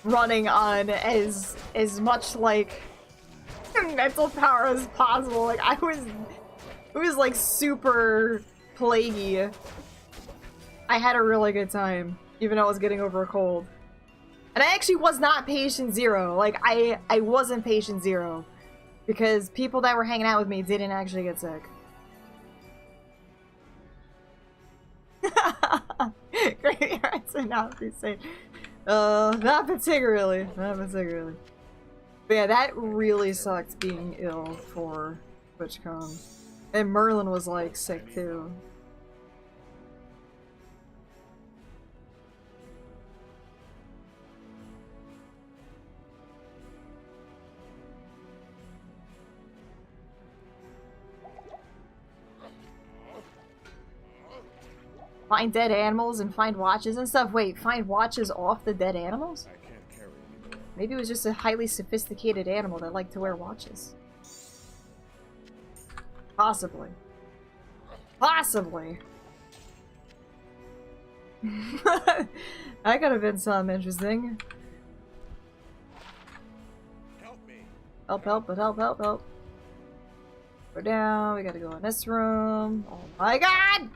running on as much like mental power as possible. Like, it was like super plaguey. I had a really good time, even though I was getting over a cold. And I actually was not patient zero. Like, I wasn't patient zero. Because people that were hanging out with me didn't actually get sick. Graveyards are not insane. Not particularly. Not particularly. But yeah, that really sucked being ill for TwitchCon. And Merlin was like sick too. Find dead animals and find watches and stuff. Wait, find watches off the dead animals?
I can't carry anymore.
Maybe it was just a highly sophisticated animal that liked to wear watches. Possibly. Possibly. That could have been something interesting.
Help me.
Help, help, but help, help, help. Go down, we gotta go in this room. Oh my god!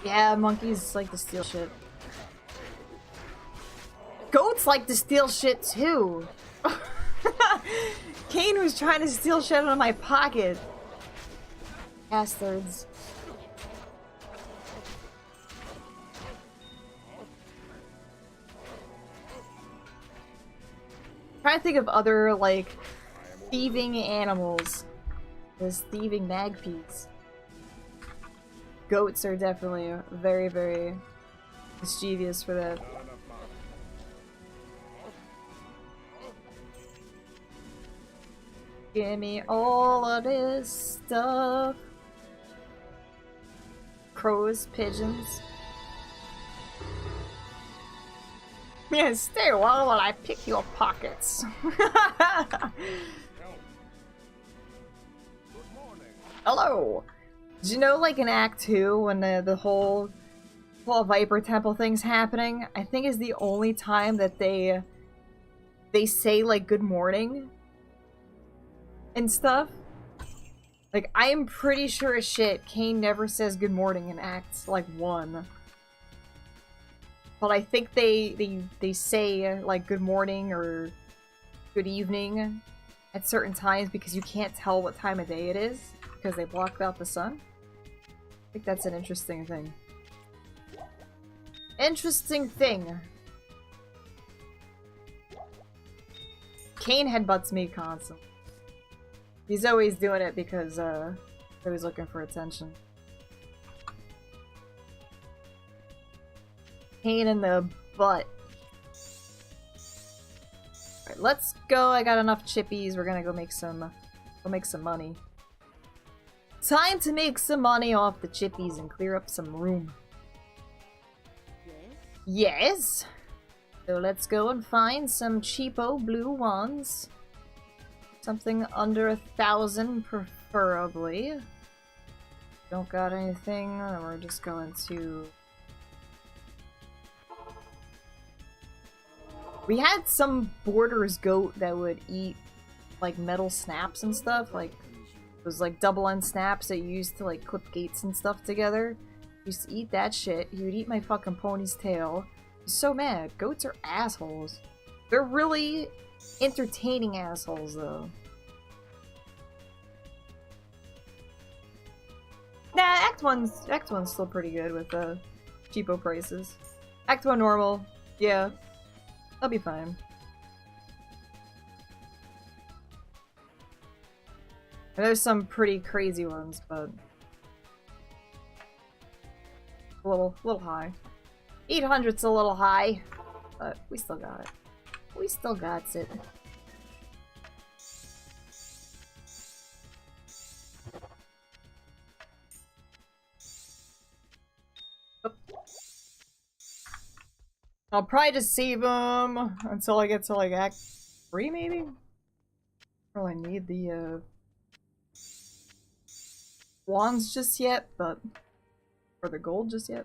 Yeah, monkeys like to steal shit. Goats like to steal shit too. Kane was trying to steal shit out of my pocket. Bastards. Trying to think of other, like, thieving animals. There's thieving magpies. Goats are definitely very, very mischievous for that.
Not enough mana.
Give me all of this stuff. Crows, pigeons. Yeah, stay a while while I pick your pockets.
Help. Good morning.
Hello. Did you know, like in Act 2, when the whole Viper Temple thing's happening, I think is the only time that they say like good morning and stuff. Like, I am pretty sure as shit Kane never says good morning in Act like 1. But I think they say like good morning or good evening at certain times because you can't tell what time of day it is because they blocked out the sun. I think that's an interesting thing. Interesting thing. Kane headbutts me constantly. He's always doing it because he was looking for attention. Pain in the butt. Alright, let's go. I got enough chippies. We're gonna go make some money. Time to make some money off the chippies and clear up some room.
Yes?
Yes. So let's go and find some cheapo blue ones. Something under 1,000 preferably. Don't got anything, then we're just going to... We had some Borders goat that would eat like metal snaps and stuff, like those like double-end snaps that you used to like clip gates and stuff together. He used to eat that shit. He would eat my fucking pony's tail. He's so mad. Goats are assholes. They're really entertaining assholes though. Nah, Act 1's still pretty good with cheapo prices. Act 1 normal, yeah. I'll be fine. And there's some pretty crazy ones, but a little high. 800's a little high, but we still got it. We still got it. I'll probably just save them until I get to like Act 3 maybe? I don't really need the wands just yet, but or the gold just yet.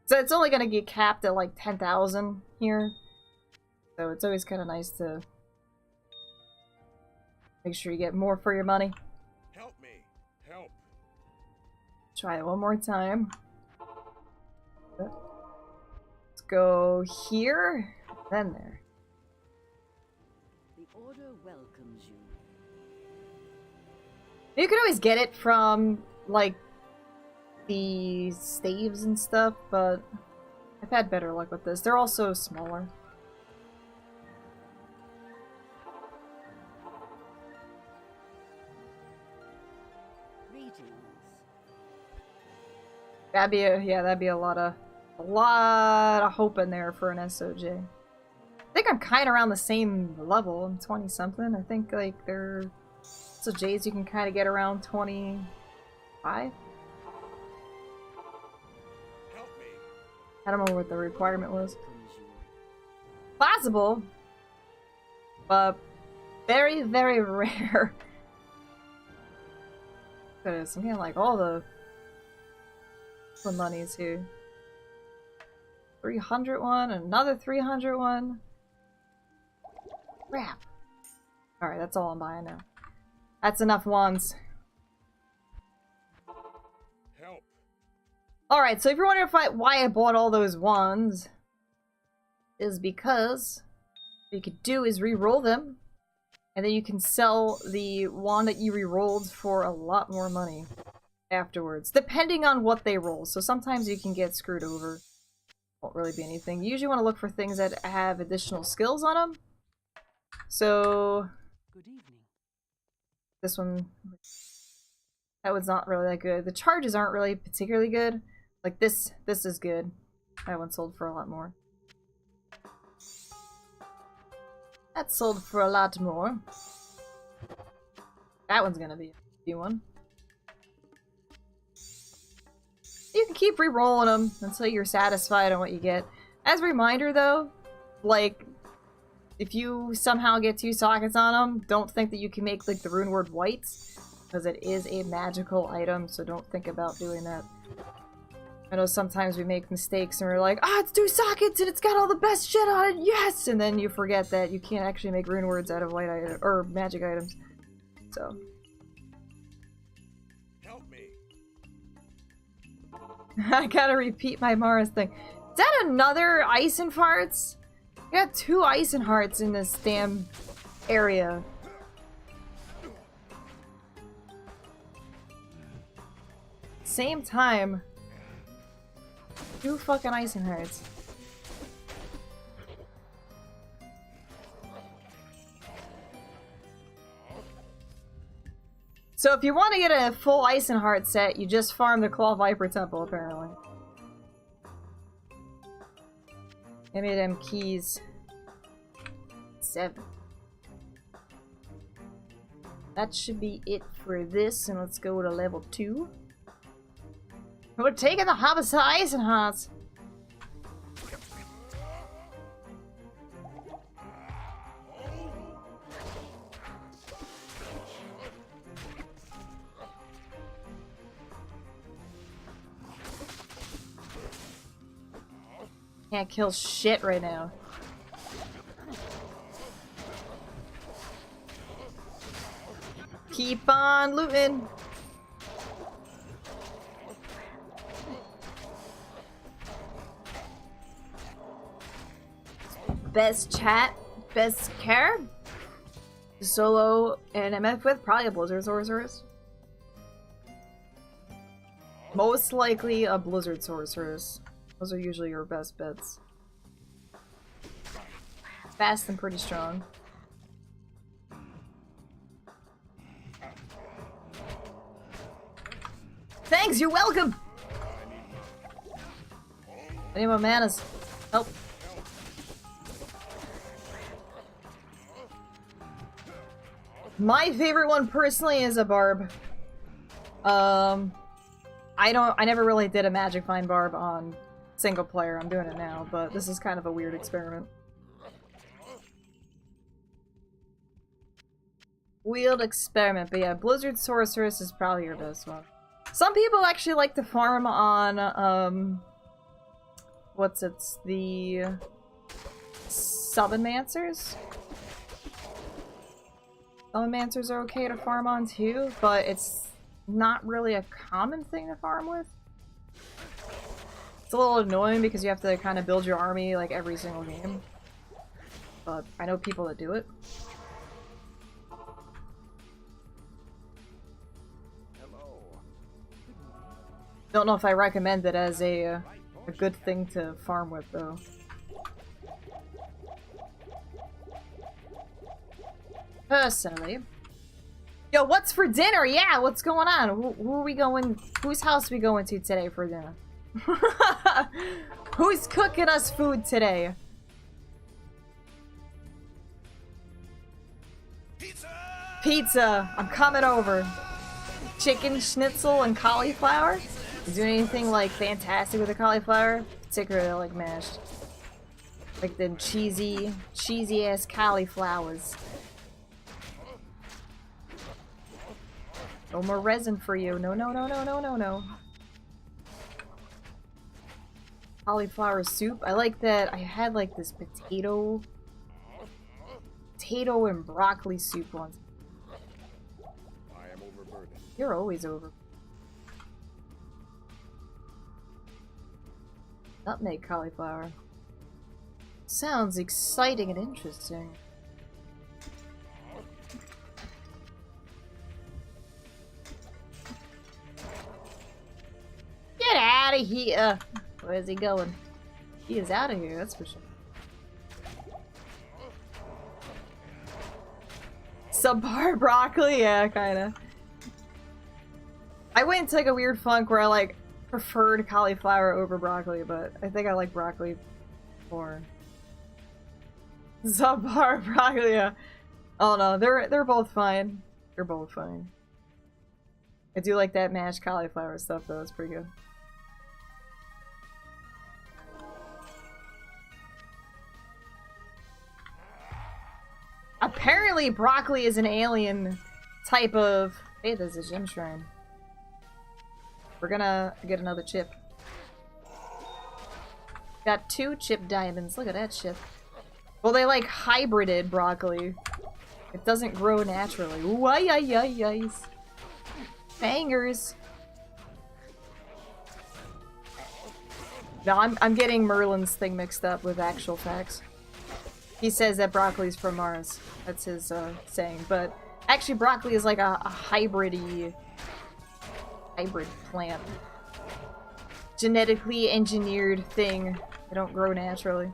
So it's only gonna get capped at like 10,000 here. So it's always kind of nice to make sure you get more for your money.
Help me. Help.
Try it one more time. Let's go here, then there.
The Order welcomes you.
You can always get it from, like, the staves and stuff, but I've had better luck with this. They're also smaller.
Greetings.
That'd be a lot of hope in there for an SOJ. I think I'm kind of around the same level. I'm 20 something. I think like they're SOJs you can kind of get around 25.
Help me.
I don't know what the requirement was. Possible, but very, very rare. Because I'm getting like all the monies here. 300 one, another 300 one. Crap. Alright, that's all I'm buying now. That's enough ones.
Help.
Alright, so if you're wondering why I bought all those wands, is because what you could do is re-roll them, and then you can sell the wand that you re-rolled for a lot more money afterwards, depending on what they roll. So sometimes you can get screwed over. Won't really be anything. You usually want to look for things that have additional skills on them. So
Good evening.
this one, that one's not really that good. The charges aren't really particularly good. Like this is good. That one sold for a lot more. That sold for a lot more. That one's gonna be a few one. You can keep re-rolling them until you're satisfied on what you get. As a reminder though, like, if you somehow get 2 sockets on them, don't think that you can make like the rune word whites, because it is a magical item, so don't think about doing that. I know sometimes we make mistakes and we're like, ah, it's 2 sockets and it's got all the best shit on it, yes! And then you forget that you can't actually make rune words out of white item or magic items. So.
Help me.
I gotta repeat my Mars thing. Is that another ice and farts? I got 2 ice and hearts in this damn area. Same time. 2 fucking ice and hearts. So if you want to get a full Ice and Heart set, you just farm the Claw Viper Temple, apparently. Give me them keys. 7. That should be it for this, and let's go to level 2. We're taking the Hobbits to Ice and Hearts. Can't kill shit right now. Keep on looting. Best chat, best care. Solo and MF with probably a Blizzard Sorceress. Most likely a Blizzard Sorceress. Those are usually your best bets. Fast and pretty strong. Thanks, you're welcome! Any more manas? Help. My favorite one personally is a Barb. I never really did a Magic Find Barb on single player. I'm doing it now, but this is kind of a weird experiment. Weird experiment, but yeah, Blizzard Sorceress is probably your best one. Some people actually like to farm on, the Summon-Mancers? Summon-Mancers are okay to farm on too, but it's not really a common thing to farm with. It's a little annoying because you have to kind of build your army like every single game. But I know people that do it. Don't know if I recommend it as a good thing to farm with though. Personally. Yo, what's for dinner? Yeah, what's going on? Who are we going? Whose house are we going to today for dinner? Who's cooking us food today? Pizza! I'm coming over. Chicken schnitzel and cauliflower? You do anything like fantastic with the cauliflower? Particularly like mashed. Like the cheesy ass cauliflowers. No more resin for you. No, no, no, no, no, no, no. Cauliflower soup. I like that. I had like this potato and broccoli soup once.
I am overburdened.
You're always over. Nutmeg cauliflower. Sounds exciting and interesting. Get out of here! Where's he going? He is out of here, that's for sure. Subpar broccoli? Yeah, kinda. I went into like a weird funk where I like preferred cauliflower over broccoli, but I think I like broccoli more. Subpar broccoli, yeah. Oh no, they're both fine. They're both fine. I do like that mashed cauliflower stuff though, it's pretty good. Apparently broccoli is an alien type of... Hey, there's a gem shrine. We're gonna get another chip. Got 2 chip diamonds. Look at that shit. Well, they like hybrided broccoli. It doesn't grow naturally. Ooh, ay. Bangers. No, I'm getting Merlin's thing mixed up with actual facts. He says that broccoli's from Mars. That's his saying. But actually broccoli is like a hybrid plant. Genetically engineered thing. They don't grow naturally.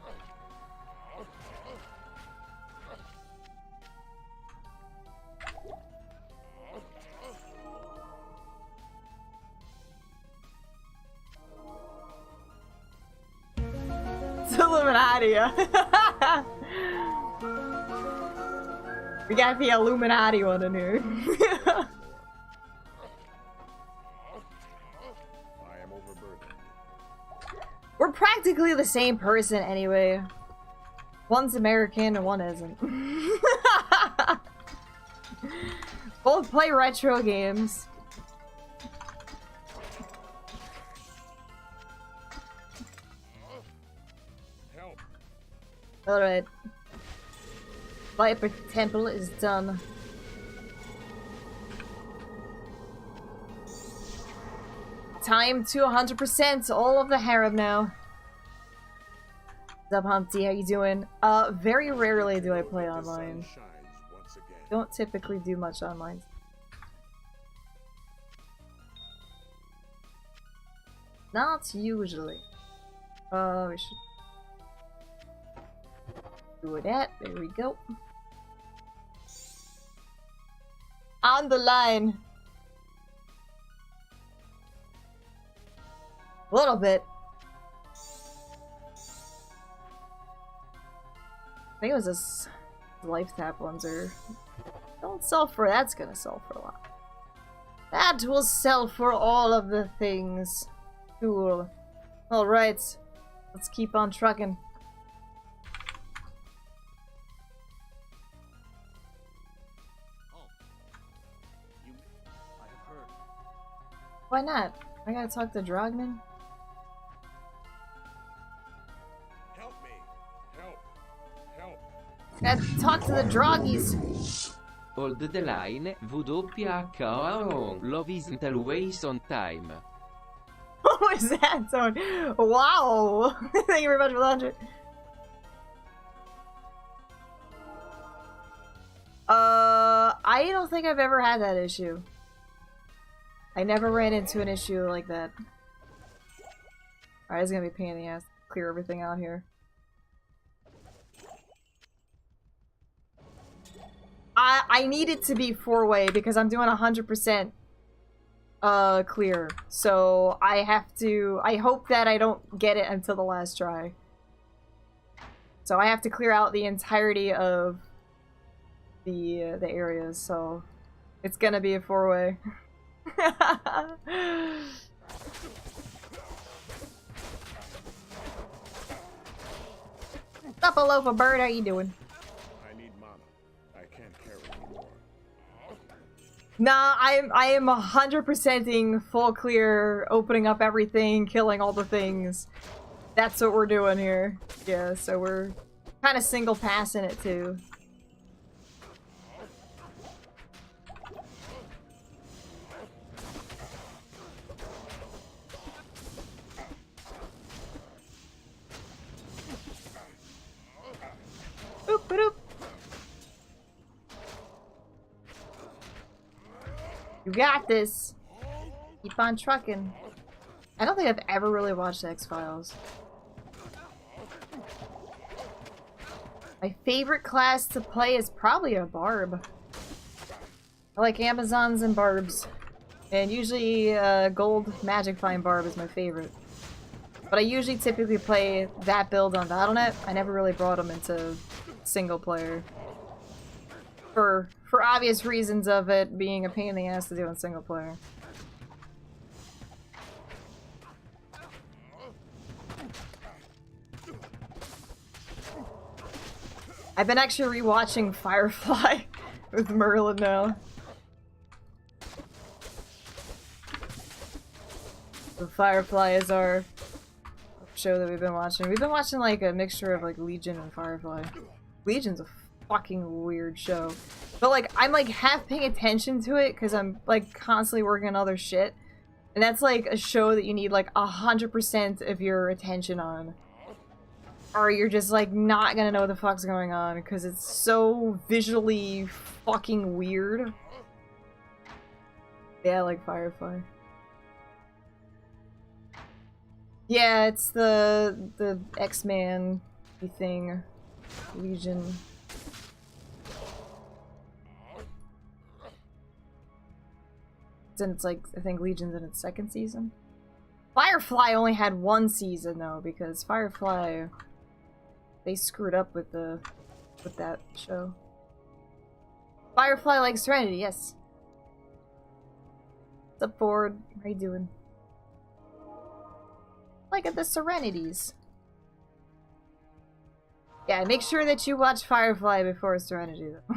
It's Illuminati. We got the Illuminati one in here.
I am overburdened.
We're practically the same person anyway. One's American and one isn't. Both play retro games.
Help.
Alright. Viper Temple is done. Time to 100% all of the harem now. What's up, Humpty? How you doing? Very rarely do I play online.
Shines once again.
Don't typically do much online. Not usually. We should do that. There we go. On the line. A little bit. I think it was this life tap ones are... Don't sell for... That's gonna sell for a lot. That will sell for all of the things. Cool. Alright. Let's keep on trucking. Why not? I gotta talk to Drogman.
Help me. Help. Help.
Gotta talk to the Droggies.
Hold the line, WHO, love isn't always on time.
What was that tone? Wow! Thank you very much for the 100. I don't think I've ever had that issue. I never ran into an issue like that. Alright, it's gonna be a pain in the ass. Clear everything out here. I need it to be 4-way because I'm doing 100% clear. So I have to, I hope that I don't get it until the last try. So I have to clear out the entirety of the areas, so it's gonna be a 4-way. What's up, a loaf of bird? How you doing?
I need mana. I can't carry anymore.
Nah, I am 100%ing full clear, opening up everything, killing all the things. That's what we're doing here. Yeah, so we're kind of single passing it too. Boop, boop. You got this. Keep on trucking. I don't think I've ever really watched X-Files. My favorite class to play is probably a Barb. I like Amazons and Barbs. And usually Gold Magic Find Barb is my favorite. But I usually typically play that build on Battle.net. I never really brought them into single player. For obvious reasons of it being a pain in the ass to do in single player. I've been actually rewatching Firefly with Merlin now. The Firefly is our show that we've been watching. We've been watching like a mixture of like Legion and Firefly. Legion's a fucking weird show. But like, I'm like half paying attention to it because I'm like constantly working on other shit. And that's like a show that you need like 100% of your attention on. Or you're just like not gonna know what the fuck's going on because it's so visually fucking weird. Yeah, I like Firefly. Yeah, it's the X-Man thing. Legion. And it's like, I think Legion's in its 2nd season. Firefly only had 1 season though, because Firefly, they screwed up with that show. Firefly likes Serenity, yes. What's up, Ford? How you doing? Look at the Serenities. Yeah, make sure that you watch Firefly before Serenity though.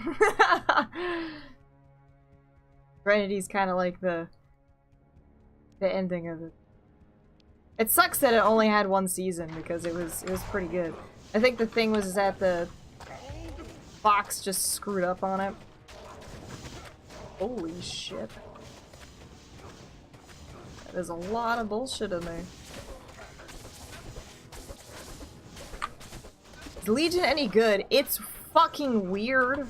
Serenity's kind of like the ending of it. It sucks that it only had 1 season because it was pretty good. I think the thing was that the Fox just screwed up on it. Holy shit. There's a lot of bullshit in there. Is Legion any good? It's fucking weird.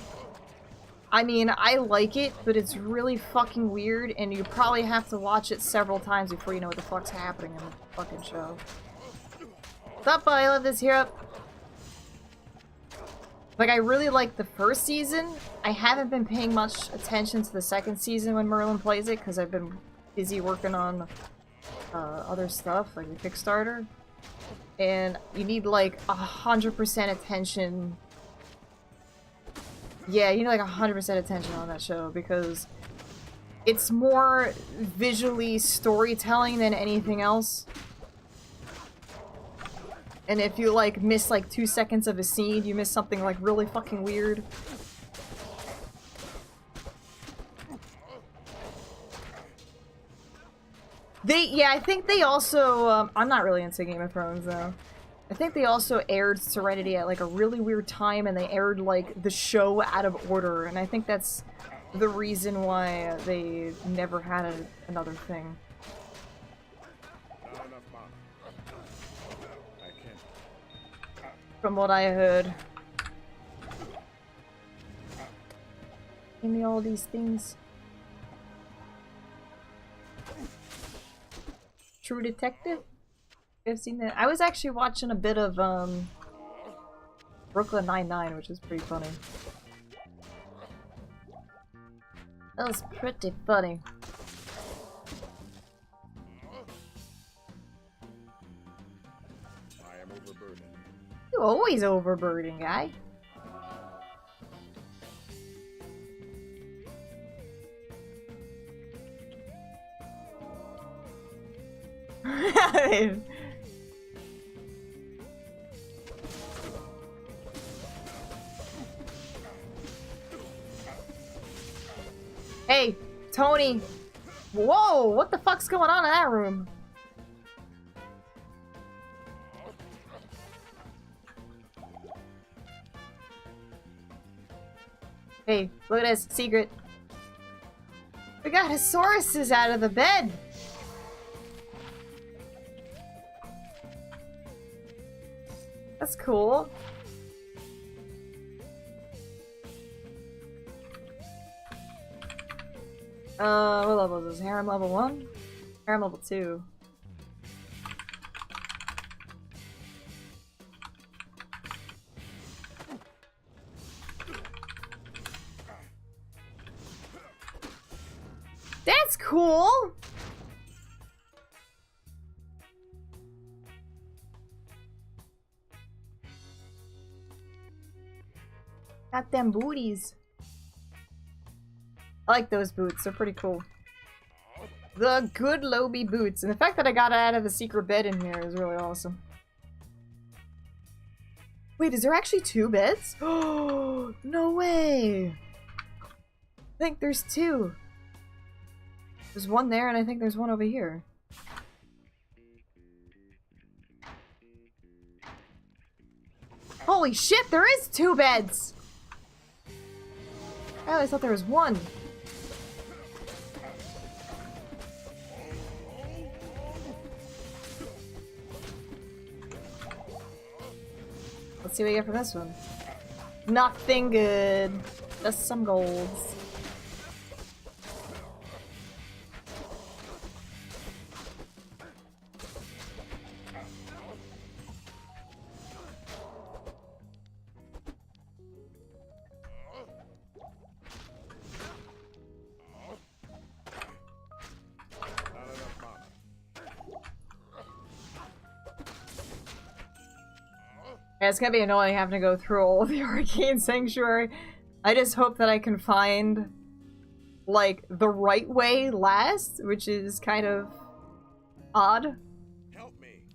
I mean, I like it, but it's really fucking weird, and you probably have to watch it several times before you know what the fuck's happening in the fucking show. What's up, I love this hero. Like, I really like the 1st season. I haven't been paying much attention to the 2nd season when Merlin plays it, because I've been busy working on other stuff, like the Kickstarter. And you need, like, 100% attention. Yeah, you need like 100% attention on that show because it's more visually storytelling than anything else. And if you like miss like 2 seconds of a scene, you miss something like really fucking weird. Yeah, I think they also, I'm not really into Game of Thrones though. I think they also aired Serenity at like a really weird time, and they aired like the show out of order, and I think that's the reason why they never had another thing.
Not enough mana. I can't.
From what I heard. Give me all these things. True Detective? I've seen that. I was actually watching a bit of Brooklyn Nine-Nine, which is pretty funny. That was pretty funny.
I am overburdened.
You always overburden, guy. Hey, Tony. Whoa, what the fuck's going on in that room? Hey, look at this. Secret. We got Hisauruses out of the bed. That's cool. What level is this? Harem level 1? Harem level 2. That's cool! Got them booties. I like those boots, they're pretty cool. The good Lobby boots. And the fact that I got out of the secret bed in here is really awesome. Wait, is there actually 2 beds? Oh, no way! I think there's 2. There's one there, and I think there's one over here. Holy shit, there is 2 beds! I always thought there was 1. Let's see what we get from this one. Nothing good. Just some golds. Yeah, it's gonna be annoying having to go through all of the Arcane Sanctuary. I just hope that I can find, like, the right way last, which is kind of odd.
Help me.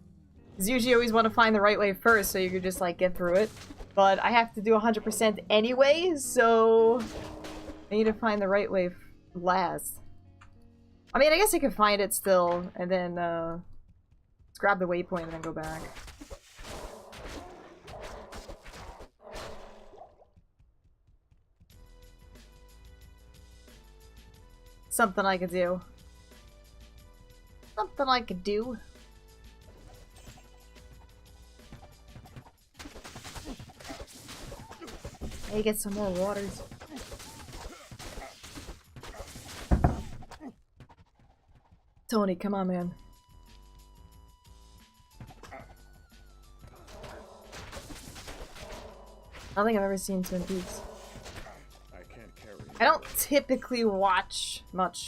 Because usually you always want to find the right way first so you could just, like, get through it. But I have to do 100% anyway, so I need to find the right way last. I mean, I guess I could find it still, and then, just grab the waypoint and then go back. Something I could do. Something I could do. Hey, get some more waters. Tony, come on, man. I don't think I've ever seen Twin Peaks. I don't typically watch much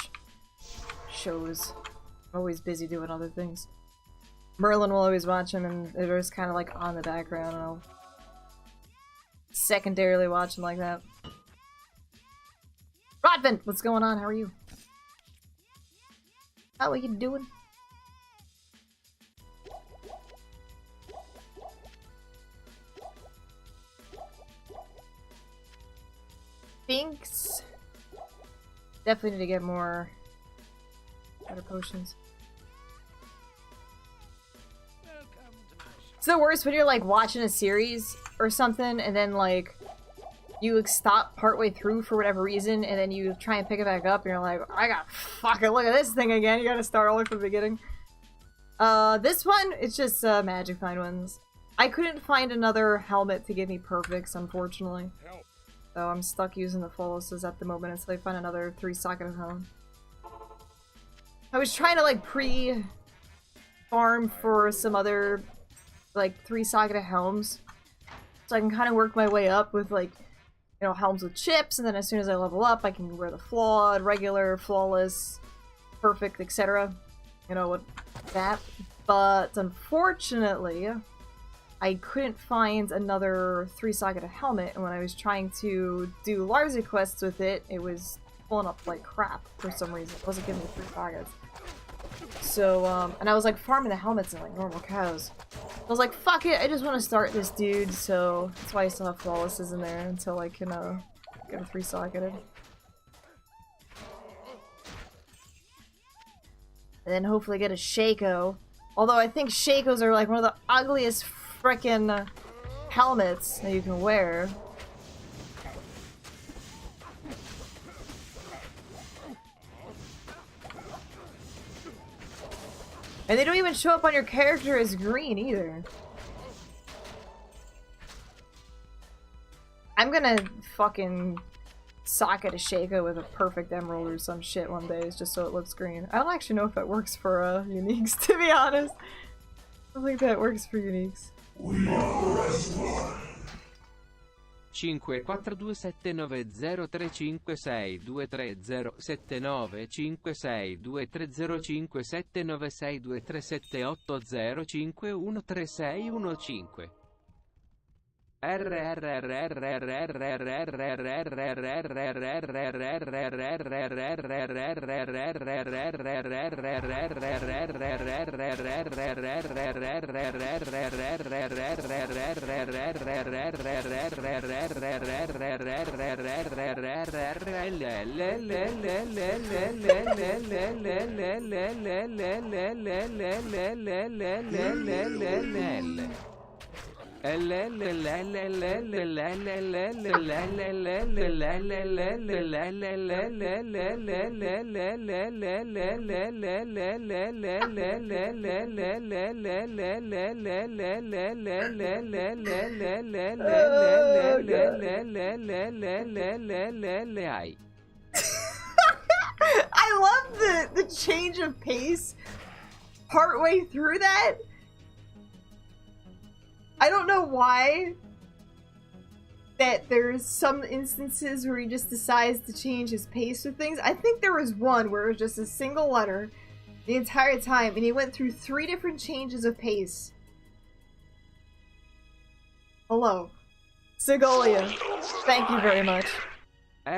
shows. I'm always busy doing other things. Merlin will always watch them, and they're just kind of like on the background, and I'll secondarily watch them like that. Rodvin, what's going on? How are you? How are you doing? Thanks. Definitely need to get more better potions. It's the worst when you're like watching a series or something and then like you stop partway through for whatever reason and then you try and pick it back up and you're like, I gotta fucking look at this thing again. You gotta start all over from the beginning. This one, it's just magic find ones. I couldn't find another helmet to give me perfects, unfortunately.
Help.
So I'm stuck using the Foloses at the moment until I find another 3-socket home. I was trying to like pre-farm for some other like 3-socket helms. So I can kind of work my way up with like you know, helms with chips, and then as soon as I level up, I can wear the flawed, regular, flawless, perfect, etc. You know, what that. But unfortunately, I couldn't find another 3-socketed helmet, and when I was trying to do Larza quests with it, it was pulling up like crap for some reason. It wasn't giving me 3 sockets. So, and I was like farming the helmets in like normal cows. I was like, fuck it, I just want to start this dude, so that's why I still have flawlesses in there until I can, get a 3-socketed. And then hopefully get a Shaco. Although I think Shakos are like one of the ugliest frickin' helmets that you can wear. And they don't even show up on your character as green either. I'm gonna fucking socket a Shaco with a perfect emerald or some shit one day just so it looks green. I don't actually know if that works for uniques, to be honest. I don't think that works for uniques.
5427035652305796523780513713615. I love the change of pace partway through that. I don't know why that there's some instances where he just decides to change his pace with things. I think there was one where it was just a single letter the entire time, and he went through 3 different changes of pace. Hello. Segolia. Thank you very much. Oh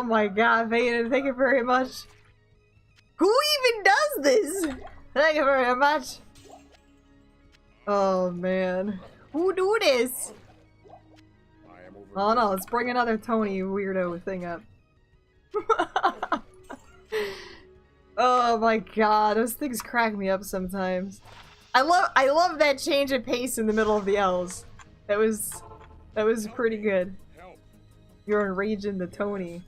my god, Vaden, thank you very much. Who even does this? Thank you very much. Oh man. Who do this? Oh no, let's bring another Tony weirdo thing up. Oh my god, those things crack me up sometimes. I love that change of pace in the middle of the L's. That was pretty good. You're enraging the Tony.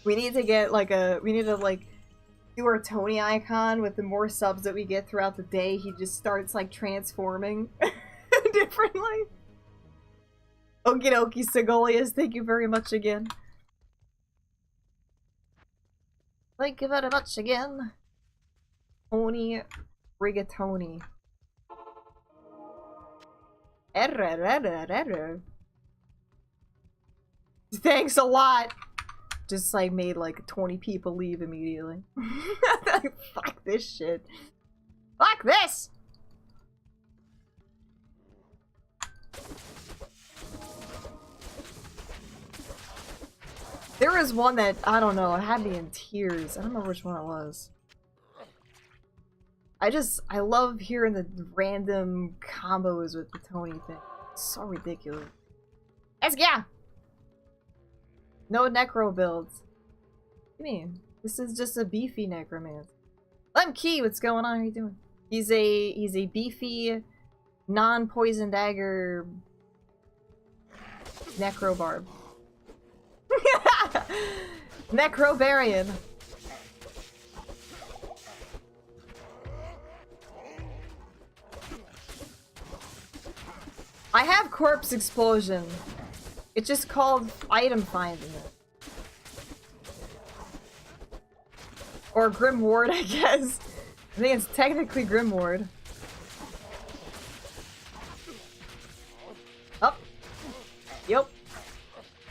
We need to get like we need to like do our Tony icon with the more subs that we get throughout the day. He just starts like transforming differently. Okie dokie, Segolius, thank you very much again. Thank you very much again. Tony Rigatoni. Thanks a lot. Just like made like 20 people leave immediately. Fuck this shit. Fuck this! There was one that, I don't know, it had me in tears. I don't remember which one it was. I love hearing the random combos with the Tony thing. It's so ridiculous. Let's go! No necro builds. What do you mean? This is just a beefy necromancer. I'm Key, what's going on? How are you doing? He's a beefy, non-poison dagger necro barb. Necrobarian.
I have Corpse Explosion. It's just called item finding. Or Grim Ward, I guess. I think it's technically Grim Ward. Up. Yep.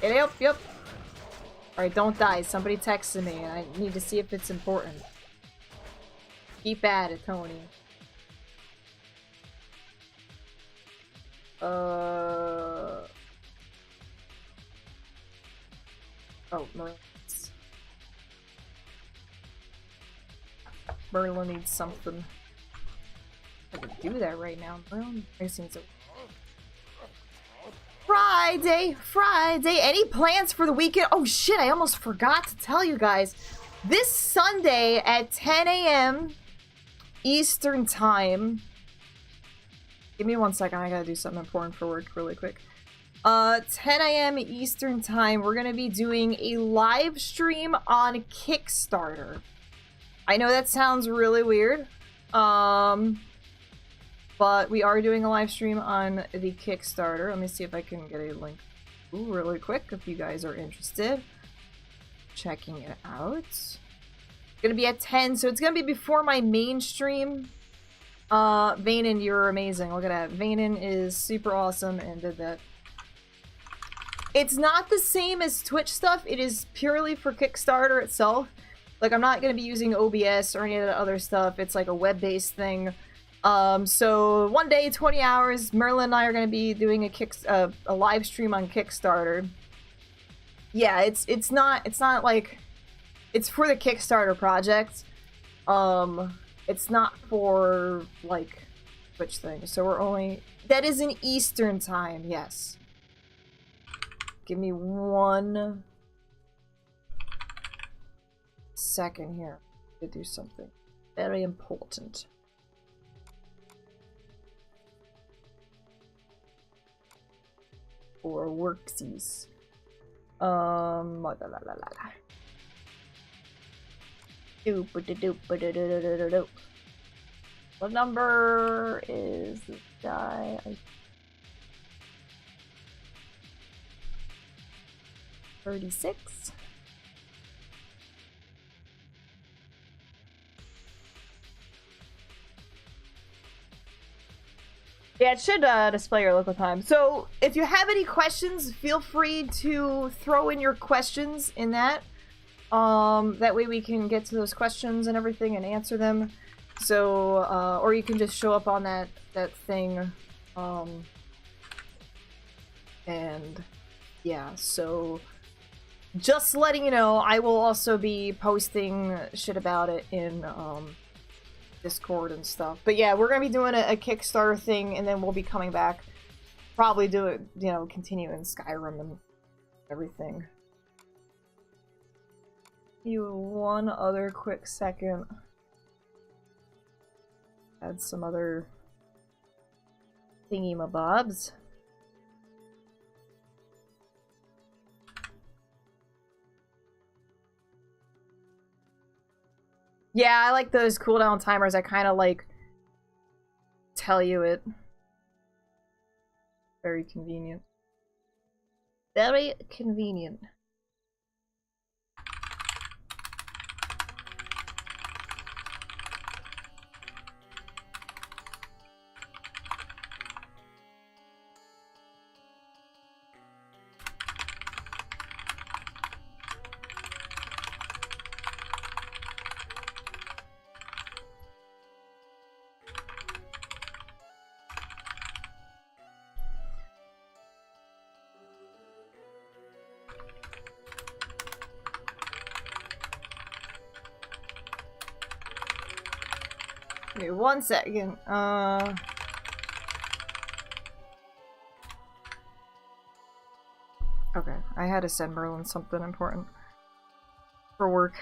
Yep. Alright, don't die. Somebody texted me and I need to see if it's important. Keep at it, Tony. Oh, Merlin needs something. I can do that right now. Merlin needs a Friday! Any plans for the weekend? Oh shit, I almost forgot to tell you guys. This Sunday at 10 a.m. Eastern Time. Give me 1 second, I gotta do something important for work really quick. 10 a.m. Eastern Time, we're gonna be doing a live stream on Kickstarter. I know that sounds really weird. But we are doing a live stream on the Kickstarter. Let me see if I can get a link really quick if you guys are interested. Checking it out. It's gonna be at 10, so it's gonna be before my main stream. Vanen, you're amazing. Look at that. Vanen is super awesome and did that. It's not the same as Twitch stuff. It is purely for Kickstarter itself. Like, I'm not gonna be using OBS or any of the other stuff. It's like a web-based thing. So one day, 20 hours, Merlin and I are gonna be doing a live stream on Kickstarter. Yeah, it's not like, it's for the Kickstarter project. It's not for, like, Twitch things. So we're only... That is in Eastern Time, yes. Give me 1 second here to do something very important. For worksies. What number is this guy? 36. Yeah, it should display your local time. So, if you have any questions, feel free to throw in your questions in that. That way we can get to those questions and everything and answer them. So, or you can just show up on that thing. And, yeah, so... Just letting you know, I will also be posting shit about it in, Discord and stuff. But yeah, we're gonna be doing a Kickstarter thing, and then we'll be coming back. Probably do it, you know, continue in Skyrim and everything. You 1 other quick second. Add some other thingy-mabobs. Yeah, I like those cooldown timers. I kind of like tell you it. Very convenient. Very convenient. Give me 1 second. Okay, I had to send Merlin something important for work.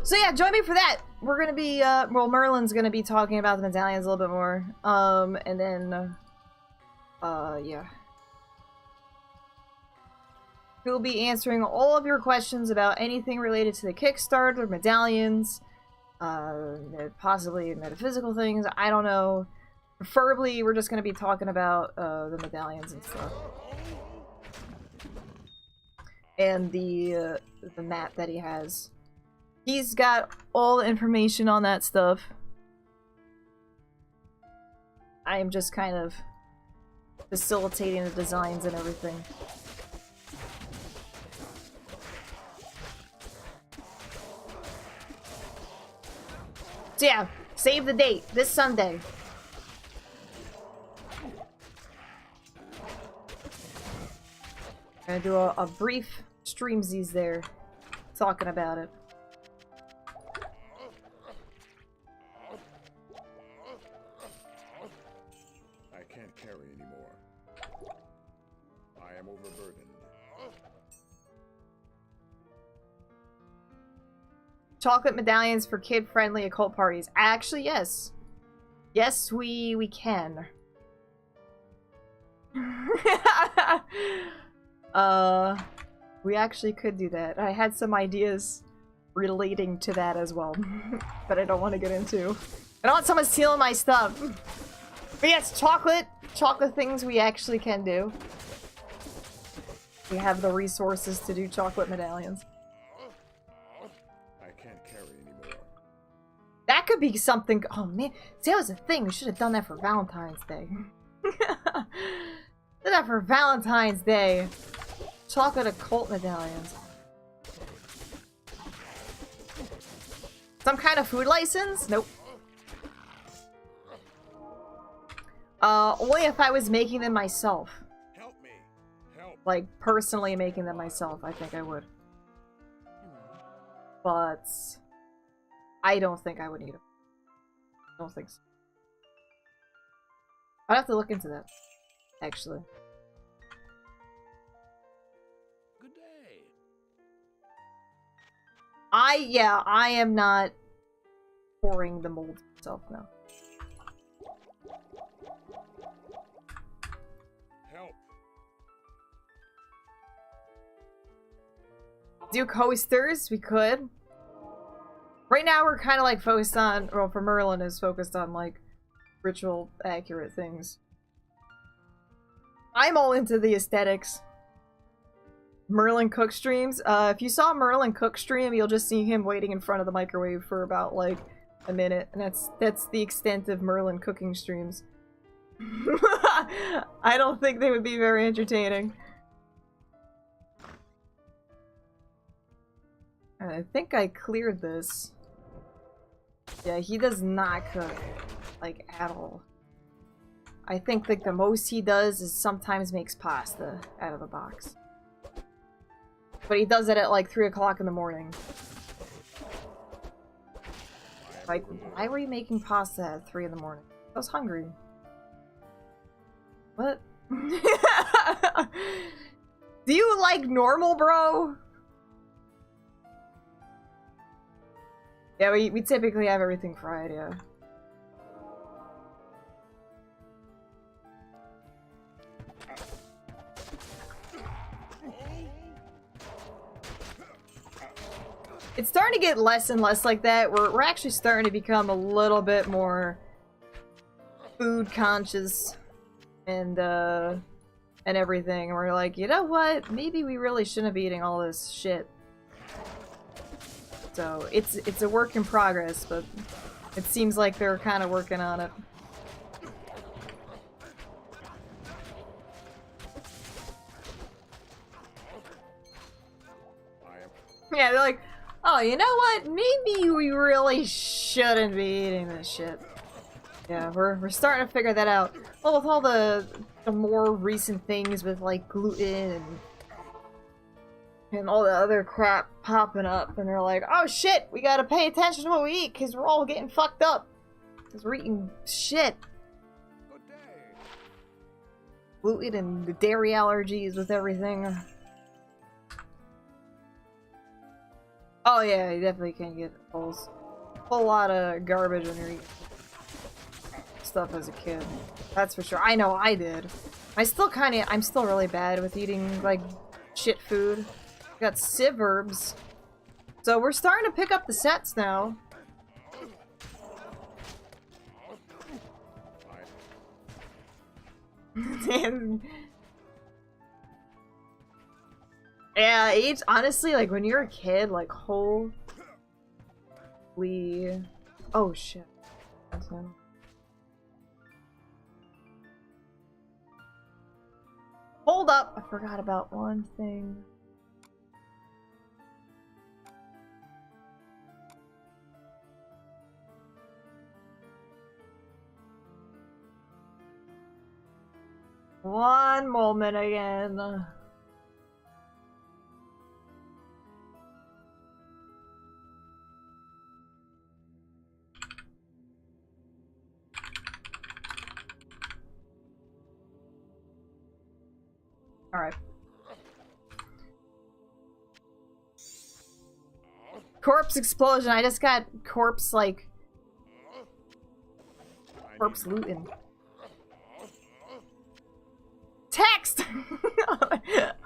So yeah, join me for that. We're gonna be, well, Merlin's gonna be talking about the medallions a little bit more. And then, yeah. We'll be answering all of your questions about anything related to the Kickstarter, medallions, Possibly metaphysical things. I don't know. Preferably, we're just gonna be talking about the medallions and stuff, and the map that he has. He's got all the information on that stuff. I am just kind of facilitating the designs and everything. So yeah, save the date, this Sunday. I'm gonna do a brief streamsies there, talking about it.
I can't carry anymore. I am overburdened.
Chocolate medallions for kid-friendly occult parties. Actually, yes. Yes, we can. We actually could do that. I had some ideas relating to that as well, but I don't want to get into. I don't want someone stealing my stuff. But yes, chocolate things we actually can do. We have the resources to do chocolate medallions.
I can't carry anymore.
That could be something. Oh man, see, that was a thing. We should have done that for Valentine's Day. Did that for Valentine's Day. Chocolate occult medallions. Some kind of food license? Nope. Only if I was making them myself.
Help me! Help!
Like, personally making them myself, I think I would. But I don't think I would need them. I don't think so. I'd have to look into that, actually.
Good day.
I am not pouring the mold myself, no.
Help!
Do coasters? We could. Right now we're kind of like focused on, well, for Merlin is focused on like ritual accurate things. I'm all into the aesthetics. Merlin cook streams. If you saw Merlin cook stream, you'll just see him waiting in front of the microwave for about like a minute, and that's the extent of Merlin cooking streams. I don't think they would be very entertaining. And I think I cleared this. Yeah, he does not cook, like, at all. I think, like, the most he does is sometimes makes pasta out of the box. But he does it at, like, 3 o'clock in the morning. Like, why were you making pasta at 3 in the morning? I was hungry. What? Do you like normal, bro? Yeah, we typically have everything fried, yeah. It's starting to get less and less like that. We're actually starting to become a little bit more food conscious and everything. And we're like, you know what? Maybe we really shouldn't be eating all this shit. So it's a work in progress, but it seems like they're kind of working on it. Yeah, they're like, oh, you know what? Maybe we really shouldn't be eating this shit. Yeah, we're starting to figure that out. Well, with all the more recent things with like gluten and all the other crap popping up, and they're like, oh shit, we gotta pay attention to what we eat because we're all getting fucked up because we're eating shit.
Good day.
Gluten and the dairy allergies with everything. Oh yeah, you definitely can get a whole lot of garbage when you're eating stuff as a kid. That's for sure. I know I did. I'm still really bad with eating like shit food. Got Civ herbs. So we're starting to pick up the sets now. Yeah, age, honestly, like, when you're a kid, like, holy... Oh, shit. That's not... Hold up! I forgot about one thing. One moment again. Alright. Corpse explosion. I just got corpse, like... Corpse looting. Text!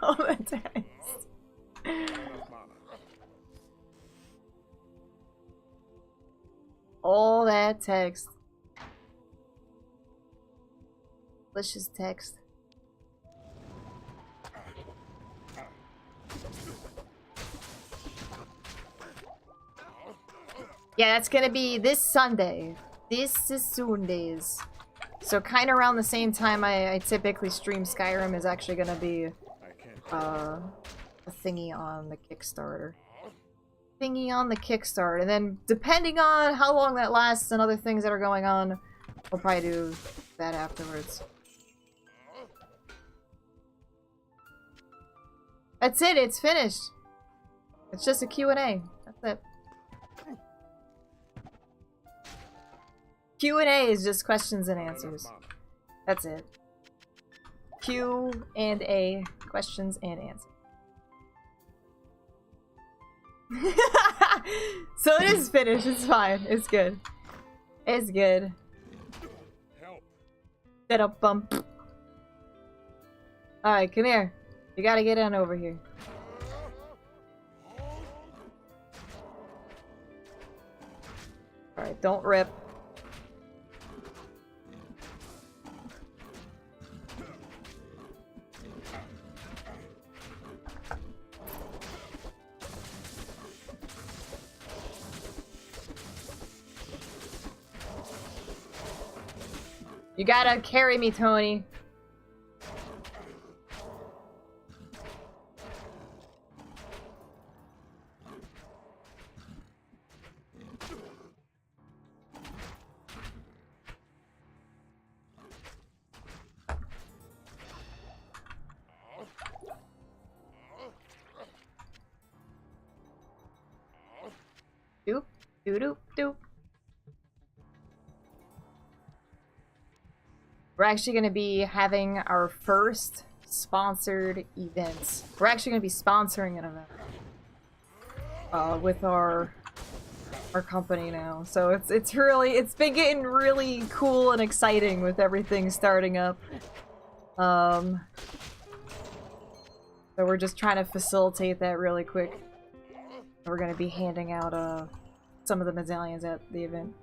All the text. All that text. Delicious text. Yeah, that's gonna be this Sunday. This is Sundays. So kind of around the same time I typically stream Skyrim is actually gonna be a thingy on the Kickstarter. And then depending on how long that lasts and other things that are going on, we'll probably do that afterwards. That's it, it's finished. It's just a Q&A. That's it. Q&A is just questions and answers. That's it. Q&A, questions and answers. So it is finished, it's fine, it's good. It's good. Set up bump. Alright, come here. You gotta get on over here. Alright, don't rip. You gotta carry me, Tony. Doop, doop, doop, doop. We're actually going to be having our first sponsored events. We're actually going to be sponsoring an event with our company now. So it's been getting really cool and exciting with everything starting up. So we're just trying to facilitate that really quick. We're going to be handing out some of the medallions at the event.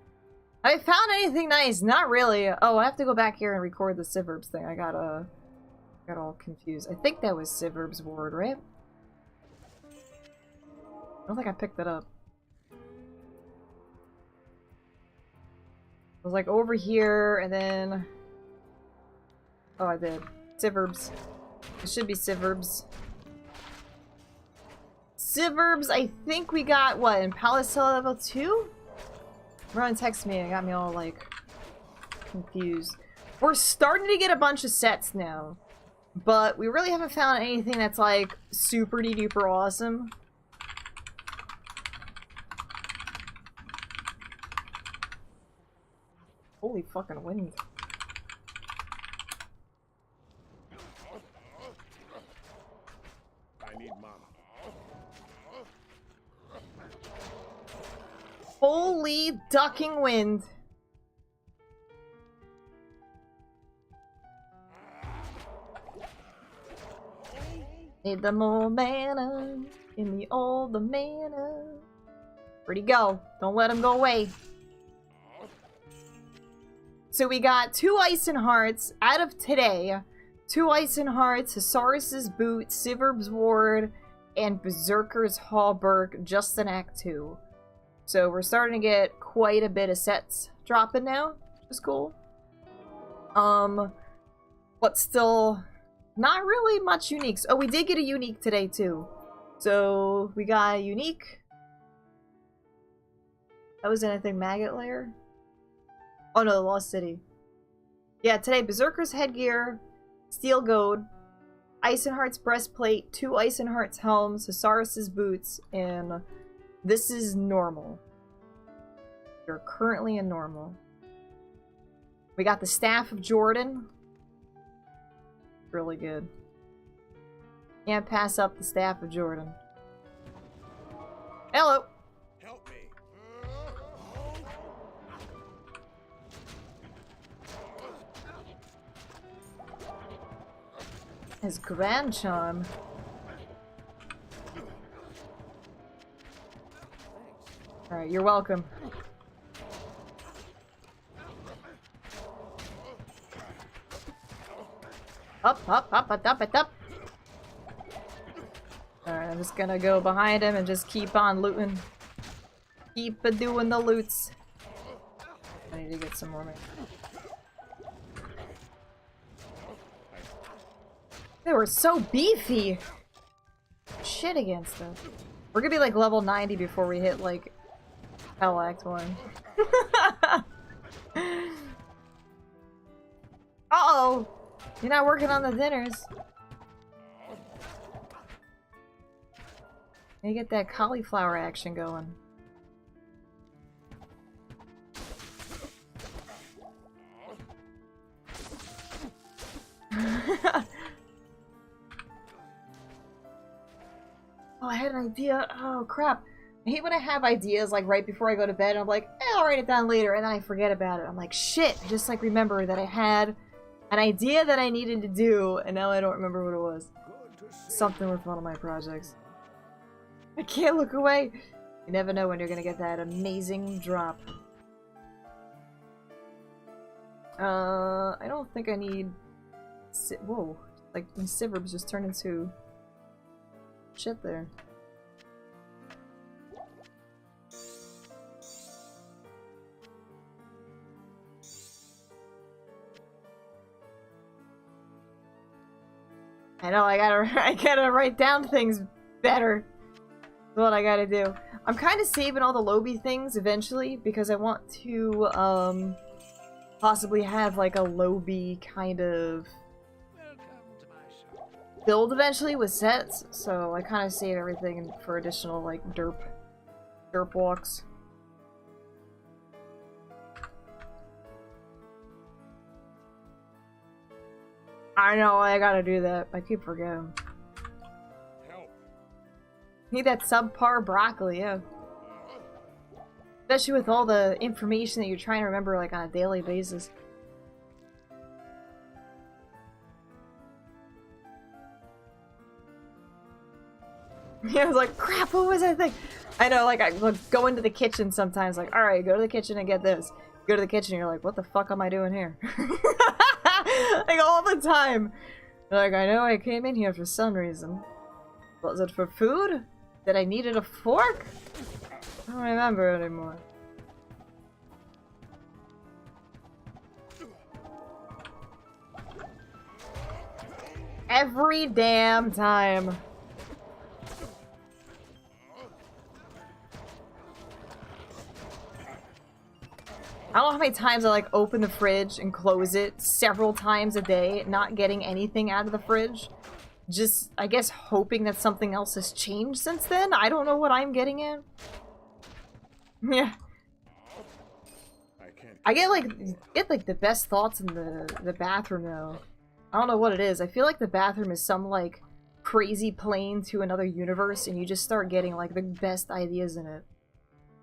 Have I found anything nice? Not really. Oh, I have to go back here and record the Sivverbs thing. I got all confused. I think that was Sivverbs ward, right? I don't think I picked it up. It was like over here, and then... Oh, I did. Sivverbs. It should be Sivverbs. Sivverbs, I think we got, what, in Palace level 2? Ron texted me and got me all, like, confused. We're starting to get a bunch of sets now, but we really haven't found anything that's, like, super-duper awesome. Holy fucking wind.
I need mana.
Holy ducking wind. Need the more mana. Give me all the mana. Where'd he go? Don't let him go away. So we got 2 Icen Hearts out of today. 2 Icen Hearts, Hasaurus' Boot, Siverb's Ward, and Berserker's Hallberg just in Act 2. So we're starting to get quite a bit of sets dropping now, which is cool. But still not really much uniques. Oh, we did get a unique today too. So we got a unique. That was anything Maggot Lair? Oh no, the Lost City. Yeah, today Berserker's Headgear, Steel Goad, Eisenheart's Breastplate, 2 Eisenheart's Helms, Hasaurus' Boots, and this is normal. You're currently in normal. We got the Staff of Jordan. Really good. Can't pass up the Staff of Jordan. Hello!
Help me.
His Grand Charm. Alright, you're welcome. Up, up, up, up, up, up, up. Alright, I'm just gonna go behind him and just keep on looting. Keep doing the loots. I need to get some more. They were so beefy! Shit against them. We're gonna be like level 90 before we hit like Hell Act 1. Uh-oh! You're not working on the dinners. You get that cauliflower action going. Oh, I had an idea. Oh, crap. I hate when I have ideas, like, right before I go to bed, and I'm like, I'll write it down later, and then I forget about it. I'm like, shit. I just, like, remember that I had an idea that I needed to do, and now I don't remember what it was. Something with one of my projects. I can't look away. You never know when you're gonna get that amazing drop. I don't think I need... Whoa. Like, when Siverbs just turned into... shit there. I know, I gotta write down things better. That's what I gotta do. I'm kind of saving all the Lobby things eventually because I want to, possibly have like a Lobby kind of build eventually with sets, so I kind of save everything for additional like derp walks. I know, I gotta do that. I keep forgetting.
Help.
Need that subpar broccoli, yeah. Especially with all the information that you're trying to remember like on a daily basis. Yeah, I was like, crap, what was that thing? I know, like, I go into the kitchen sometimes, like, alright, go to the kitchen and get this. Go to the kitchen, you're like, what the fuck am I doing here? Like, all the time. Like, I know I came in here for some reason. Was it for food? Did I needed a fork? I don't remember anymore. Every damn time. I don't know how many times I like open the fridge and close it several times a day, not getting anything out of the fridge. Just, I guess, hoping that something else has changed since then. I don't know what I'm getting at. Yeah. I get like the best thoughts in the bathroom though. I don't know what it is. I feel like the bathroom is some like crazy plane to another universe and you just start getting like the best ideas in it.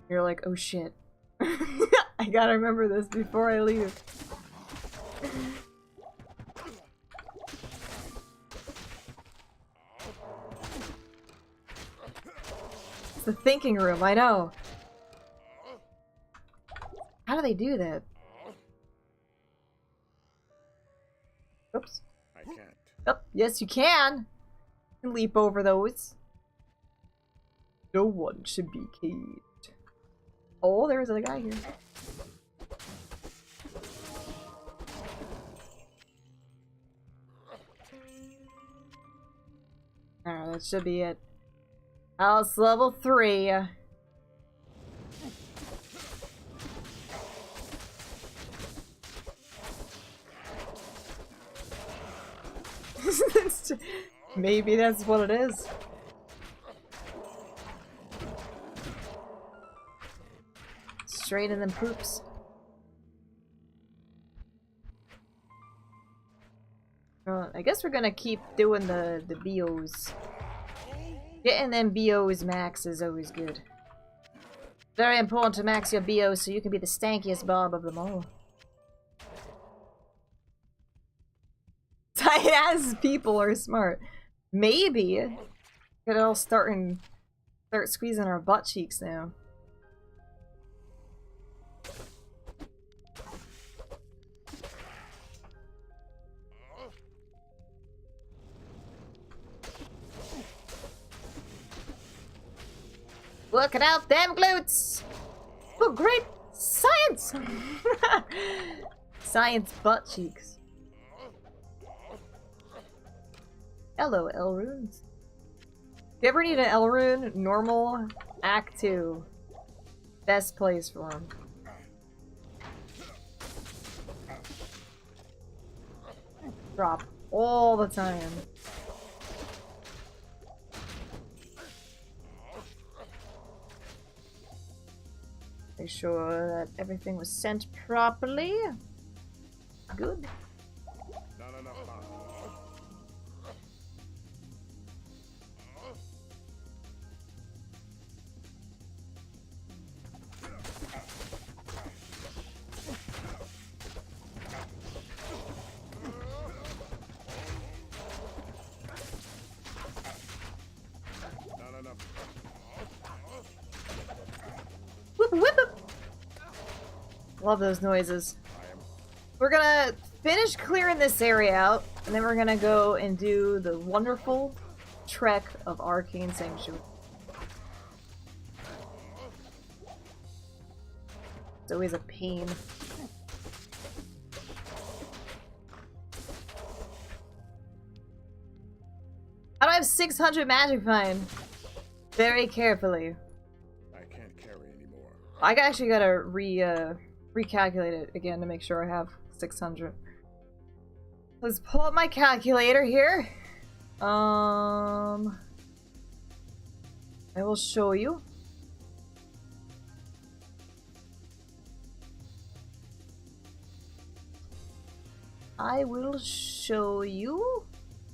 You're like, oh shit. I gotta remember this before I leave. It's the thinking room, I know. How do they do that? Yes, you can. You can leap over those. No one should be caged. Oh, there's a guy here. Alright, that should be it. House level 3. Maybe that's what it is. Straight in them poops. I guess we're gonna keep doing the BOs. Getting them BOs max is always good. Very important to max your BO so you can be the stankiest Barb of them all. Tight-ass people are smart. Maybe could all start squeezing our butt cheeks now. Working out them glutes! Oh, great science! Science butt cheeks. Hello, Elrunes. If you ever need an Elrune, normal, Act 2. Best place for him. Drop all the time. Make sure that everything was sent properly. Good.
Not enough mana. Not enough.
Whoop whoop whoop. Love those noises. We're gonna finish clearing this area out, and then we're gonna go and do the wonderful trek of Arcane Sanctuary. It's always a pain. How do I have 600 magic find? Very carefully.
I can't carry anymore.
I actually gotta recalculate it again to make sure I have 600. Let's pull up my calculator here. I will show you. I will show you.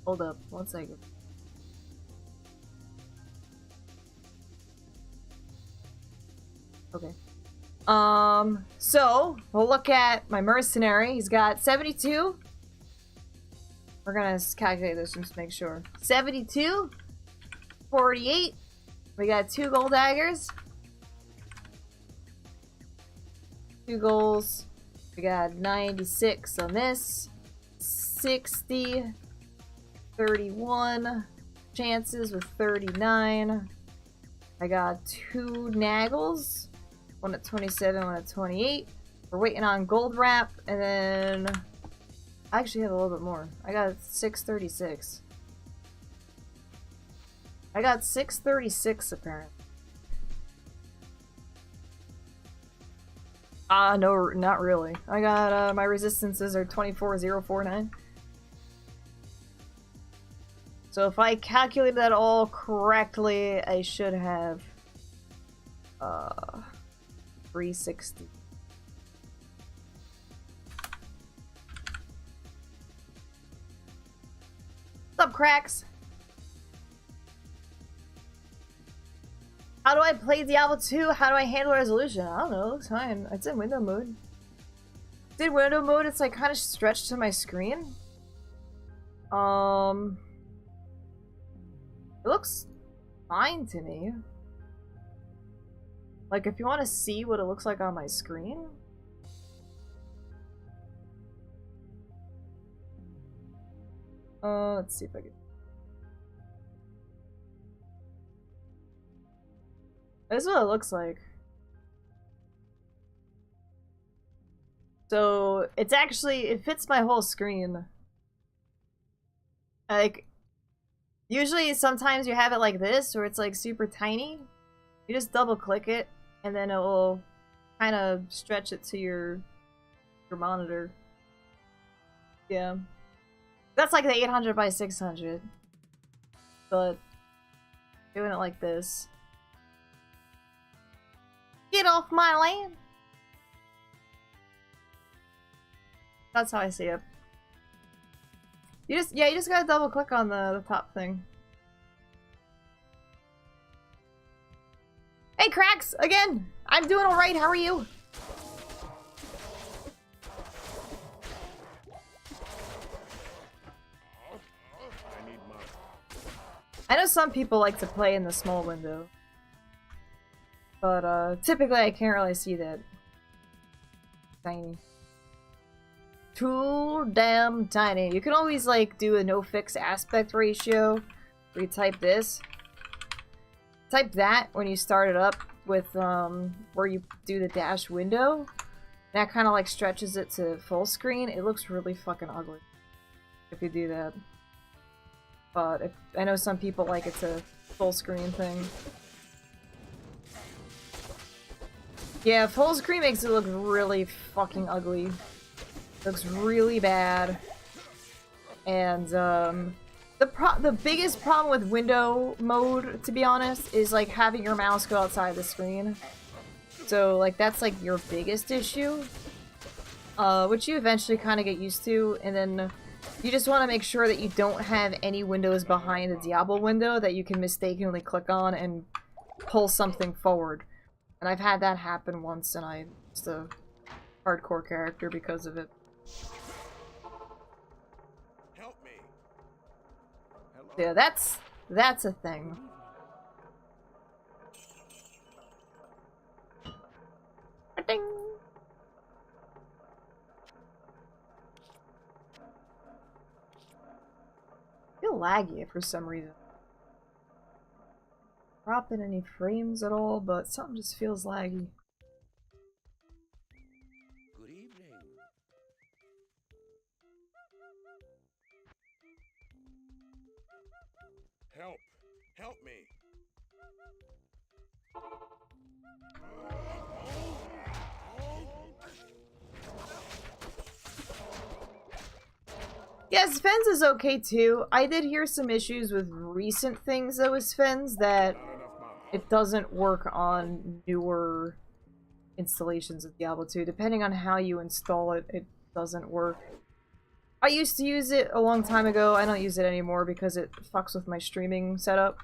Hold up, 1 second. Okay. So we'll look at my mercenary. He's got 72. We're gonna calculate this just to make sure. 72, 48. We got 2 gold daggers. 2 golds. We got 96 on this. 60. 31. Chances with 39. I got 2 naggles. One at 27, one at 28. We're waiting on gold wrap, and then I actually have a little bit more. I got 636. I got 636 apparently. No, not really. I got my resistances are 24049. So if I calculated that all correctly, I should have 360. What's up, cracks? How do I play Diablo 2? How do I handle resolution? I don't know, it looks fine. It's in window mode. It's in window mode, it's like kind of stretched to my screen. It looks fine to me. Like, if you want to see what it looks like on my screen. Let's see if I can. This is what it looks like. So it's actually, it fits my whole screen. Like, usually sometimes you have it like this, where it's like super tiny. You just double click it, and then it will kind of stretch it to your monitor. Yeah. That's like the 800 by 600. But doing it like this. Get off my land! That's how I see it. You just gotta double click on the top thing. Hey Cracks! Again! I'm doing alright, how are you?
I need mine.
I know some people like to play in the small window. But typically I can't really see that. Tiny. Too damn tiny. You can always like do a no fix aspect ratio where you type this. Type that when you start it up with where you do the dash window. That kind of like stretches it to full screen. It looks really fucking ugly if you do that. But if, I know some people like it's a full screen thing. Yeah, full screen makes it look really fucking ugly. Looks really bad. And the biggest problem with window mode, to be honest, is like having your mouse go outside the screen. So like that's like your biggest issue. Which you eventually kind of get used to, and then you just want to make sure that you don't have any windows behind the Diablo window that you can mistakenly click on and pull something forward. And I've had that happen once, and I lost a hardcore character because of it.
Help me. Hello.
Yeah, that's a thing. Ding. I feel laggy for some reason. Dropping any frames at all, but something just feels laggy.
Good evening. Help. Help me.
Yes, Fens is okay too. I did hear some issues with recent things though with Fens that
Not enough mana.
it doesn't work on newer installations of Diablo 2. Depending on how you install it, it doesn't work. I used to use it a long time ago. I don't use it anymore because it fucks with my streaming setup.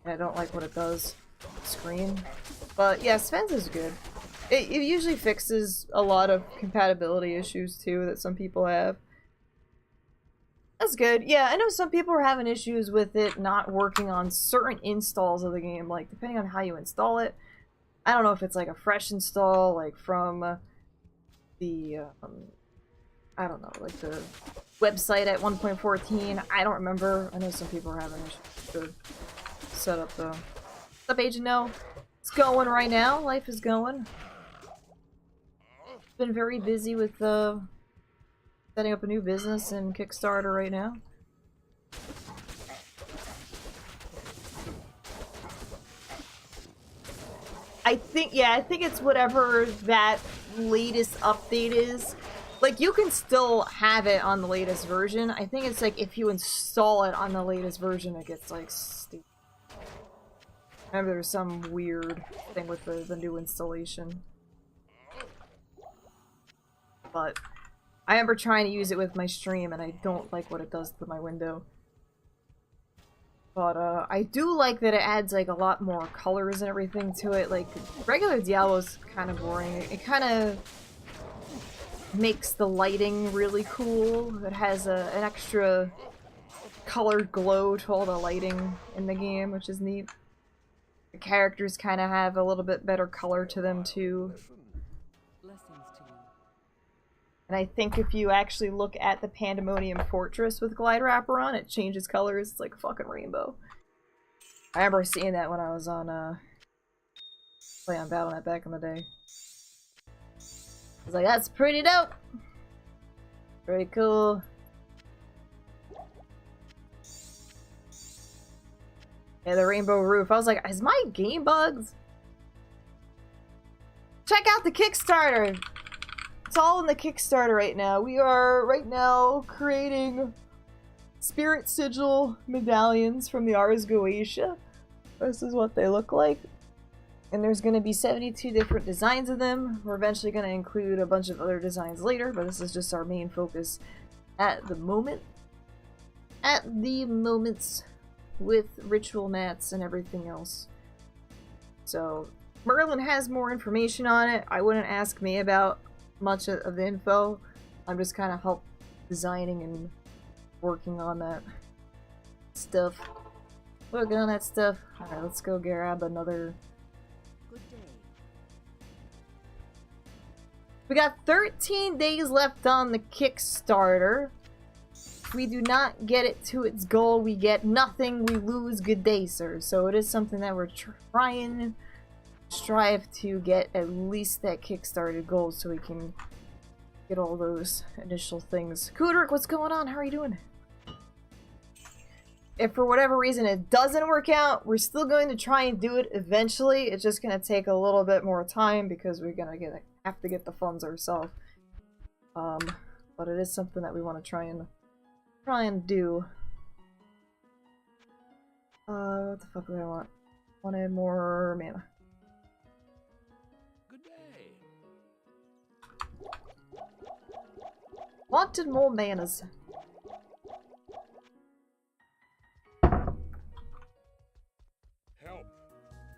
And I don't like what it does on the screen. But yeah, Fens is good. It usually fixes a lot of compatibility issues too that some people have. That's good. Yeah, I know some people are having issues with it not working on certain installs of the game, like depending on how you install it. I don't know if it's like a fresh install, like from the, I don't know, like the website at 1.14. I don't remember. I know some people are having issues to set up the... What's up, Agent No? It's going right now. Life is going. Been very busy with, setting up a new business in Kickstarter right now. I think it's whatever that latest update is. Like, you can still have it on the latest version. I think it's like if you install it on the latest version, it gets like stupid. I remember there's some weird thing with the new installation. But I remember trying to use it with my stream, and I don't like what it does to my window. But, I do like that it adds, like, a lot more colors and everything to it. Like, regular Diablo's kind of boring. It kind of makes the lighting really cool. It has an extra colored glow to all the lighting in the game, which is neat. The characters kind of have a little bit better color to them, too.
Blessings to you.
And I think if you actually look at the Pandemonium Fortress with Glide Wrapper on, it changes colors. It's like a fucking rainbow. I remember seeing that when I was on, play on Battle.net back in the day. I was like, that's pretty dope! Pretty cool. Yeah, the rainbow roof. I was like, is my game bugs? Check out the Kickstarter! It's all in the Kickstarter right now. We are, right now, creating Spirit Sigil medallions from the Ars Goetia. This is what they look like. And there's going to be 72 different designs of them. We're eventually going to include a bunch of other designs later, but this is just our main focus at the moment. At the moments, with ritual mats and everything else. So, Merlin has more information on it. I wouldn't ask me about much of the info. I'm just kind of help designing and working on that stuff. Working on that stuff. Alright, let's go grab another.
Good day.
We got 13 days left on the Kickstarter. If we do not get it to its goal, we get nothing, we lose. Good day, sir. So it is something that we're trying to strive to get at least that Kickstarter goal so we can get all those initial things. Kudrik, what's going on? How are you doing? If for whatever reason it doesn't work out, we're still going to try and do it eventually. It's just going to take a little bit more time because we're going to have to get the funds ourselves. But it is something that we want to try and do. What the fuck do I want? Wanted more mana.
Good day.
Wanted more manas.
Help.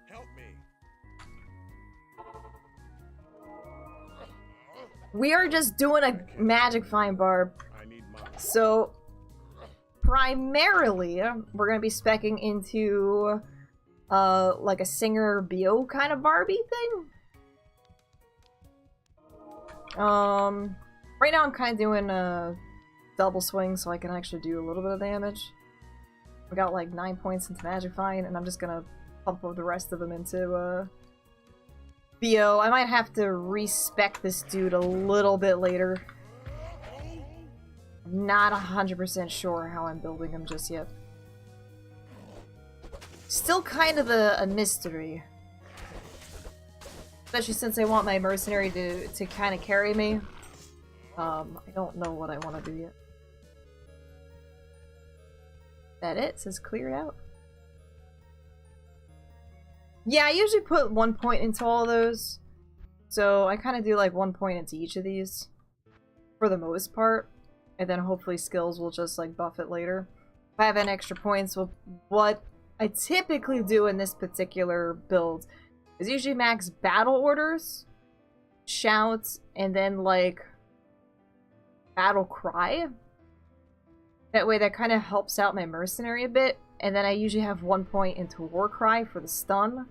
Help me.
We are just doing a magic find, Barb.
I need mana.
So, primarily, we're gonna be speccing into, like a singer BO kind of Barbie thing. Right now I'm kind of doing a double swing so I can actually do a little bit of damage. We got like 9 points into Magic Find, and I'm just gonna pump the rest of them into, BO. I might have to respec this dude a little bit later. Not 100% sure how I'm building him just yet. Still kind of a mystery. Especially since I want my mercenary to kind of carry me. I don't know what I want to do yet. That it? Says cleared out. Yeah, I usually put 1 point into all of those. So I kind of do like 1 point into each of these. For the most part. And then hopefully skills will just like buff it later. If I have any extra points, well, what I typically do in this particular build is usually max battle orders, shouts, and then like battle cry. That way that kind of helps out my mercenary a bit. And then I usually have 1 point into war cry for the stun.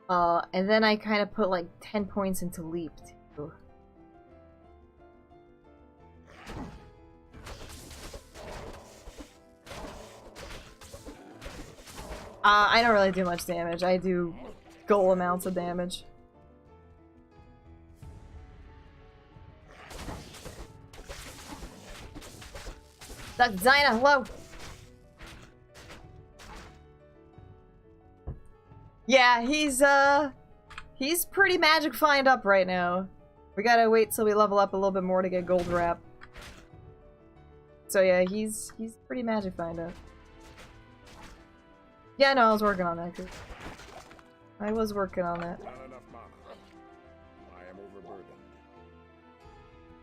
And then I kind of put like 10 points into leap too. I don't really do much damage. I do goal amounts of damage. That's Dinah, hello! Yeah, he's pretty magic find up right now. We gotta wait till we level up a little bit more to get gold wrap. So yeah, he's pretty magic find up. Yeah, no, I was working on that too. I was working on that.
Not enough mana. I am overburdened.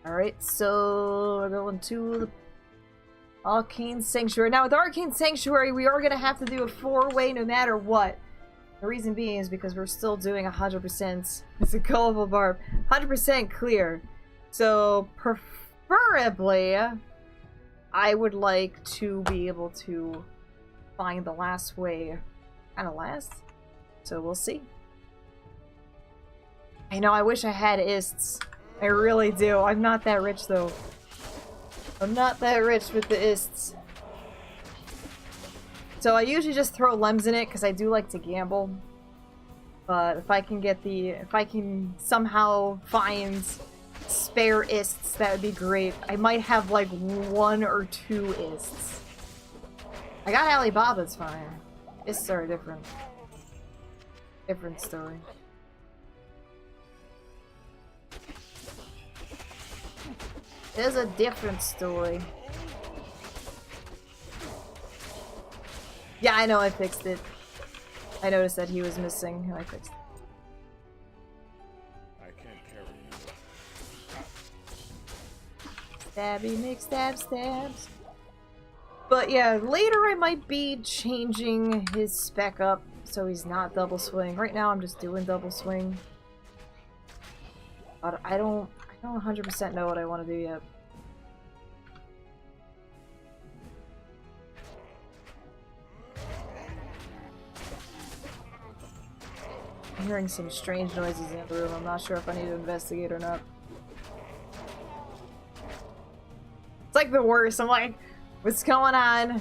Alright, so we're going to the Arcane Sanctuary. Now with Arcane Sanctuary, we are gonna have to do a 4-way no matter what. The reason being is because we're still doing 100%, it's a gullible Barb, 100% clear. So, preferably, I would like to be able to find the last way kind of last. So we'll see. I know, I wish I had Ists. I really do. I'm not that rich though. I'm not that rich with the ists. So I usually just throw lems in it because I do like to gamble. But if I can somehow find spare ists, that would be great. I might have like 1 or 2 ists. I got Alibaba's fine. Ists are different. Different story. It is a different story. Yeah, I know I fixed it. I noticed that he was missing, and I fixed it.
I can't carry
Stabby,
anymore.
make stab stabs. But yeah, later I might be changing his spec up so he's not double swing. Right now I'm just doing double swing. But I don't 100% know what I want to do yet. I'm hearing some strange noises in the room. I'm not sure if I need to investigate or not. It's like the worst. I'm like, what's going on?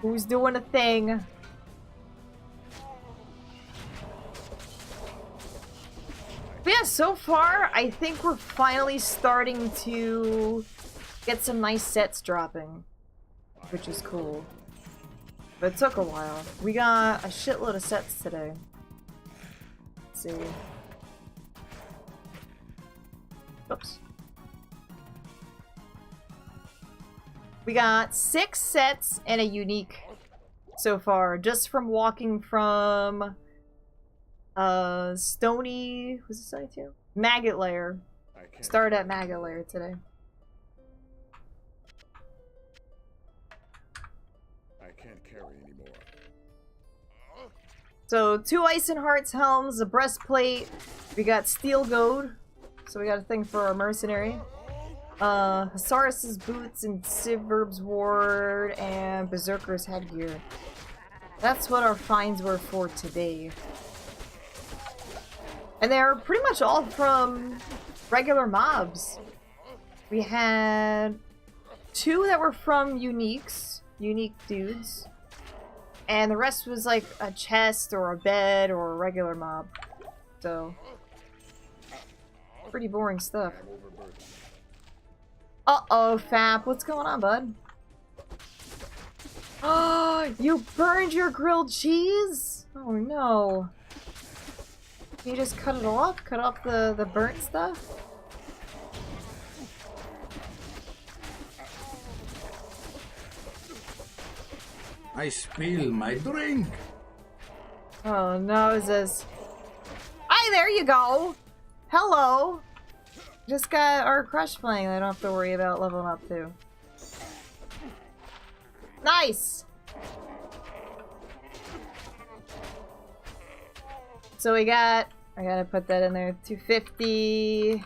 Who's doing a thing? But yeah, so far, I think we're finally starting to get some nice sets dropping, which is cool. But it took a while. We got a shitload of sets today. Let's see. Oops. We got 6 sets and a unique so far, just from walking from Stony, was it Stony 2? Maggot Lair. Started at Maggot Lair today.
I can't carry anymore.
So 2 Ice and Hearts helms, a breastplate. We got Steel Goad, so we got a thing for our mercenary. Hasaurus's boots and Sivrb's ward and Berserker's headgear. That's what our finds were for today. And they're pretty much all from regular mobs. We had 2 that were from uniques, unique dudes. And the rest was like a chest or a bed or a regular mob. So, pretty boring stuff.
I'm overburdened.
Uh-oh, Fap. What's going on, bud? Oh, you burned your grilled cheese? Oh no. Can you just cut it off? Cut off the burnt stuff?
I spill my drink.
Oh no, is this... Hi, there you go! Hello! Just got our crush playing that I don't have to worry about leveling up to. Nice! So we got... I gotta put that in there. 250...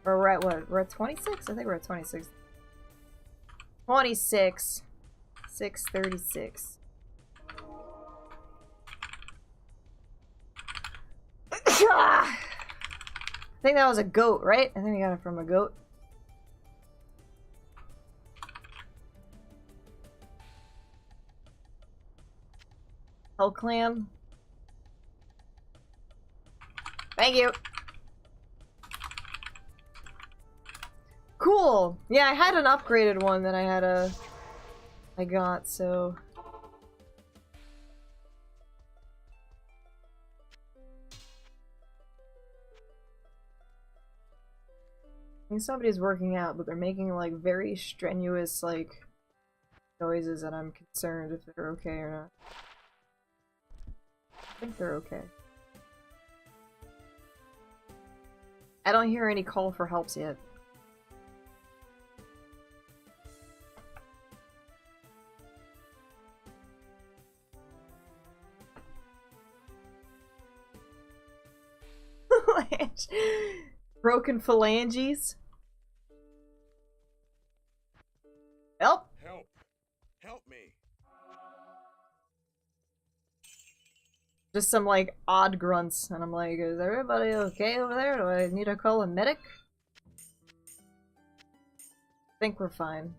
Or we're at what? We're at 26? I think we're at 26. 26. 636. I think that was a goat, right? I think we got it from a goat. Hell clam. Thank you. Cool. Yeah, I had an upgraded one that I got, so... I think somebody's working out, but they're making, like, very strenuous, like, noises, and I'm concerned if they're okay or not. I think they're okay. I don't hear any call for helps yet. Broken phalanges. Help!
Help! Help me!
Just some, like, odd grunts. And I'm like, is everybody okay over there? Do I need to call a medic? I think we're fine.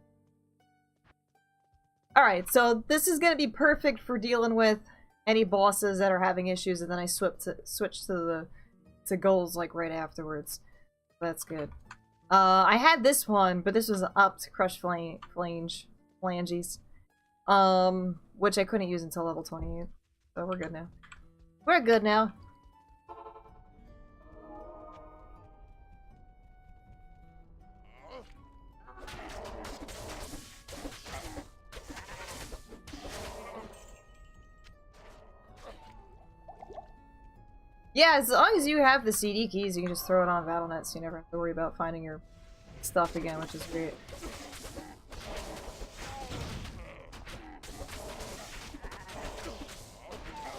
Alright, so this is gonna be perfect for dealing with any bosses that are having issues, and then I switch to goals, like, right afterwards. That's good. I had this one, but this was up to crush phalanges. Which I couldn't use until level 28. So we're good now. We're good now. Yeah, as long as you have the CD keys, you can just throw it on Battle.net, so you never have to worry about finding your stuff again, which is great.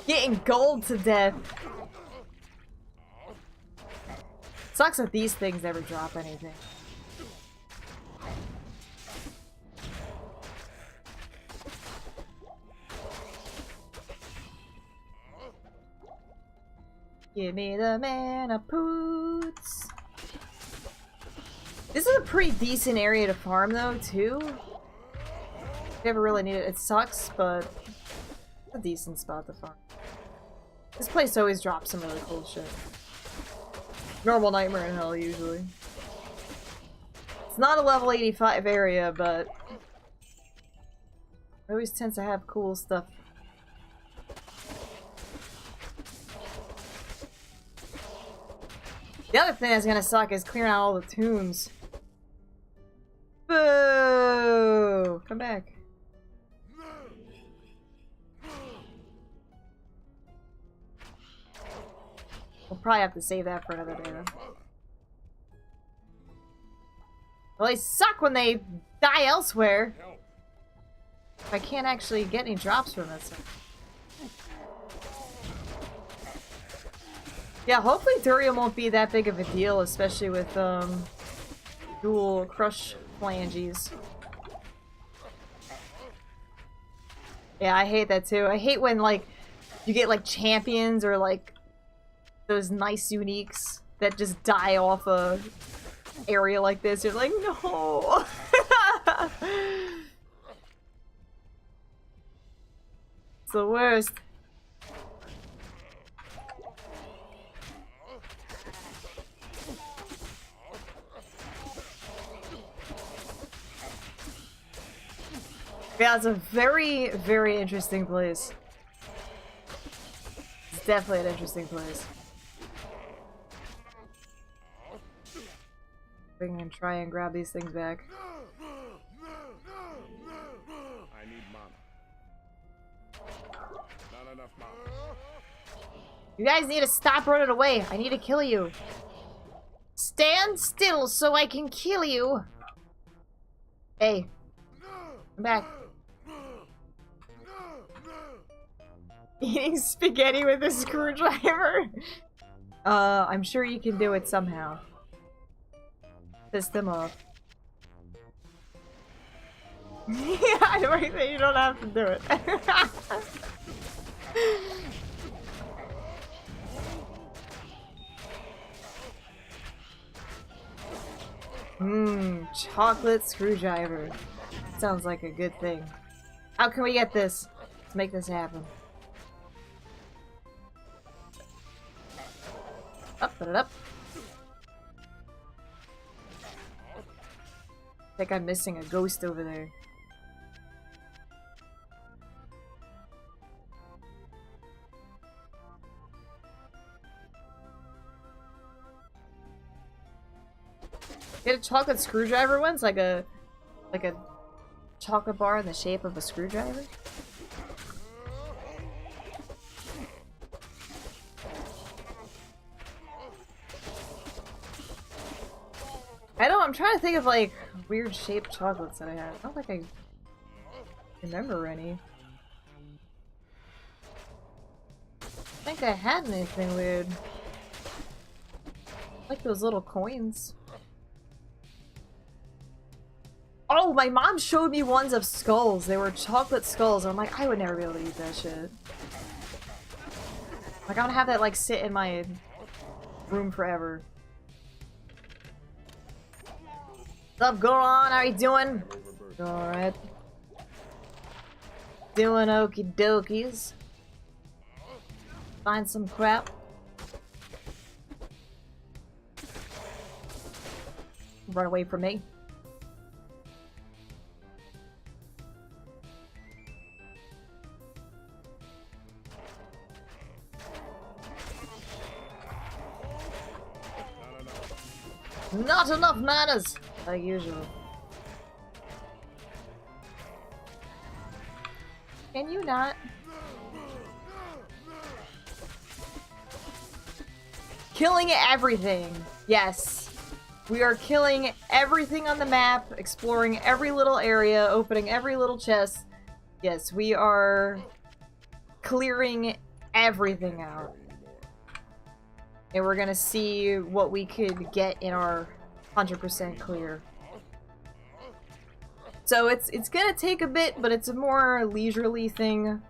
Getting gold to death. Sucks that these things never drop anything. Give me the mana poots. This is a pretty decent area to farm though, too. Never really need it. It sucks, but it's a decent spot to farm. This place always drops some really cool shit. Normal Nightmare in Hell, usually. It's not a level 85 area, but it always tends to have cool stuff. The other thing that's gonna suck is clearing out all the tombs. Boo! Come back. We'll probably have to save that for another day, though. Well, they suck when they die elsewhere. If I can't actually get any drops from it, so. Yeah, hopefully Durium won't be that big of a deal, especially with, dual crush phalanges. Yeah, I hate that too. I hate when, like, you get, like, champions or, like, those nice uniques that just die off a area like this. You're like, no! It's the worst. Yeah, it's a very, very interesting place. It's definitely an interesting place. We can try and grab these things back.
I need mana. Not enough mana.
You guys need to stop running away. I need to kill you. Stand still so I can kill you. Hey. Come back. Eating spaghetti with a screwdriver? I'm sure you can do it somehow. Piss them off. Yeah, I don't you don't have to do it. Chocolate screwdriver. Sounds like a good thing. How can we get this? Let's make this happen. Up, put it up. I think I'm missing a ghost over there. Get a chocolate screwdriver once, like a chocolate bar in the shape of a screwdriver. I'm trying to think of like weird shaped chocolates that I had. I don't think I remember any. I think I had anything weird. Like those little coins. Oh, my mom showed me ones of skulls. They were chocolate skulls. I'm like, I would never be able to eat that shit. Like, I don't have that, like, sit in my room forever. What's up, Goron? How you doing? Alright. Doing okie dokies. Find some crap. Run away from me. Not enough manners, like usual. Can you not? Killing everything. Yes. We are killing everything on the map, exploring every little area, opening every little chest. Yes, we are clearing everything out. And we're gonna see what we could get in our 100% clear. So it's gonna take a bit, but it's a more leisurely thing.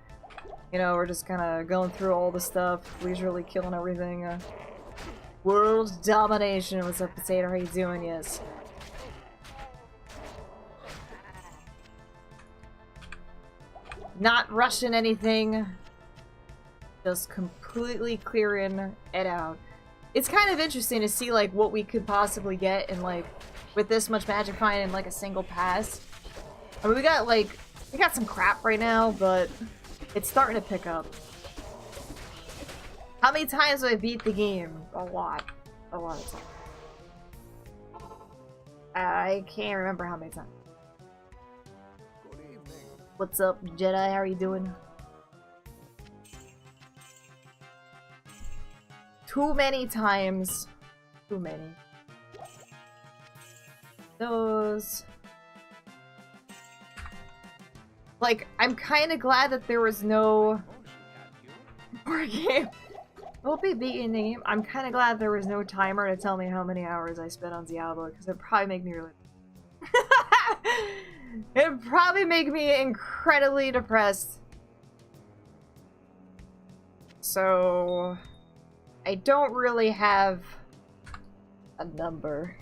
You know, we're just kind of going through all the stuff, leisurely killing everything. World domination. What's up, Potato? How you doing? Yes. Not rushing anything. Just completely clearing it out. It's kind of interesting to see, like, what we could possibly get in, like, with this much magic find in, like, a single pass. I mean, we got some crap right now, but it's starting to pick up. How many times have I beat the game? A lot. A lot of times. I can't remember how many times.
Good evening.
What's up, Jedi? How are you doing? Too many times. Too many. Those... Like, I'm kind of glad that there was no... board game. We'll be beating the game. I'm kind of glad there was no timer to tell me how many hours I spent on Diablo, because it'd probably make me really... It'd probably make me incredibly depressed. So... I don't really have a number.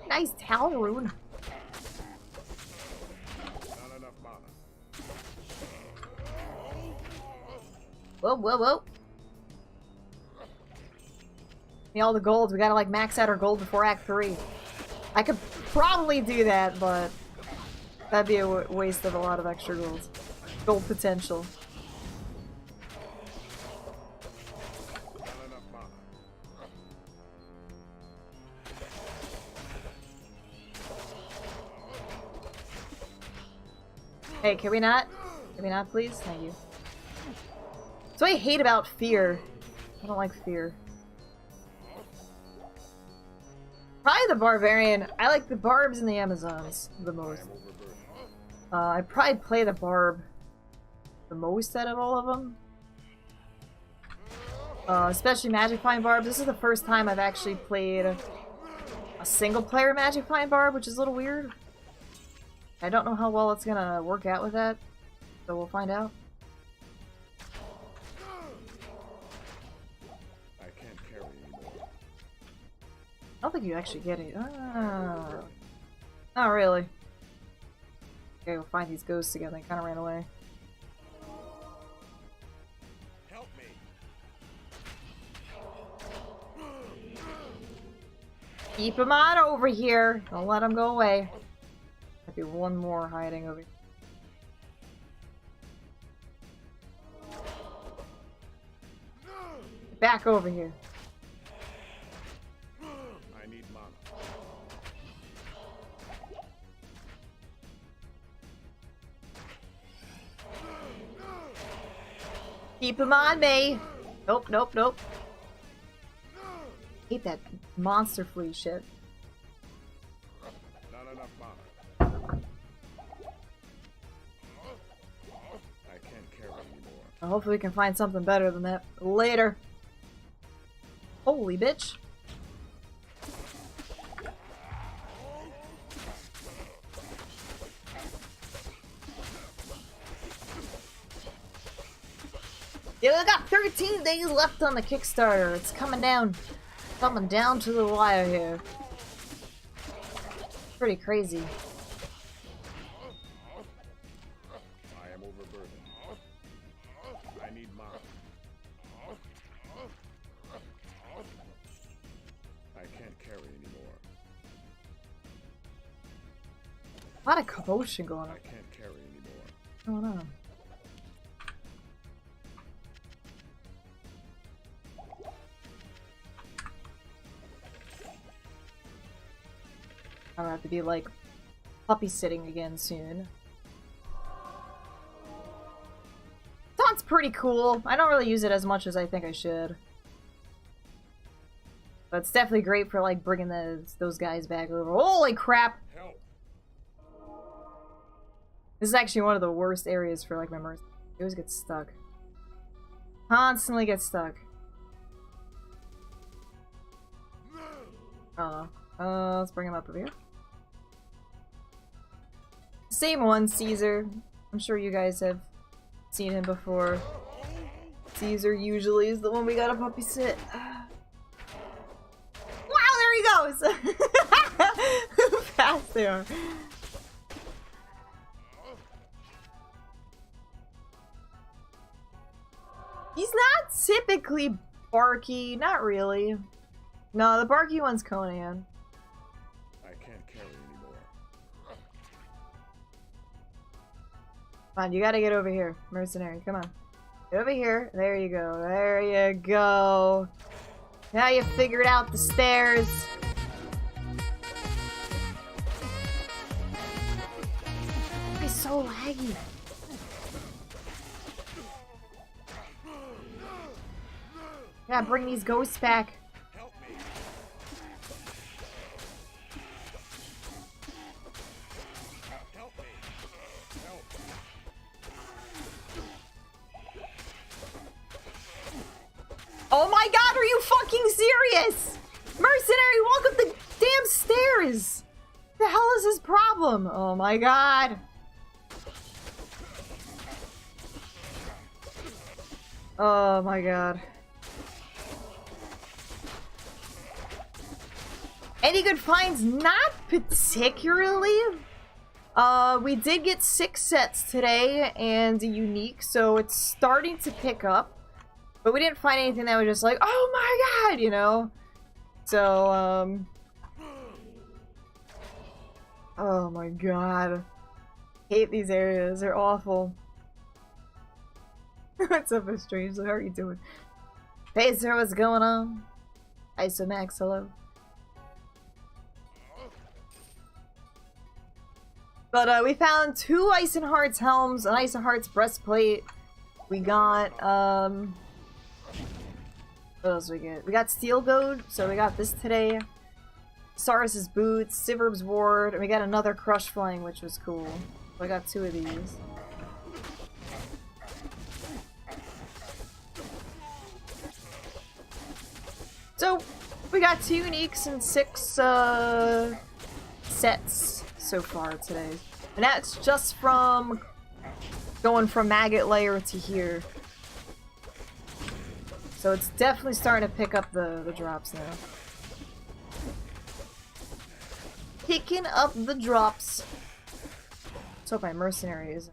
Nice talon rune.
Not enough mana.
Whoa, whoa, whoa. All the golds. We gotta, like, max out our gold before Act 3. I could probably do that, but that'd be a waste of a lot of extra gold. Gold potential.
Not enough mana.
Hey, can we not? Can we not, please? Thank you. That's what I hate about fear. I don't like fear. Probably the barbarian. I like the barbs and the Amazons the most. I'd probably play the barb the most out of all of them. Especially Magic Find Barb. This is the first time I've actually played a single player Magic Find Barb, which is a little weird. I don't know how well it's gonna work out with that, so we'll find out.
I can't carry anymore.
I don't think you actually get it. Ah. Not really. Okay, we'll find these ghosts again. They kind of ran away.
Help me.
Keep him on over here. Don't let him go away. Might be one more hiding over here. Back over here.
I need mana.
Keep him on me. Nope, nope, nope. Hate that monster flea shit.
Not enough mana. I can't carry anymore.
Well, hopefully we can find something better than that later. Holy bitch. Yeah, we got 13 days left on the Kickstarter. It's coming down to the wire here. Pretty crazy.
I am overburdened. I need mana. I can't carry anymore.
A lot of commotion going on.
I can't carry anymore.
What's going on? I'm gonna have to be like puppy sitting again soon. Taunt's pretty cool. I don't really use it as much as I think I should. But it's definitely great for like bringing those guys back over. Holy crap!
Help!
This is actually one of the worst areas for like my mercy. It always gets stuck. Constantly gets stuck. Oh. Let's bring him up over here. Same one, Caesar. I'm sure you guys have seen him before. Caesar usually is the one we gotta puppy sit. Wow, there he goes! How fast they are. He's not typically barky, not really. No, the barky one's Conan.
I can't carry anymore.
Come on, you gotta get over here, mercenary. Come on. Get over here. There you go. There you go. Now you figured out the stairs. It's so laggy. Gotta bring these ghosts back.
Help me! Help me! Help!
Oh my god, are you fucking serious? Mercenary, walk up the damn stairs! What the hell is his problem? Oh my god. Oh my god. Any good finds? Not particularly. We did get 6 sets today and a unique, so it's starting to pick up. But we didn't find anything that was just like, oh my god, you know? So, oh my god. Hate these areas, they're awful. What's up, Miss Strange? How are you doing? Hey sir, what's going on? Isomax, hello. But we found 2 Ice and Hearts helms, an Ice and Hearts breastplate. We got what else we get? We got Steel Goad, so we got this today. Saurus's boots, Siverb's ward, and we got another Crush Flying, which was cool. So I got 2 of these. So we got 2 uniques and 6 sets so far today. And that's just from going from Maggot Layer to here. So it's definitely starting to pick up the drops now. Picking up the drops. Let's hope my mercenary is.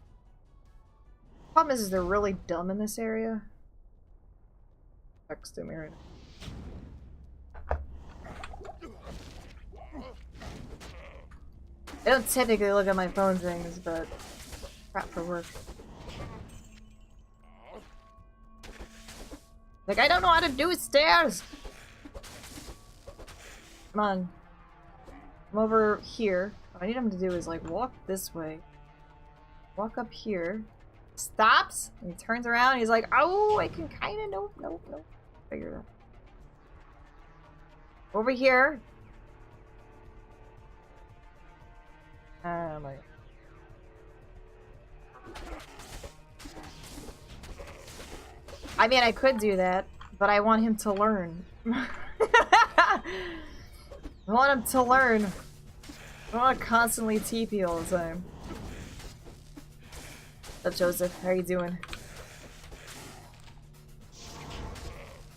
Problem is they're really dumb in this area. Next to me right now. I don't typically look at my phone things, but crap for work. Like, I don't know how to do stairs! Come on. I'm over here. What I need him to do is, like, walk this way. Walk up here. Stops! And he turns around and he's like, oh, I can kinda, nope. Figure it out. Over here. Oh my. I mean, I could do that, but I want him to learn. I want him to learn. I don't want to constantly TP all the time. What's up, Joseph? How are you doing?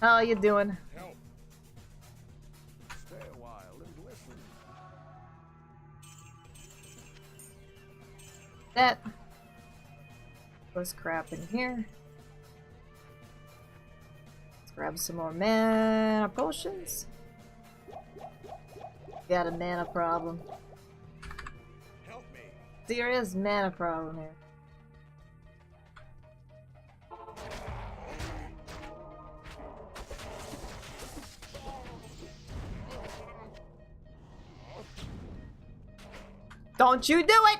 How you doing?
Help. Stay a while and listen.
That was crap in here. Let's grab some more mana potions. Got a mana problem.
Help me.
Serious mana problem here. Don't you do it!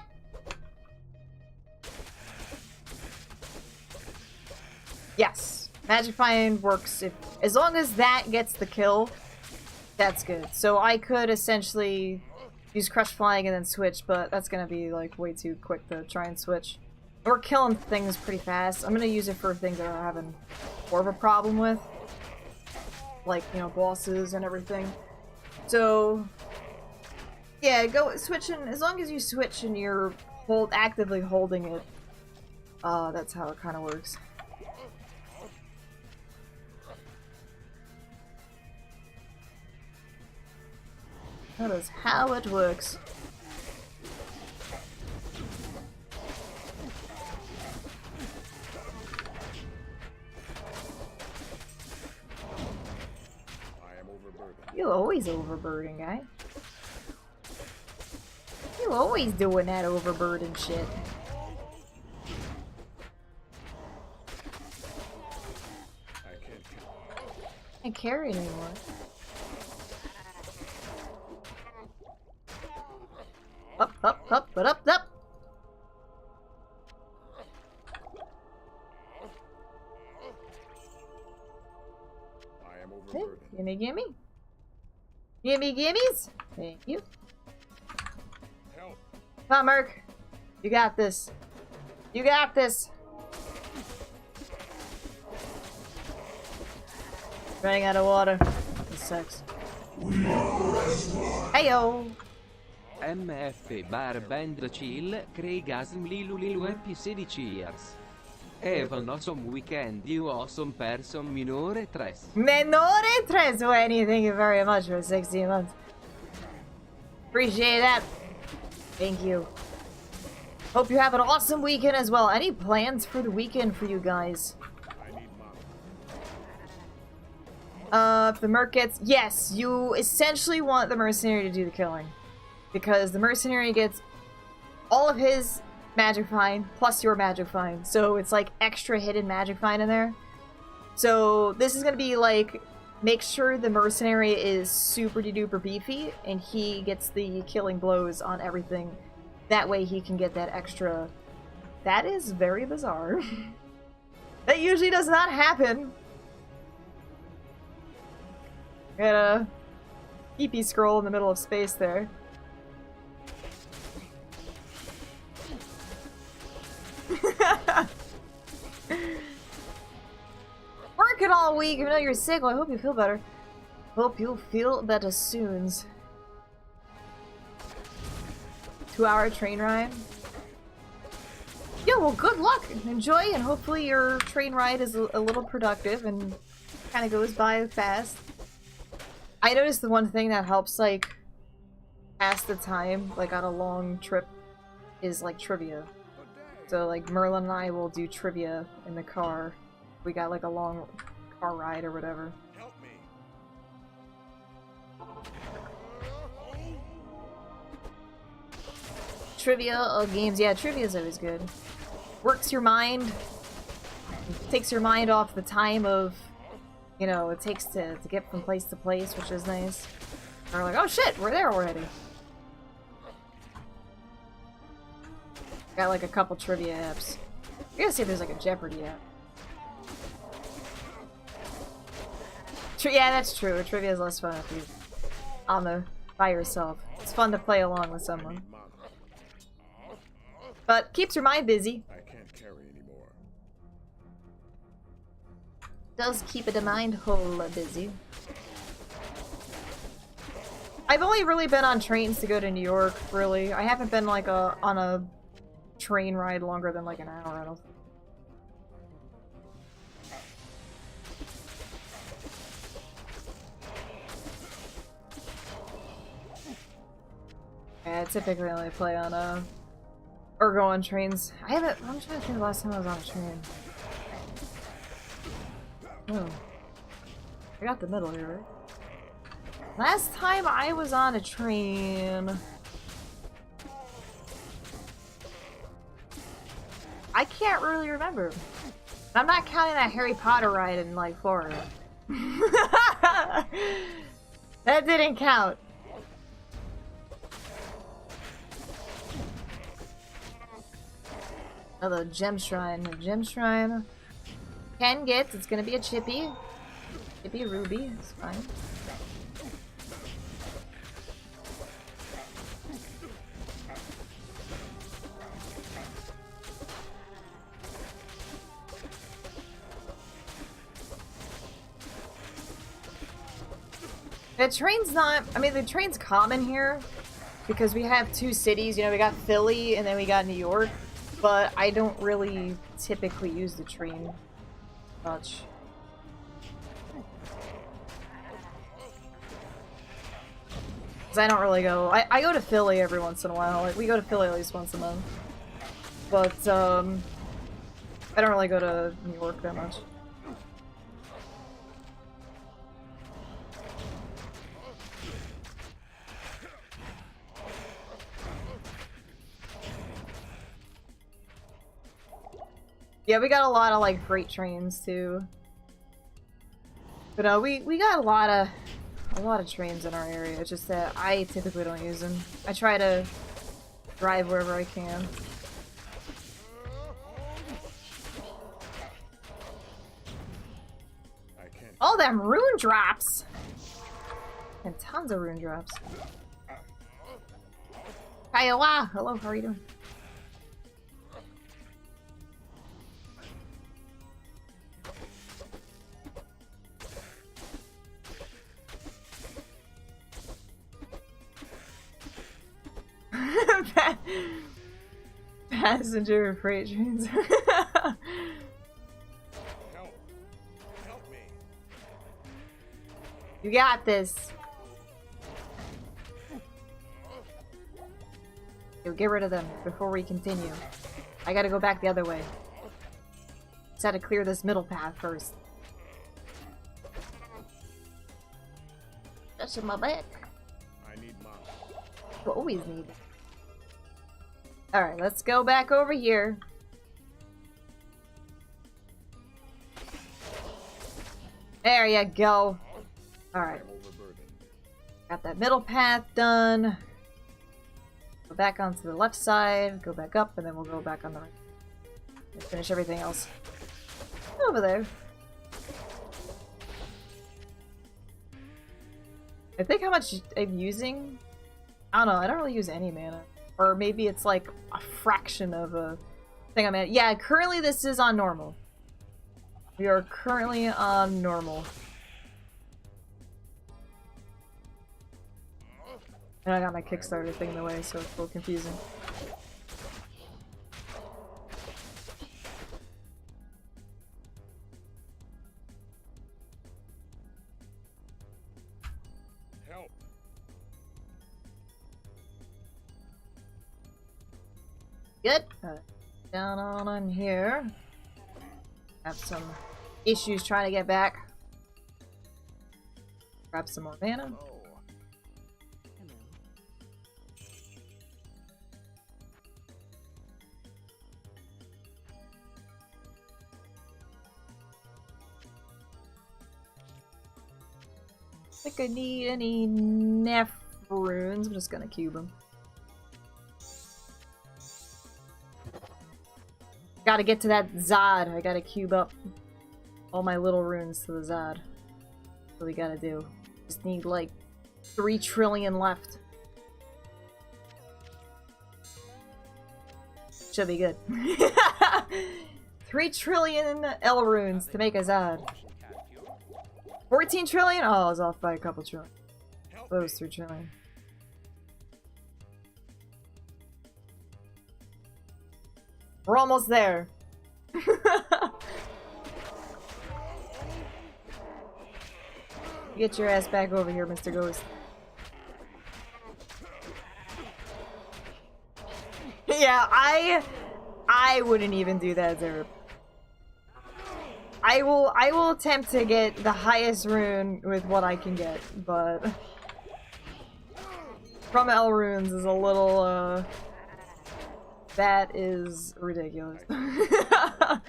Yes, Magic Find works if, as long as that gets the kill. That's good. So I could essentially use Crush Flying and then switch, but that's gonna be like way too quick to try and switch. We're killing things pretty fast. I'm gonna use it for things that I'm having more of a problem with, like, you know, bosses and everything. So yeah, go switching as long as you switch and you're actively holding it. That's how it kind of works. That is how it works.
I am overburdened.
You always overburden, guy. You always doing that overburden shit.
I
Can't carry it anymore. Up, but up.
am
Hey,
overburdened.
gimme. Gimmies. Thank you.
Help.
Come on, Merc. You got this. You got this. Running out of water. This sucks. Heyo.
MF Barb and Chill, Craigasm Lilu Lilu Happy 16 years. Have an awesome weekend, you awesome person, minore 3.
Menore tres. Wayne, thank you very much for 16 months. Appreciate that. Thank you. Hope you have an awesome weekend as well. Any plans for the weekend for you guys?
I need mana.
If the Merc gets... Yes, you essentially want the Mercenary to do the killing. Because the Mercenary gets all of his Magic Find plus your Magic Find. So it's like extra hidden Magic Find in there. So this is going to be like... Make sure the Mercenary is super duper beefy and he gets the killing blows on everything. That way he can get that extra... That is very bizarre. That usually does not happen. Got a PP scroll in the middle of space there. Working all week, even though you're sick. Well, I hope you feel better. Hope you feel better soon. 2-hour train ride. Yeah, well, good luck. Enjoy, and hopefully your train ride is a little productive and kind of goes by fast. I noticed the one thing that helps, like, pass the time, like, on a long trip is, like, trivia. So, like, Merlin and I will do trivia in the car. We got, like, a long car ride or whatever.
Help me.
Trivia games, yeah, trivia is always good. Works your mind, takes your mind off the time of, you know, it takes to get from place to place, which is nice. And we're like, oh shit, we're there already. Got like a couple trivia apps. I gotta see if there's like a Jeopardy app. Yeah, that's true. Trivia is less fun if you on the by yourself. It's fun to play along with someone.
Need mana.
But keeps your mind busy.
I can't carry anymore.
Does keep the mind whole busy. I've only really been on trains to go to New York, really. I haven't been like on a train ride longer than like an hour, I don't think. Yeah, I typically only play on or go on trains. I'm trying to think the last time I was on a train. Oh. I got the middle here, right? Last time I was on a train... I can't really remember. I'm not counting that Harry Potter ride in, like, Florida. That didn't count. Oh, the gem shrine. The gem shrine can get. It's gonna be a chippy. Chippy ruby. It's fine. The train's not, I mean, the train's common here because we have two cities, you know, we got Philly and then we got New York, but I don't really typically use the train much. Because I don't really go, I go to Philly every once in a while, like we go to Philly at least once a month, but I don't really go to New York that much. Yeah, we got a lot of like freight trains too. But we got a lot of trains in our area. It's just that I typically don't use them. I try to drive wherever I can. All them rune drops! And tons of rune drops. Kiowa! Hello, how are you doing? Passenger freight trains.
Help me.
You got this. Yo, get rid of them before we continue. I gotta go back the other way. Just had to clear this middle path first. Touching my back.
I need mana.
You always need it. Alright, let's go back over here. There you go. Alright. Got that middle path done. Go back onto the left side, go back up, and then we'll go back on the right. And finish everything else over there. I think how much I'm using... I don't know, I don't really use any mana. Or maybe it's like a fraction of a thing I'm at. Yeah, currently this is on normal. We are currently on normal. And I got my Kickstarter thing in the way, so it's a little confusing.
Help.
Good. Down on in here. Have some issues trying to get back. Grab some more mana.
Hello.
I think I need any Neff runes. I'm just gonna cube them. Gotta get to that Zod. I gotta cube up all my little runes to the Zod. That's what we gotta do. Just need like 3 trillion left. Should be good. 3 trillion L runes to make a Zod. 14 trillion? Oh, I was off by a couple trillion. That was 3 trillion. We're almost there. Get your ass back over here, Mr. Ghost. Yeah, I wouldn't even do that, Zerb. I will attempt to get the highest rune with what I can get, but from L runes is a little that is ridiculous. I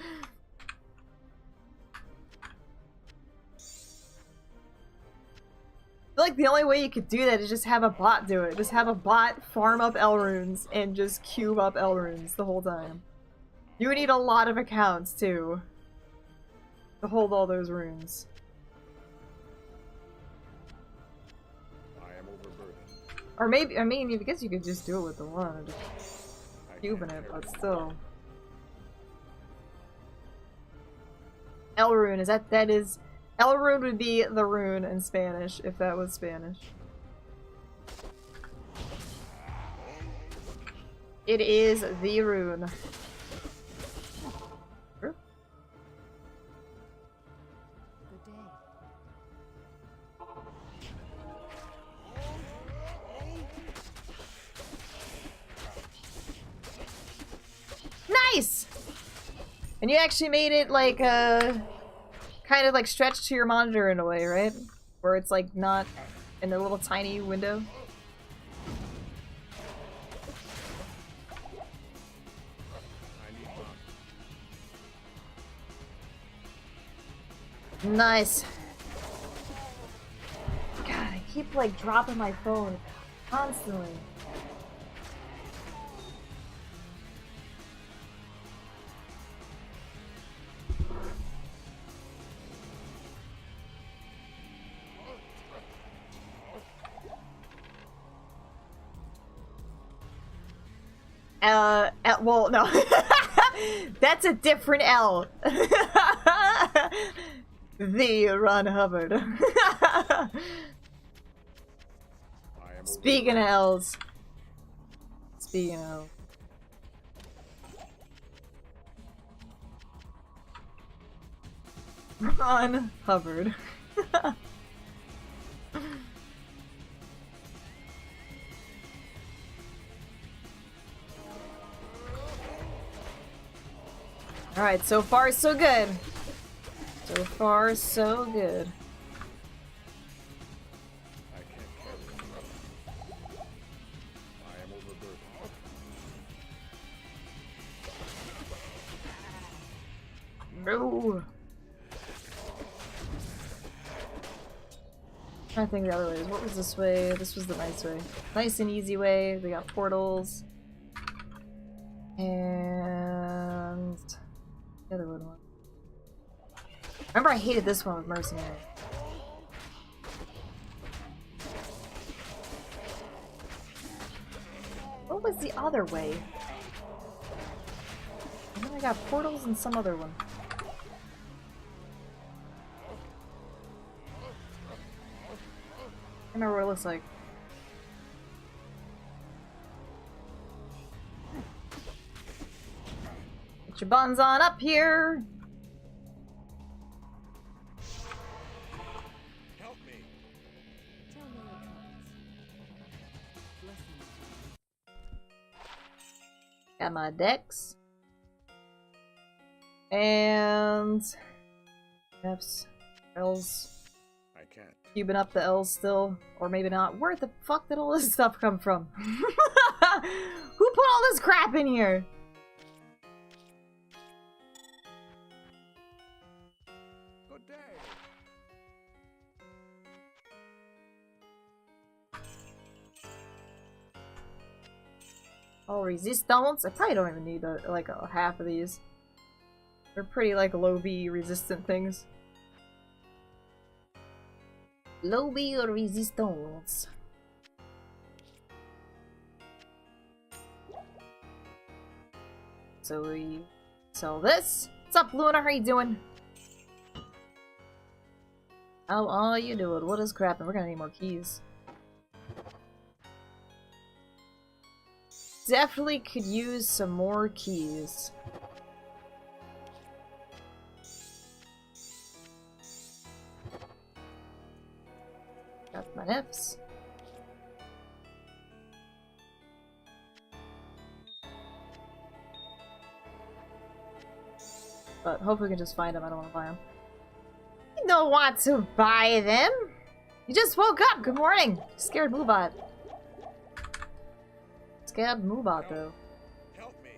feel like the only way you could do that is just have a bot do it. Just have a bot farm up L runes and just cube up L runes the whole time. You would need a lot of accounts too to hold all those runes.
I am overburdened.
Or maybe, I mean, I guess you could just do it with the one, cubing it, but still. El rune, that is... El rune would be the rune in Spanish, if that was Spanish. It is the rune.
Good day.
Nice! And you actually made it like kind of like stretched to your monitor in a way, right? Where it's like not in a little tiny window. Nice. God, I keep like dropping my phone constantly. Well, no. That's a different L. The Ron Hubbard. Speaking of L's. Speaking of. Ron Hubbard. Alright, so far so good. So far so good.
I can't carry anymore. I am overburdened.
No. I'm trying to think the other ways. What was this way? This was the nice way. Nice and easy way. We got portals. And the other one. Remember I hated this one with Mercenary. What was the other way? And then I got portals and some other one. I remember what it looks like. Get your buns on up here!
Help me.
Tell me your troubles. Blessings.
Got my decks. And... F's. L's.
I can't.
Cubing up the L's still. Or maybe not. Where the fuck did all this stuff come from? Who put all this crap in here?
Good day.
All resistance. I probably don't even need like a half of these. They're pretty like low B resistant things. Low B resistance. So we sell this. What's up, Luna? How you doing? How are you doing? What is crapping? We're gonna need more keys. Definitely could use some more keys. Got my nips. But hopefully we can just find them. I don't want to buy them. You don't want to buy them. You just woke up. Good morning. Scared Moobot. Scared Moobot though.
Help me.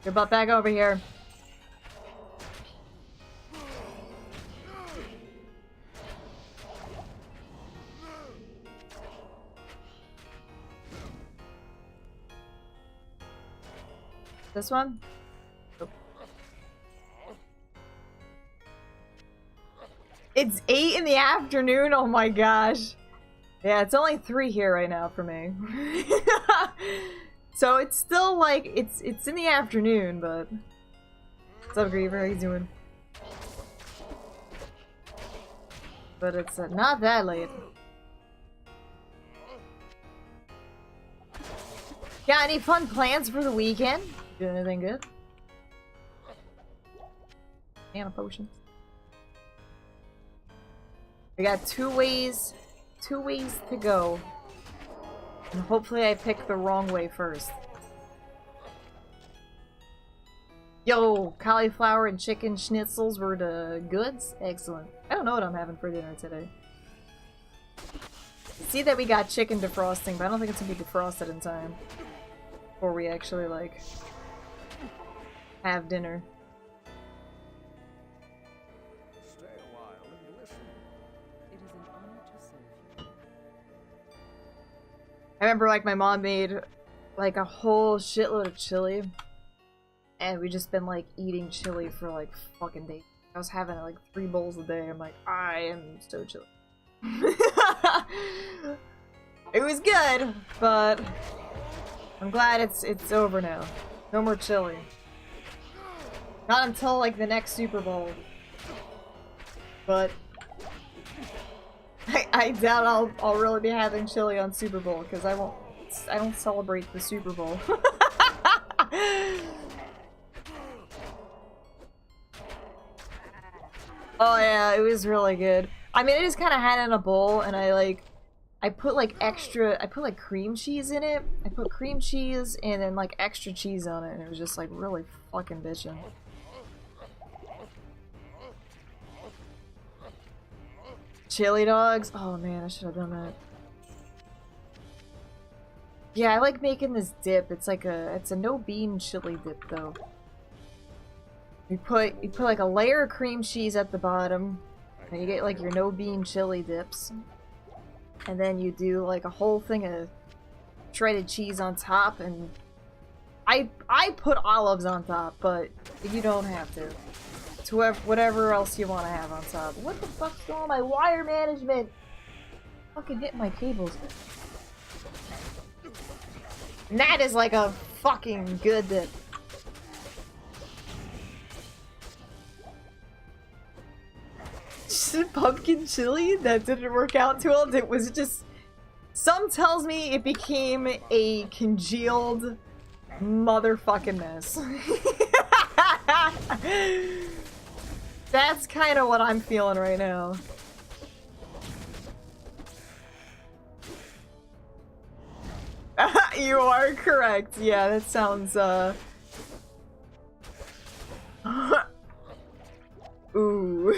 Your butt back over here. This one? Oh. It's 8 in the afternoon? Oh my gosh. Yeah, it's only 3 here right now for me. So it's still like, it's in the afternoon, but... What's up, Griever? How you doing? But it's not that late. Got any fun plans for the weekend? Doing anything good? Mana potions. We got 2 ways to go. And hopefully I pick the wrong way first. Yo, cauliflower and chicken schnitzels were the goods? Excellent. I don't know what I'm having for dinner today. See that we got chicken defrosting, but I don't think it's gonna be defrosted in time. Before we actually, like, have dinner.
Stay a while and listen.
It is an honor to serve you.
I remember, like, my mom made, like, a whole shitload of chili. And we just been, like, eating chili for, like, fucking days. I was having, like, 3 bowls a day. I'm like, I am so chili. It was good, but I'm glad it's over now. No more chili. Not until, like, the next Super Bowl. But I doubt I'll really be having chili on Super Bowl, because I don't celebrate the Super Bowl. Oh yeah, it was really good. I mean, I just kind of had it in a bowl, and I put like cream cheese in it. I put cream cheese and then like extra cheese on it, and it was just like really fucking bitchin'. Chili dogs? Oh man, I should have done that. Yeah, I like making this dip. It's a no bean chili dip though. You put like a layer of cream cheese at the bottom, and you get like your no bean chili dips. And then you do like a whole thing of shredded cheese on top, and I put olives on top, but you don't have to. It's whatever else you want to have on top. What the fuck's going on my wire management? Fucking hit my cables. And that is like a fucking good dip. Pumpkin chili? That didn't work out too well. It was just... Some tells me it became a congealed motherfucking mess. That's kind of what I'm feeling right now. You are correct. Yeah, that sounds, Ooh.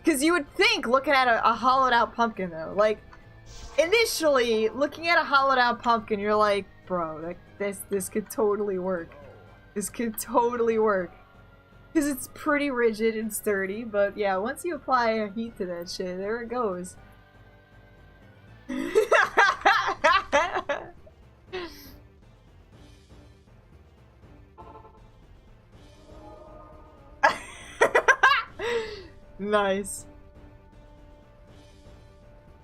Because you would think, looking at a hollowed out pumpkin though, like, initially, looking at a hollowed out pumpkin, you're like, bro, this could totally work. This could totally work. Because it's pretty rigid and sturdy, but yeah, once you apply a heat to that shit, there it goes. Nice.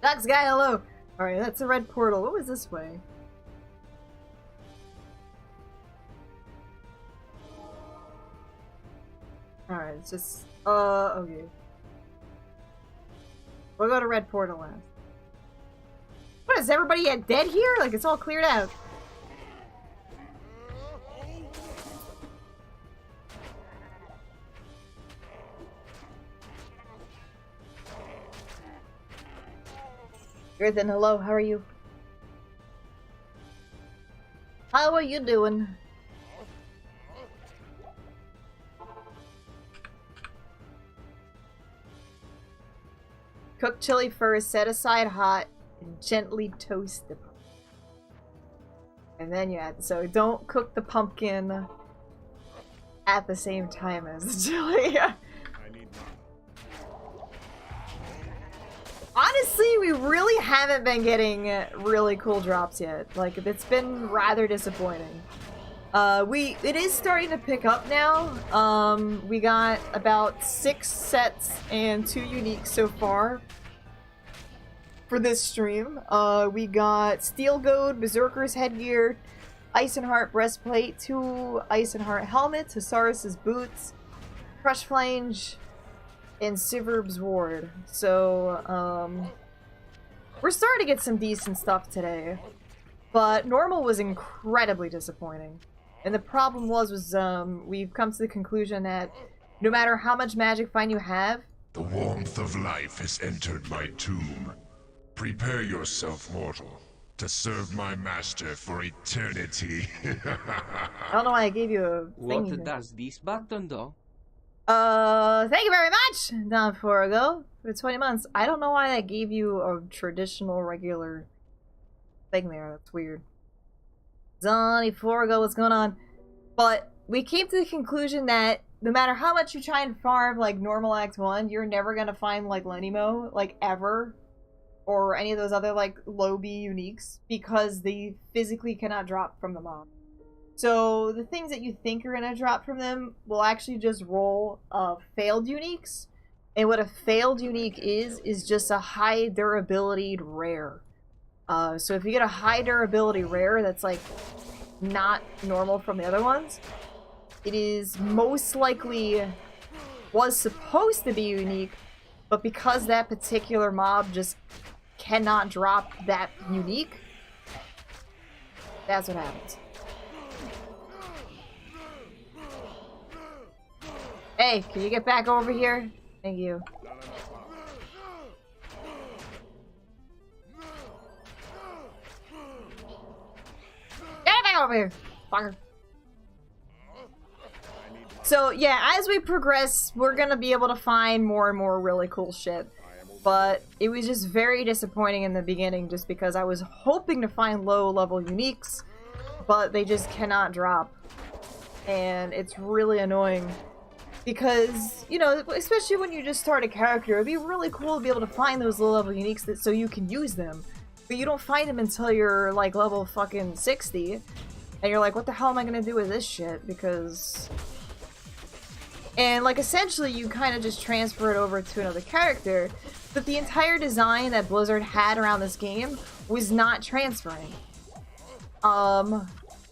Ducks guy, hello. Alright, that's a red portal. What was this way? Alright, it's just... okay. We'll go to red portal last. What, is everybody yet dead here? Like, it's all cleared out. Ethan, hello, how are you? How are you doing? Cook chili first, set aside hot, and gently toast the pumpkin. And then you add, so don't cook the pumpkin at the same time as the chili.
I need mana.
Honestly, we really haven't been getting really cool drops yet. Like, it's been rather disappointing. It is starting to pick up now. We got about 6 sets and 2 uniques so far for this stream. We got Steel Goad, Berserker's Headgear, Ice and Heart Breastplate, 2 Ice and Heart Helmets, Hasaris' Boots, Crush Flange, and Siverb's Ward. So, we're starting to get some decent stuff today. But normal was incredibly disappointing. And the problem was we've come to the conclusion that no matter how much magic find you have,
The warmth of life has entered my tomb. Prepare yourself, mortal, to serve my master for eternity.
I don't know why I gave you a thing.
What does this button do?
Thank you very much, Don Forgo, for 20 months. I don't know why that gave you a traditional, regular thing there. That's weird. Donnie Forgo, what's going on? But we came to the conclusion that no matter how much you try and farm, like, normal Act 1, you're never gonna find, like, Lenimo, like, ever. Or any of those other, like, low B uniques, because they physically cannot drop from the mob. So the things that you think are gonna drop from them will actually just roll failed uniques. And what a failed unique is just a high durability rare. So if you get a high durability rare that's like not normal from the other ones, it is most likely was supposed to be unique, but because that particular mob just cannot drop that unique, that's what happens. Hey, can you get back over here? Thank you. Get it back over here, fucker. So yeah, as we progress, we're gonna be able to find more and more really cool shit. But it was just very disappointing in the beginning just because I was hoping to find low level uniques, but they just cannot drop. And it's really annoying. Because, you know, especially when you just start a character, it'd be really cool to be able to find those low-level uniques so you can use them. But you don't find them until you're, like, level fucking 60. And you're like, what the hell am I gonna do with this shit? Because... And, like, essentially you kind of just transfer it over to another character. But the entire design that Blizzard had around this game was not transferring.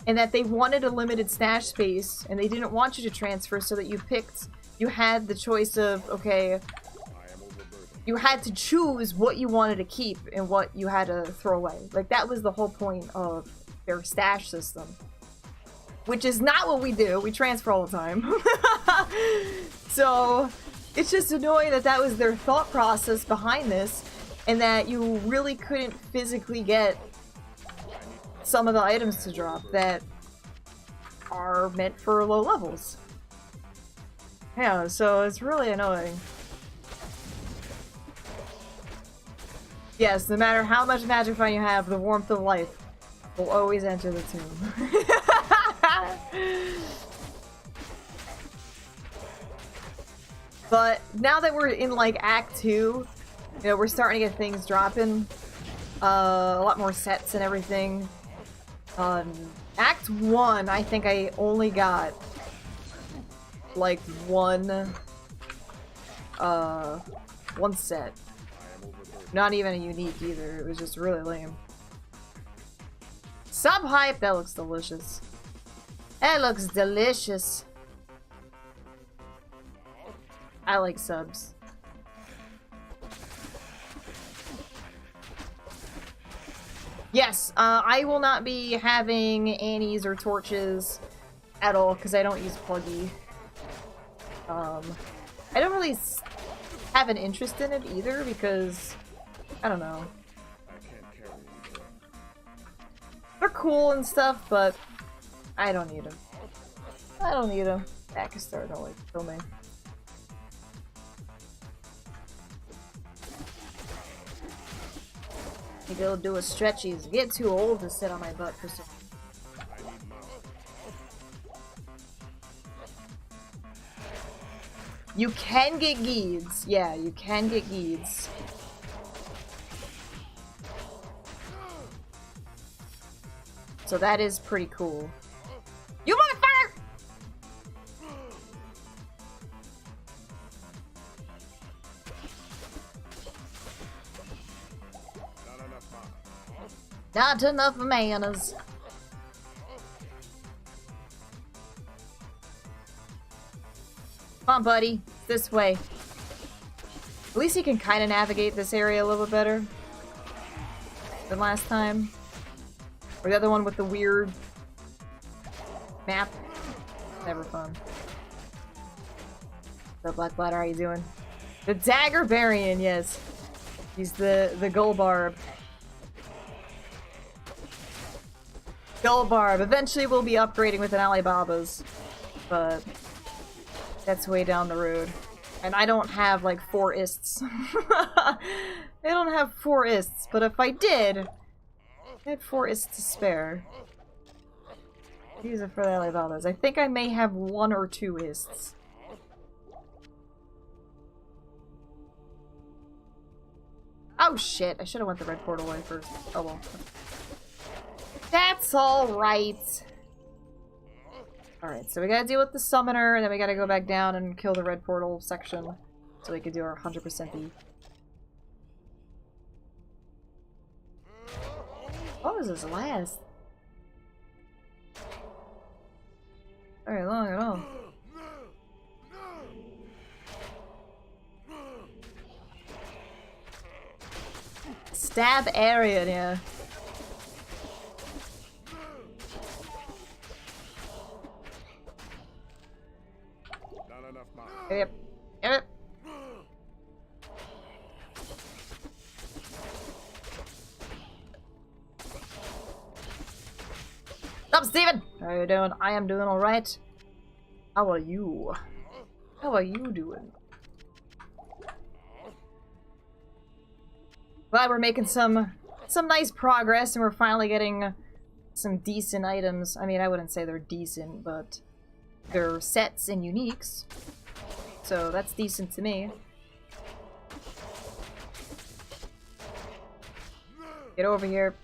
And that they wanted a limited stash space, and they didn't want you to transfer so that you had the choice of, okay, you had to choose what you wanted to keep and what you had to throw away. Like, that was the whole point of their stash system. Which is not what we do. We transfer all the time. So, it's just annoying that that was their thought process behind this, and that you really couldn't physically get some of the items to drop that are meant for low levels. Yeah, so it's really annoying. Yes, no matter how much magic fun you have, the warmth of life will always enter the tomb. But now that we're in like Act 2, you know, we're starting to get things dropping. A lot more sets and everything. Act 1, I think I only got like one set. Not even a unique either. It was just really lame. Sub hype, that looks delicious. That looks delicious. I like subs. Yes, I will not be having Annies or torches at all because I don't use Pluggy. I don't really have an interest in it either because, I don't know. cool and stuff, but I don't need them. I don't need them. Pakistan don't like kill me. Maybe I'll do a stretchies. Get too old to sit on my butt for some. You can get geeds. Yeah, you can get geeds. So that is pretty cool. You motherfucker! Not enough manners. Come on, buddy. This way. At least he can kind of navigate this area a little bit better than last time. Or the other one with the weird map. Never fun. The Black Bladder, how you doing? The Dagger Barian, yes. He's the Gold Barb. Gold Barb. Eventually we'll be upgrading with an Alibaba's. But that's way down the road. And I don't have like 4 ists. I don't have 4 ists, but if I did, I had 4 ists to spare. Use it for the Alibaba's. I think I may have 1 or 2 ists. Oh shit, I should have went the red portal way first. Oh well. That's alright. Alright, so we gotta deal with the summoner, and then we gotta go back down and kill the red portal section so we can do our 100% E. What was this last? Very long at all. Stab area, yeah. Yep. Yep. Stop, Steven! How are you doing? I am doing alright. How are you? How are you doing? Glad we're making some nice progress and we're finally getting some decent items. I mean, I wouldn't say they're decent, but they're sets and uniques. So that's decent to me. Get over here.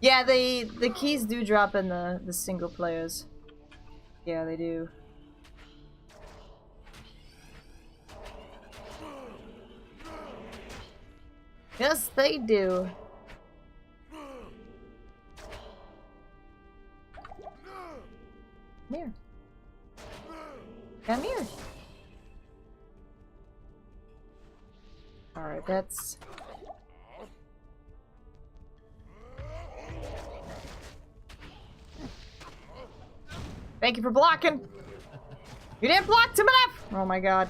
Yeah, the keys do drop in the single players. Yeah, they do. Yes, they do. Come here. Come here. Alright, that's... Thank you for blocking! You didn't block to my left! Oh my god.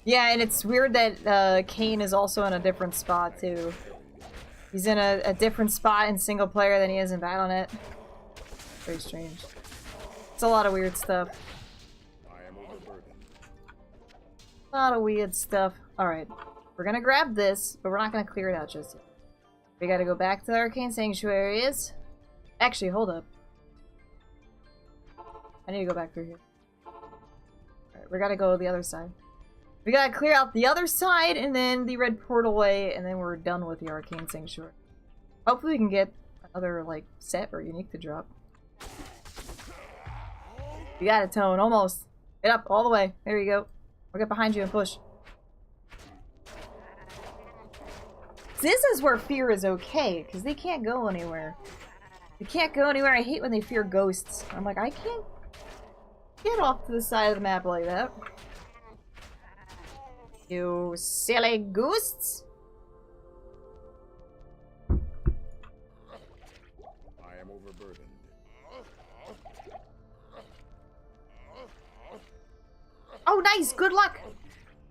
Yeah, and it's weird that Kane is also in a different spot, too. He's in a different spot in single player than he is in Battle.net. Very strange. It's a lot of weird stuff. A lot of weird stuff. Alright. We're gonna grab this, but we're not gonna clear it out just yet. We gotta go back to the Arcane Sanctuaries. Actually, hold up. I need to go back through here. Alright, we gotta go the other side. We gotta clear out the other side, and then the red portal way, and then we're done with the Arcane Sanctuary. Hopefully we can get another, like, set or unique to drop. You got it, Tone. Almost. Get up all the way. There you go. We'll get behind you and push. This is where fear is okay, because they can't go anywhere. They can't go anywhere. I hate when they fear ghosts. I'm like, I can't get off to the side of the map like that. You silly ghosts. Nice! Good luck!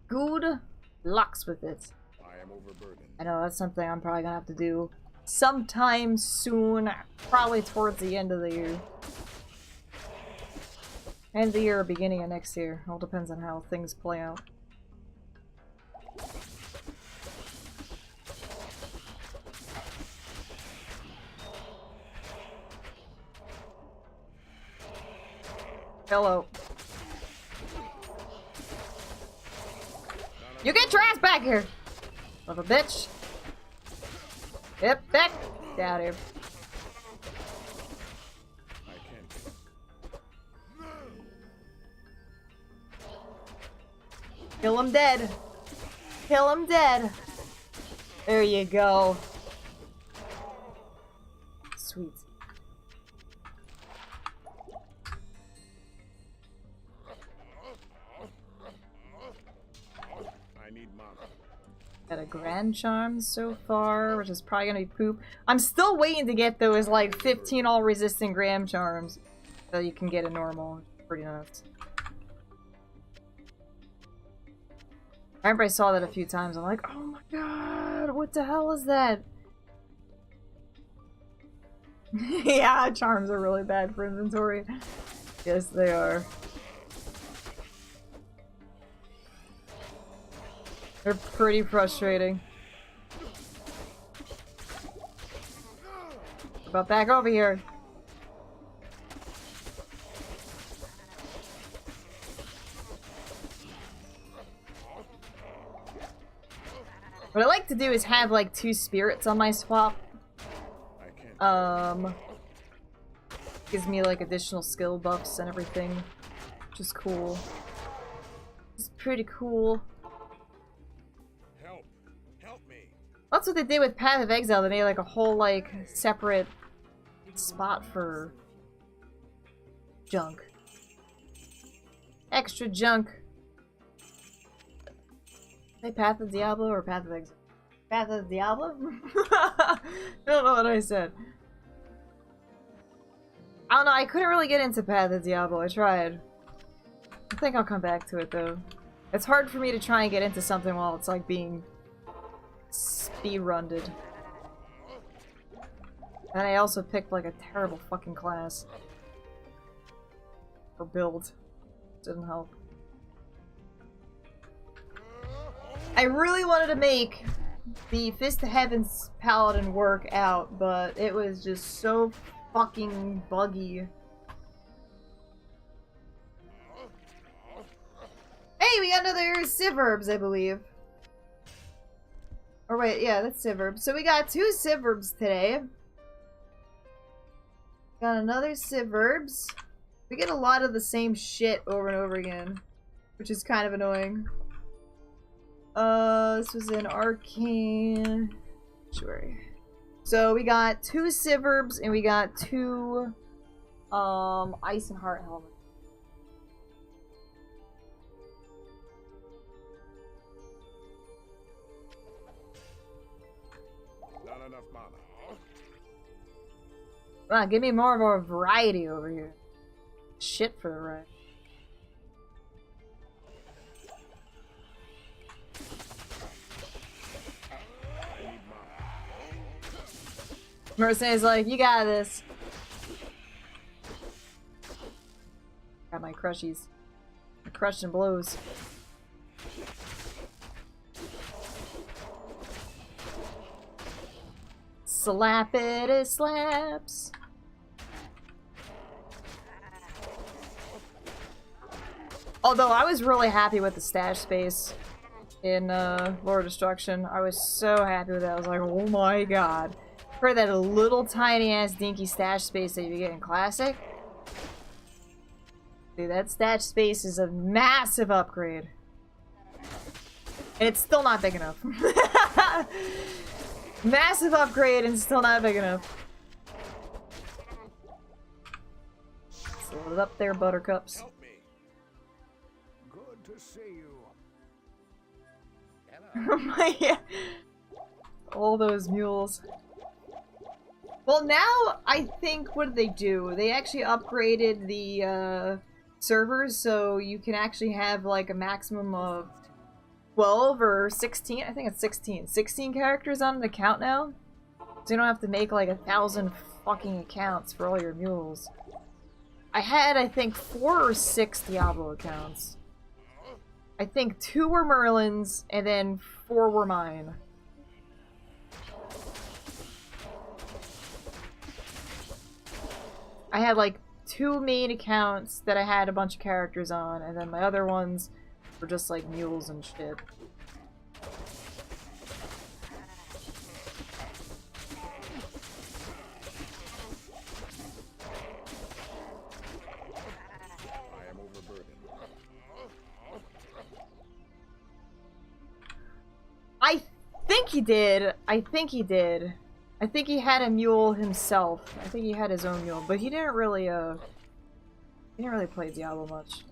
Good lucks with it.
I am overburdened.
I know that's something I'm probably gonna have to do sometime soon. Probably towards the end of the year. End of the year or beginning of next year. All depends on how things play out. Hello. You get your ass back here! Son of a bitch! Yep, back! Get out of here.
I can't.
Kill him dead. Kill him dead. There you go. Sweet.
I need mana.
Got a grand charm so far, which is probably gonna be poop. I'm still waiting to get those like 15 all resistant grand charms so you can get a normal. Pretty nuts. I remember I saw that a few times. I'm like, oh my god, what the hell is that? Yeah, charms are really bad for inventory. Yes, they are. They're pretty frustrating. About back over here. What I like to do is have like 2 spirits on my swap.
I can't.
Gives me like additional skill buffs and everything, which is cool. It's pretty cool.
Help! Help me!
That's what they did with Path of Exile. They made like a whole like separate spot for junk. Extra junk. Say Path of Diablo or Path of Exile? Path of Diablo? I don't know what I said. I don't know, I couldn't really get into Path of Diablo. I tried. I think I'll come back to it though. It's hard for me to try and get into something while it's like being speedrunned. And I also picked like a terrible fucking class. For build. Didn't help. I really wanted to make the Fist of Heaven's Paladin work out, but it was just so fucking buggy. Hey, we got another Civerbs, I believe. Or wait, yeah, that's Civerbs. So we got 2 Civerbs today. Got another Civerbs. We get a lot of the same shit over and over again, which is kind of annoying. This was an Arcane. Sure. So we got 2 Civerbs and we got 2 Ice and Heart helmets.
Not enough mana.
Come on, give me more of a variety over here. Shit for the right. Mercedes like, you got this. Got my crushies. My crush and blows. Slap it, it slaps. Although I was really happy with the stash space in Lord of Destruction. I was so happy with that. I was like, oh my god. For that little tiny ass dinky stash space that you get in Classic. Dude, that stash space is a massive upgrade. And it's still not big enough. Massive upgrade and still not big enough. Slow it up there, buttercups.
Help me. Good to see you.
My, all those mules. Well, now I think, what did they do? They actually upgraded the servers, so you can actually have like a maximum of 12 or 16, I think it's 16 characters on an account now. So you don't have to make like 1,000 fucking accounts for all your mules. I had, I think, 4 or 6 Diablo accounts. I think 2 were Merlin's, and then 4 were mine. I had like 2 main accounts that I had a bunch of characters on, and then my other ones were just like mules and shit.
I am overburdened.
I think he did. I think he did. I think he had a mule himself. I think he had his own mule, but he didn't really play Diablo much.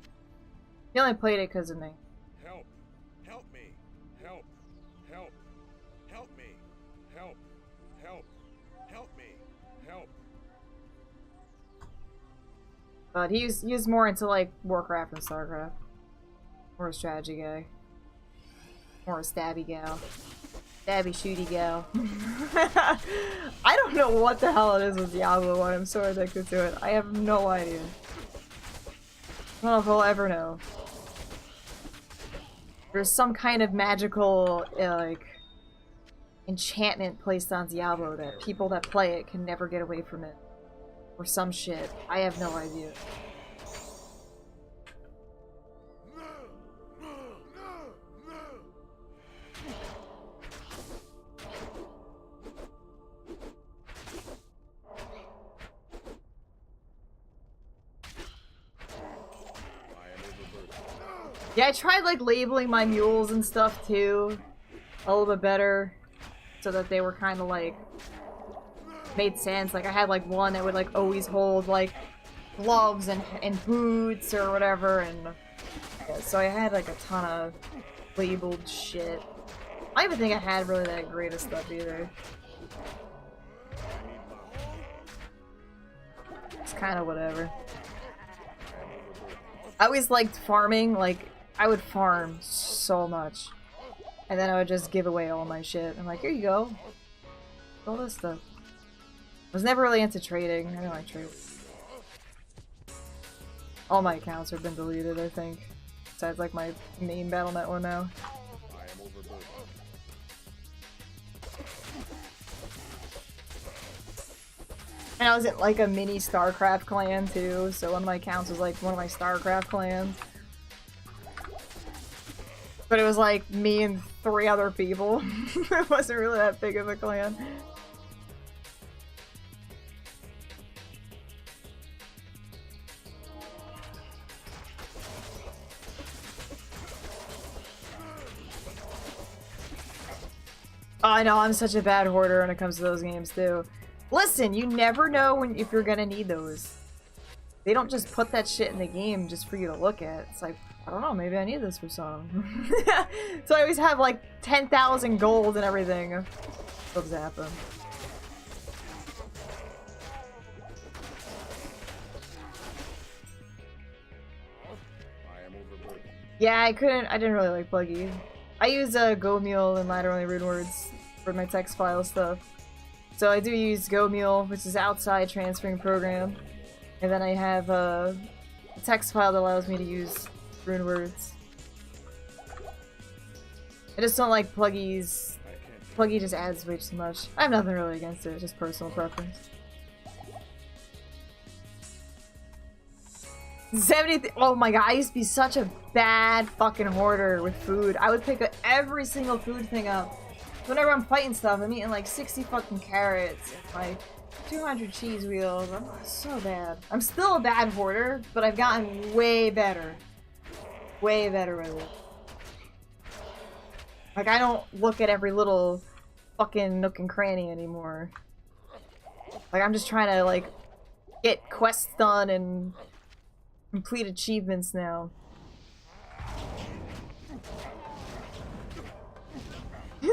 He only played it because of me.
Help! Help me! Help! Help! Help me! Help! Help! Help me! Help!
But he was more into like Warcraft and Starcraft. More a strategy guy. More a stabby gal. Stabby shooty gal. I don't know what the hell it is with Diablo 1. I'm so addicted to it. I have no idea. I don't know if I'll ever know. There's some kind of magical, like, enchantment placed on Diablo that people that play it can never get away from it. Or some shit. I have no idea. Yeah, I tried like labeling my mules and stuff too a little bit better so that they were kind of like made sense. Like I had like one that would like always hold like gloves and boots or whatever, and yeah, so I had like a ton of labeled shit. I don't even think I had really that great of stuff either. It's kind of whatever. I always liked farming, like I would farm so much. And then I would just give away all my shit. I'm like, here you go. All this stuff. I was never really into trading. I didn't like trade. All my accounts have been deleted, I think. Besides like my main Battle.net one now.
I am overburdened.
And I was in like a mini StarCraft clan too, so one of my accounts was like one of my StarCraft clans. But it was like me and 3 other people. It wasn't really that big of a clan. Oh, I know, I'm such a bad hoarder when it comes to those games too. Listen, you never know if you're gonna need those. They don't just put that shit in the game just for you to look at. It's like, I don't know, maybe I need this for something. So I always have like 10,000 gold and everything. They'll zap them.
I am overburdened.
Yeah, I didn't really like Pluggy. I use Go Mule and Ladder Only Rune Words for my text file stuff. So I do use Go Mule, which is outside transferring program. And then I have a text file that allows me to use rune words. I just don't like Pluggy's. Pluggy just adds way too much. I have nothing really against it, it's just personal preference. 70. Oh my god, I used to be such a bad fucking hoarder with food. I would pick every single food thing up. Whenever I'm fighting stuff, I'm eating like 60 fucking carrots and like 200 cheese wheels. I'm so bad. I'm still a bad hoarder, but I've gotten way better. Way better with it. Like, I don't look at every little fucking nook and cranny anymore. Like, I'm just trying to, like, get quests done and complete achievements now.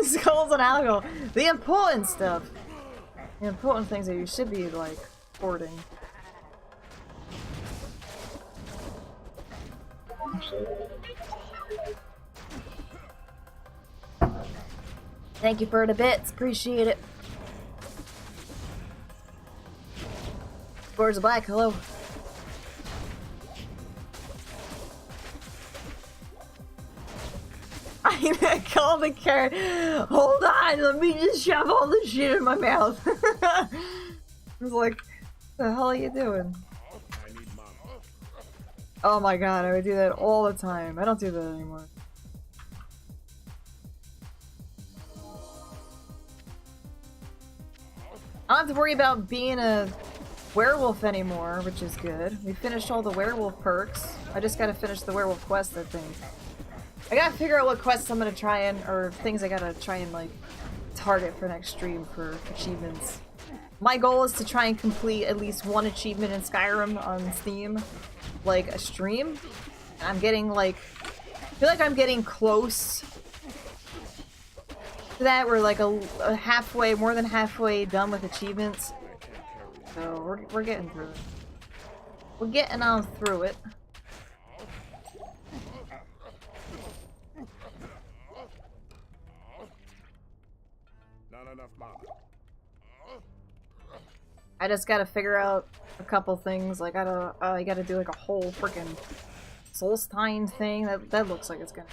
Skulls and alcohol. The important stuff. The important things that you should be, like, hoarding. Thank you for the bits. Appreciate it. Boards of Black, hello. I call the carrot. Hold on, let me just shove all this shit in my mouth. I was like, the hell are you doing? Oh my god, I would do that all the time. I don't do that anymore. I don't have to worry about being a werewolf anymore, which is good. We finished all the werewolf perks. I just gotta finish the werewolf quest, I think. I gotta figure out what quests I'm gonna try and, or things I gotta try and, like, target for next stream for achievements. My goal is to try and complete at least one achievement in Skyrim on Steam, like a stream. I'm getting, like, I feel like I'm getting close to that. We're like a halfway, more than halfway done with achievements. So we're getting through it. We're getting on through it.
Not enough mana.
I just gotta figure out a couple things. Like I gotta do like a whole freaking Solstein thing. That looks like it's gonna.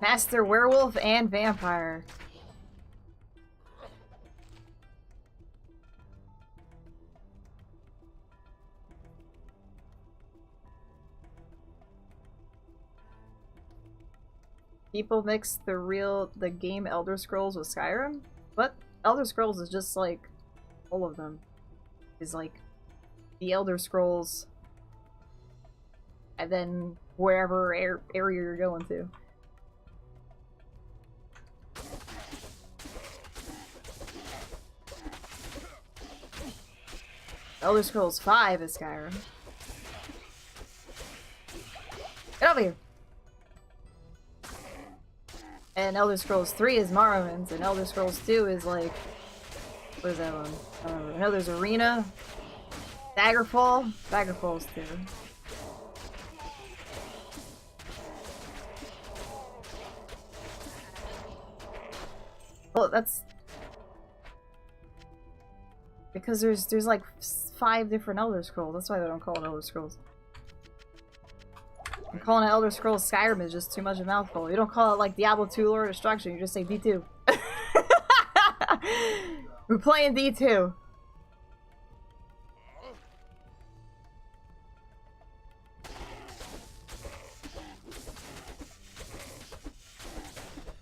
Master Werewolf and Vampire. People mix the game Elder Scrolls with Skyrim? But Elder Scrolls is just like all of them. Is like the Elder Scrolls and then wherever area you're going to. Elder Scrolls 5 is Skyrim. Get over here! And Elder Scrolls 3 is Morrowind's, and Elder Scrolls 2 is like... What is that one? I know there's Arena, Daggerfall. Daggerfall's 2. Well, that's... Because there's like 5 different Elder Scrolls. That's why they don't call it Elder Scrolls. I'm calling it Elder Scrolls Skyrim is just too much of a mouthful. You don't call it like Diablo 2 Lord of Destruction, you just say D2. We're playing D2.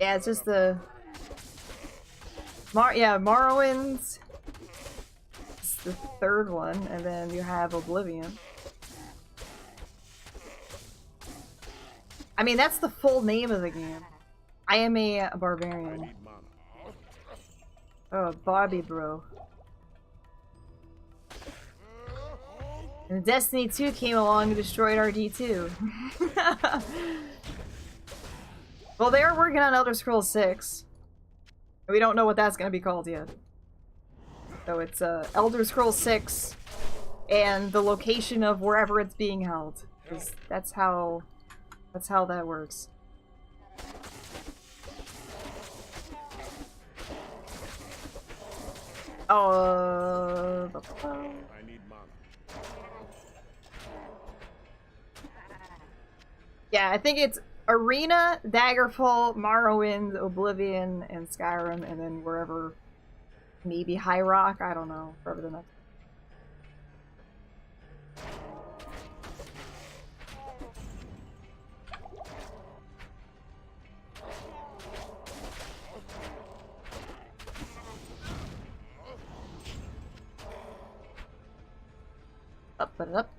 Yeah, it's just the... Morrowind's is the 3rd one, and then you have Oblivion. I mean, that's the full name of the game. I am a barbarian. Oh, Barbie bro. And Destiny 2 came along and destroyed our D2. Well, they are working on Elder Scrolls 6. We don't know what that's going to be called yet. So it's Elder Scrolls 6 and the location of wherever it's being held. That's how that works. Oh,
I need mana.
yeah, I think it's Arena, Daggerfall, Morrowind, Oblivion, and Skyrim, and then wherever, maybe High Rock. I don't know. Wherever the next. Up, put it up.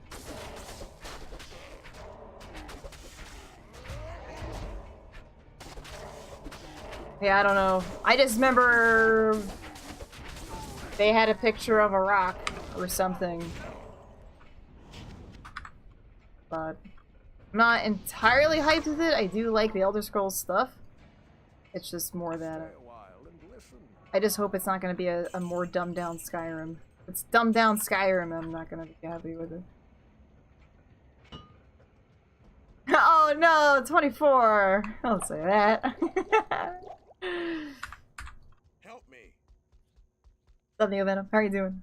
Yeah, I don't know. I just remember they had a picture of a rock or something. But I'm not entirely hyped with it. I do like the Elder Scrolls stuff. It's just more that I just hope it's not going to be a more dumbed down Skyrim. If it's dumbed down Skyrim, I'm not going to be happy with it. Oh no, 24. Don't say that.
Help me.
What's up, Neo Venom? How are you doing?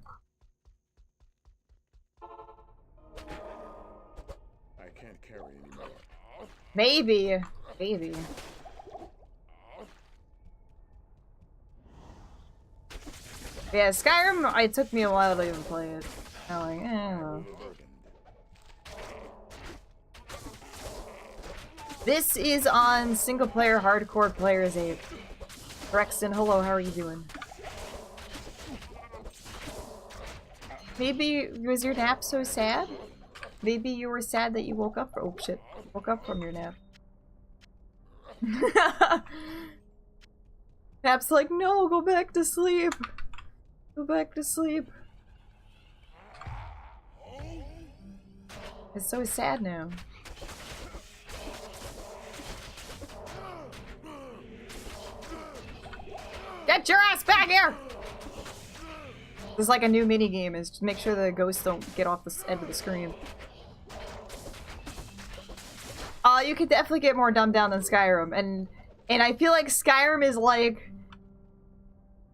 I can't carry anymore.
Maybe. Maybe. Yeah, Skyrim, it took me a while to even play it. I'm like, I don't know. This is on single player hardcore players 8. Brexton, hello, how are you doing? Maybe was your nap so sad? Maybe you were sad that you woke up. Oh shit. Woke up from your nap. Nap's like, no, go back to sleep. Go back to sleep. It's so sad now. Get your ass back here! There's like a new mini game, is just make sure the ghosts don't get off the end of the screen. You could definitely get more dumbed down than Skyrim, and I feel like Skyrim is like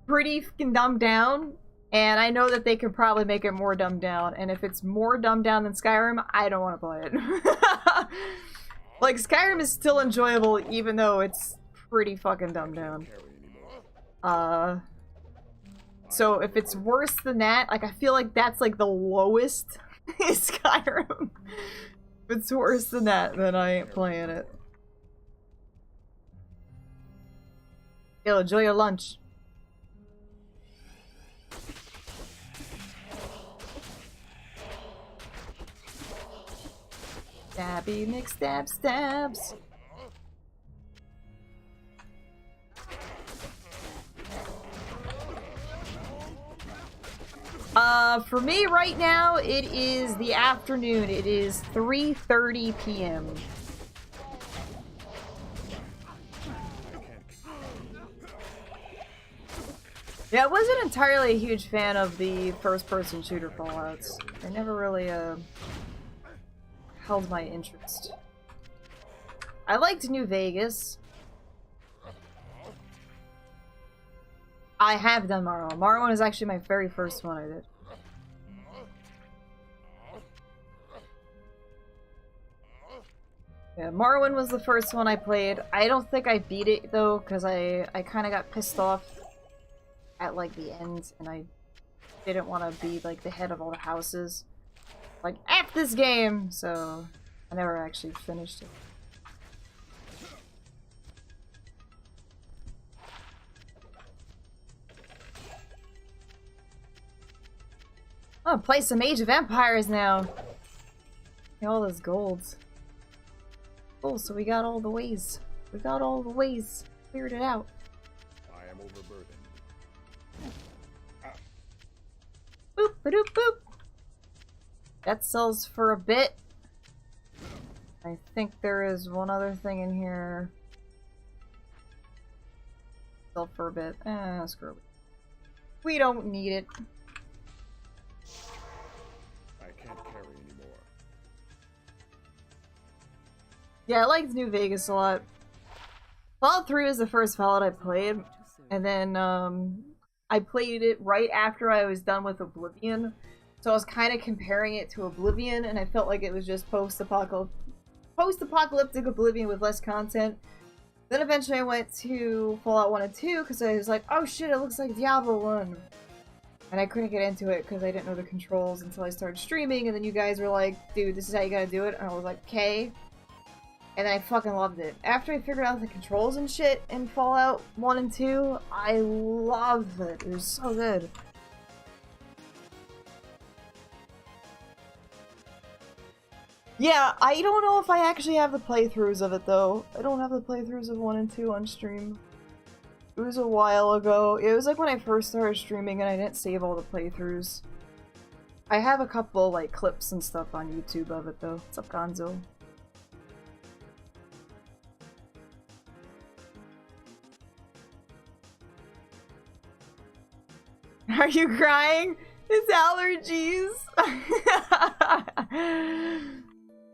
pretty fucking dumbed down, and I know that they could probably make it more dumbed down, and if it's more dumbed down than Skyrim, I don't want to play it. Like, Skyrim is still enjoyable even though it's pretty fucking dumbed down. So if it's worse than that, like, I feel like that's like the lowest is Skyrim. If it's worse than that, then I ain't playing it. Yo, enjoy your lunch. Stabby McStab stabs. For me right now, it is the afternoon. It is 3:30 p.m. Yeah, I wasn't entirely a huge fan of the first-person shooter Fallouts. They never really, held my interest. I liked New Vegas. I have done Morrowind. Morrowind is actually my very first one I did. Yeah, Morrowind was the first one I played. I don't think I beat it, though, because I kind of got pissed off at, like, the end, and I didn't want to be, like, the head of all the houses. Like, F this game! So, I never actually finished it. I'm gonna play some Age of Empires now. Get all those golds. Oh, so we got all the ways. We got all the ways. Cleared it out.
I am overburdened.
Boop, ba-doop, boop. That sells for a bit. I think there is one other thing in here. Sell for a bit. Screw it. We don't need it.
I can't carry anymore.
Yeah, I liked New Vegas a lot. Fallout 3 was the first Fallout I played, and then I played it right after I was done with Oblivion. So I was kind of comparing it to Oblivion, and I felt like it was just post-apocalyptic Oblivion with less content. Then eventually I went to Fallout 1 and 2 because I was like, oh shit, it looks like Diablo 1. And I couldn't get into it because I didn't know the controls until I started streaming, and then you guys were like, dude, this is how you gotta do it. And I was like, okay. And I fucking loved it. After I figured out the controls and shit in Fallout 1 and 2, I loved it. It was so good. Yeah, I don't know if I actually have the playthroughs of it, though. I don't have the playthroughs of 1 and 2 on stream. It was a while ago. It was like when I first started streaming and I didn't save all the playthroughs. I have a couple, like, clips and stuff on YouTube of it, though. What's up, Gonzo? Are you crying? It's allergies.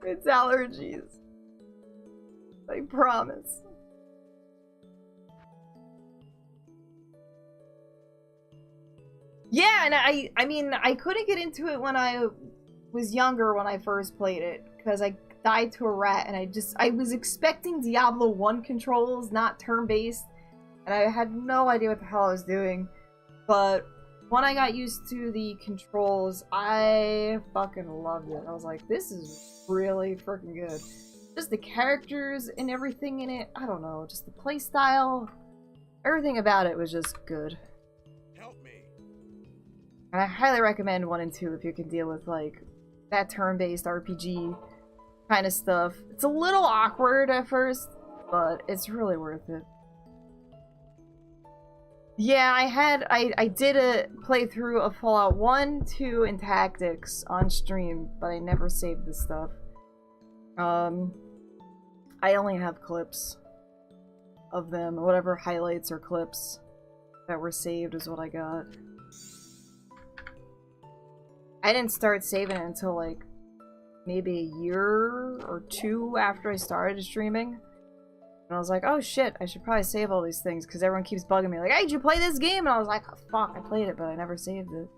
It's allergies. I promise. Yeah, and I mean, I couldn't get into it when I was younger when I first played it, because I died to a rat, and I was expecting Diablo 1 controls, not turn-based, and I had no idea what the hell I was doing. But when I got used to the controls, I fucking loved it. I was like, this is really freaking good. Just the characters and everything in it, I don't know, just the playstyle, everything about it was just good.
Help me.
And I highly recommend 1 and 2 if you can deal with, like, that turn-based RPG kind of stuff. It's a little awkward at first, but it's really worth it. Yeah, I did a playthrough of Fallout 1, 2, and Tactics on stream, but I never saved this stuff. I only have clips of them. Whatever highlights or clips that were saved is what I got. I didn't start saving it until, like, maybe a year or 2 after I started streaming. And I was like, oh shit, I should probably save all these things, because everyone keeps bugging me, like, hey, did you play this game? And I was like, oh, fuck, I played it, but I never saved it.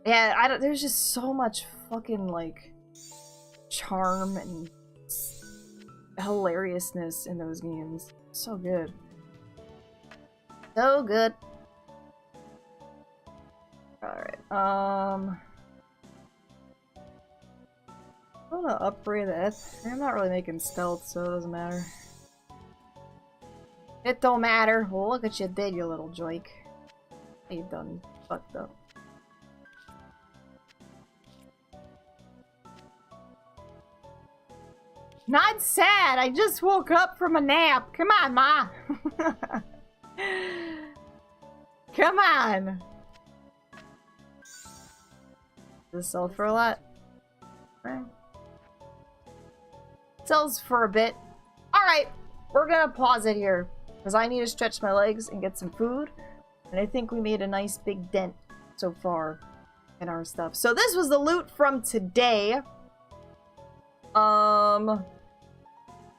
Yeah, there's just so much fucking, like, charm and hilariousness in those games. So good. So good. Alright, I want to upgrade this. I'm not really making stealth, so it doesn't matter. It don't matter. Well, look what you did, you little joke. You done fucked up. Not sad. I just woke up from a nap. Come on, Ma. Come on. Does this sell for a lot? Right. Sells for a bit. Alright, we're gonna pause it here, because I need to stretch my legs and get some food. And I think we made a nice big dent so far in our stuff. So this was the loot from today.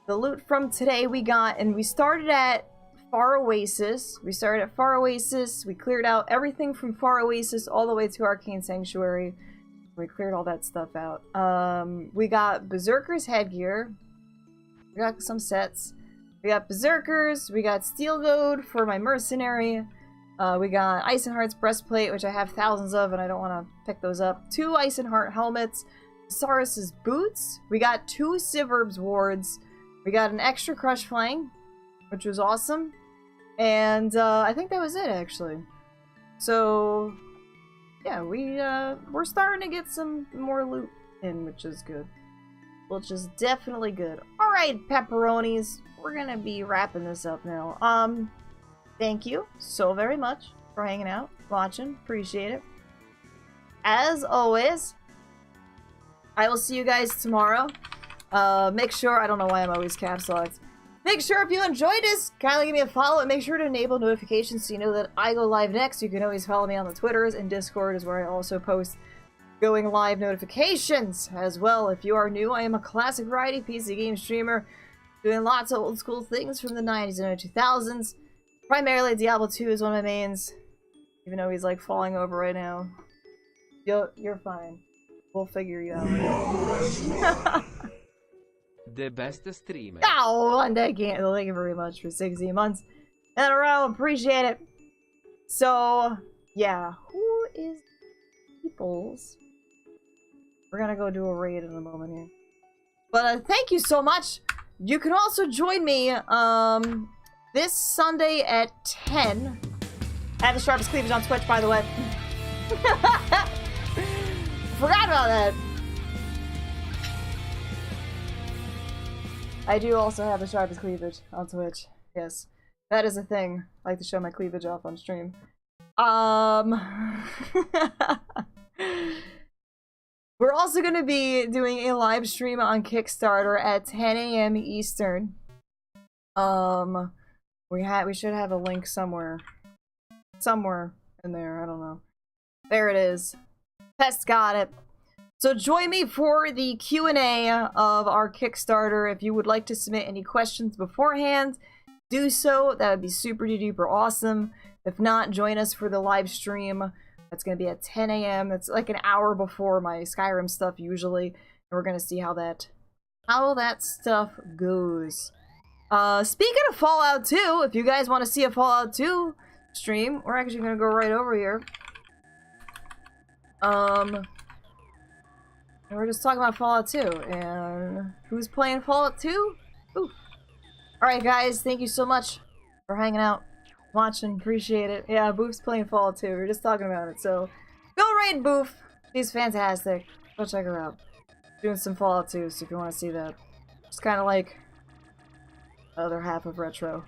The loot from today we got, and we started at Far Oasis. We cleared out everything from Far Oasis all the way to Arcane Sanctuary. We cleared all that stuff out. We got Berserker's headgear. We got some sets. We got Berserkers. We got Steel Goad for my mercenary. We got Icenheart's breastplate, which I have thousands of, and I don't want to pick those up. 2 Icenheart helmets. Saurus's boots. We got 2 Sivrb's wards. We got an extra Crush Flang, which was awesome. And I think that was it, actually. So yeah, we're starting to get some more loot in, which is good. Which is definitely good. Alright, pepperonis. We're gonna be wrapping this up now. Thank you so very much for hanging out, watching. Appreciate it. As always, I will see you guys tomorrow. Make sure, I don't know why I'm always caps locked. Make sure if you enjoyed this, kindly give me a follow and make sure to enable notifications so you know that I go live next. You can always follow me on the Twitters, and Discord is where I also post going live notifications as well. If you are new, I am a classic variety PC game streamer doing lots of old school things from the 90s and 2000s. Primarily Diablo 2 is one of my mains, even though he's like falling over right now. You're fine. We'll figure you out.
The best streamer.
Oh, and thank you very much for 16 months in a row. Appreciate it. So, yeah. Who is Peoples? We're gonna go do a raid in a moment here. But thank you so much. You can also join me this Sunday at 10. I have the sharpest cleavage on Twitch, by the way. Forgot about that. I do also have the sharpest cleavage on Twitch. Yes, that is a thing. I like to show my cleavage off on stream. We're also going to be doing a live stream on Kickstarter at 10 a.m. Eastern. We should have a link somewhere. Somewhere in there, I don't know. There it is. Pest got it. So join me for the Q&A of our Kickstarter. If you would like to submit any questions beforehand, do so. That would be super duper awesome. If not, join us for the live stream. That's going to be at 10 a.m. That's like an hour before my Skyrim stuff usually. And we're going to see how that stuff goes. Speaking of Fallout 2, if you guys want to see a Fallout 2 stream, we're actually going to go right over here. And we're just talking about Fallout 2, and who's playing Fallout 2? Ooh. Alright guys, thank you so much for hanging out, watching, appreciate it. Yeah, Boof's playing Fallout 2, we were just talking about it, so go raid Boof! She's fantastic. Go check her out. Doing some Fallout 2, so if you want to see that. It's kind of like the other half of Retro.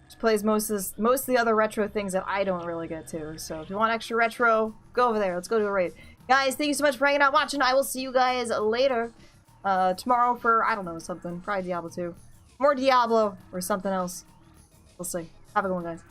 She plays most of the other Retro things that I don't really get to, so if you want extra Retro, go over there, let's go to a raid. Guys, thank you so much for hanging out, watching. I will see you guys later. Tomorrow for, I don't know, something. Probably Diablo 2. More Diablo or something else. We'll see. Have a good one, guys.